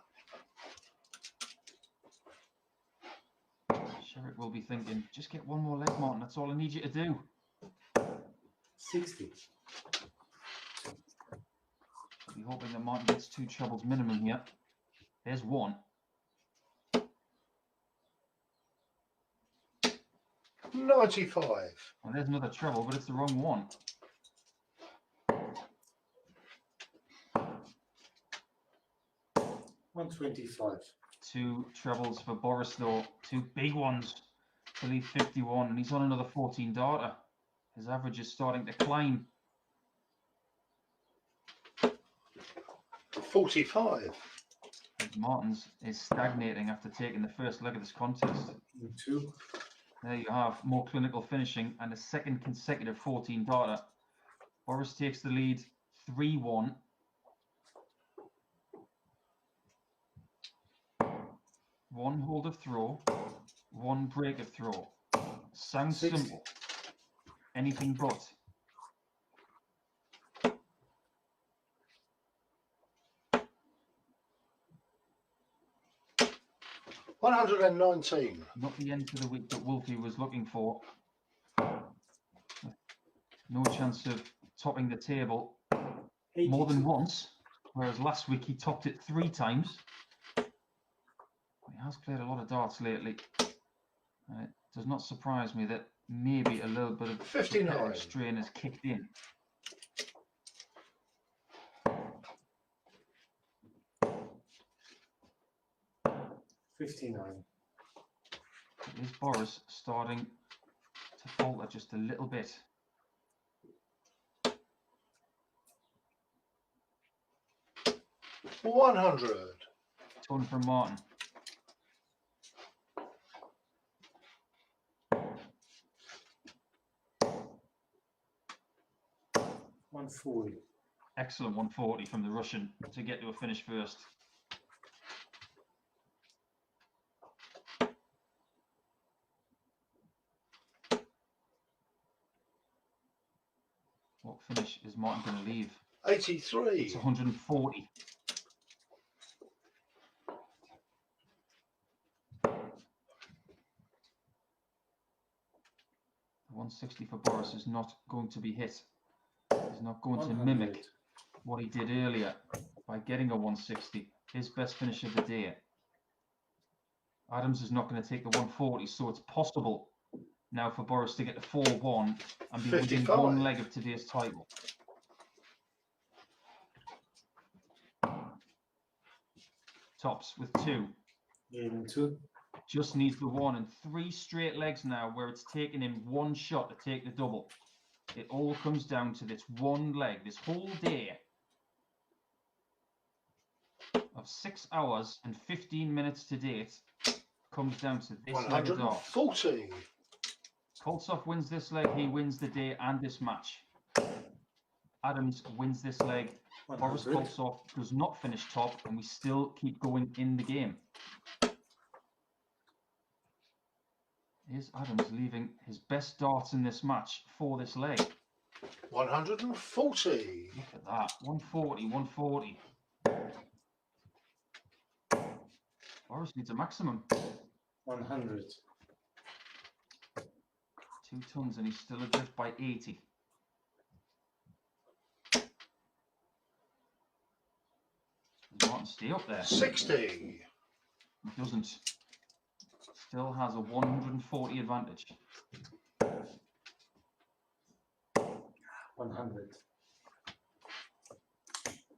Sherrick will be thinking, just get 1 more leg, Martin. That's all I need you to do. 60. I'll be hoping that Martin gets 2 trebles minimum here. There's 1. 95. And there's another treble, but it's the wrong one. $125. 2 trebles for Boris, though. 2 big ones to leave 51, and he's on another 14 darter. His average is starting to climb. 45. And Martin's is stagnating after taking the first leg of this contest. 2. There you have more clinical finishing and a second consecutive 14 darter. Boris takes the lead 3-1. One hold of throw, 1 break of throw. Sounds 60. simple. Anything but. $119. Not the end to the week that Wolfie was looking for. No chance of topping the table more than 82. once, whereas last week he topped it 3 times. He has played a lot of darts lately. It does not surprise me that maybe a little bit of 59. competitive strain has kicked in. $59. Is Boris starting to falter just a little bit? $100. Ton from Martin. $140. Excellent 140 from the Russian to get to a finish first. What finish is Martin going to leave? It's 83. 140. The 160 for Boris is not going to be hit. He's not going to 100. mimic what he did earlier by getting a 160. His best finish of the day. Adams is not going to take the 140, so it's possible now for Boris to get the 4-1 and be within 55. one leg of today's title. Tops with 2. Game 2. Just needs the 1 and 3 straight legs now where it's taken him 1 shot to take the double. It all comes down to this 1 leg. This whole day of 6 hours and 15 minutes to date comes down to this leg of darts. 140. Koltsov wins this leg, he wins the day and this match. Adams wins this leg. Boris 100. Koltsov does not finish top, and we still keep going in the game. Is Adams leaving his best darts in this match for this leg? 140. Look at that. 140, 140. Boris needs a maximum. 100. 2 tons, and he's still adrift by 80. Does Martin stay up there? 60. He doesn't. Still has a 140 advantage. 100.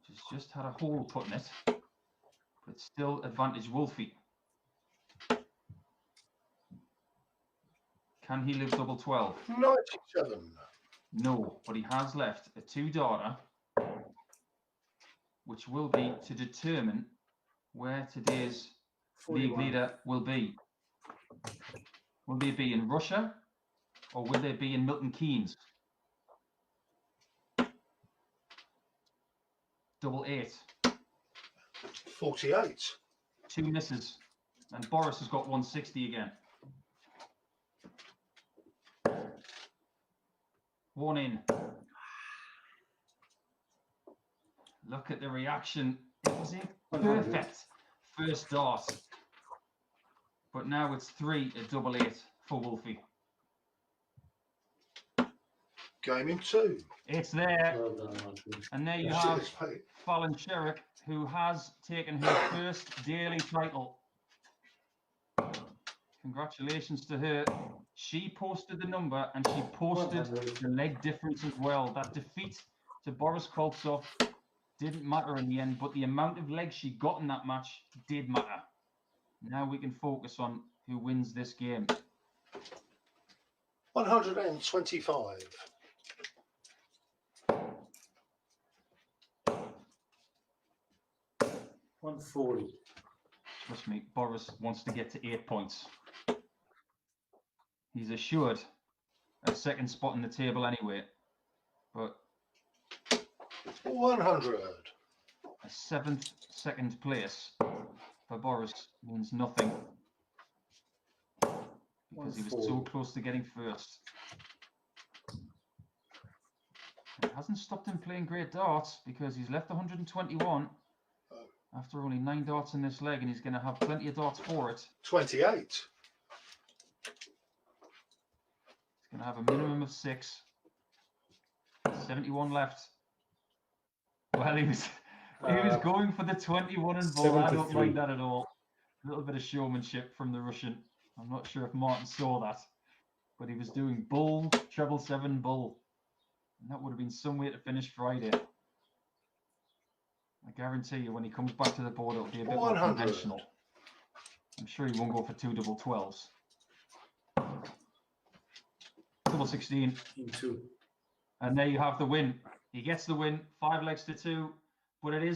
She's just had a hole put in it, but it's still advantage Wolfie. Can he live double 12? 97. No, but he has left a 2-darter, which will be to determine where today's league 41. leader will be. Will they be in Russia or will they be in Milton Keynes? Double 8. 48. 2 misses. And Boris has got 160 again. 1 in. Look at the reaction. It was a 100. perfect first dart. But now it's 3 at double 8 for Wolfie. Game in 2. It's there. Well done, Martin. And there you Shit, have it's paid. Fallon Sherrick, who has taken her first daily title. Congratulations to her. She posted the number and she posted 100. the leg difference as well. That defeat to Boris Koltsov didn't matter in the end, but the amount of legs she got in that match did matter. Now we can focus on who wins this game. 125. 140. Trust me, Boris wants to get to 8 points. He's assured a second spot in the table anyway, but 100. a 7th second place for Boris means nothing because he was so 140. close to getting first. It hasn't stopped him playing great darts because he's left 121 after only 9 darts in this leg, and he's going to have plenty of darts for it. 28. He's going to have a minimum of 6. 71 left. Well, he was going for the 21 and ball. I don't 73. mind that at all. A little bit of showmanship from the Russian. I'm not sure if Martin saw that, but he was doing bull, treble 7 bull. And that would have been some way to finish Friday. I guarantee you when he comes back to the board, it'll be a bit more 100. conventional. I'm sure he won't go for 2 double 12s. Double 16. In 2. And there you have the win. He gets the win, 5 legs to 2, but it is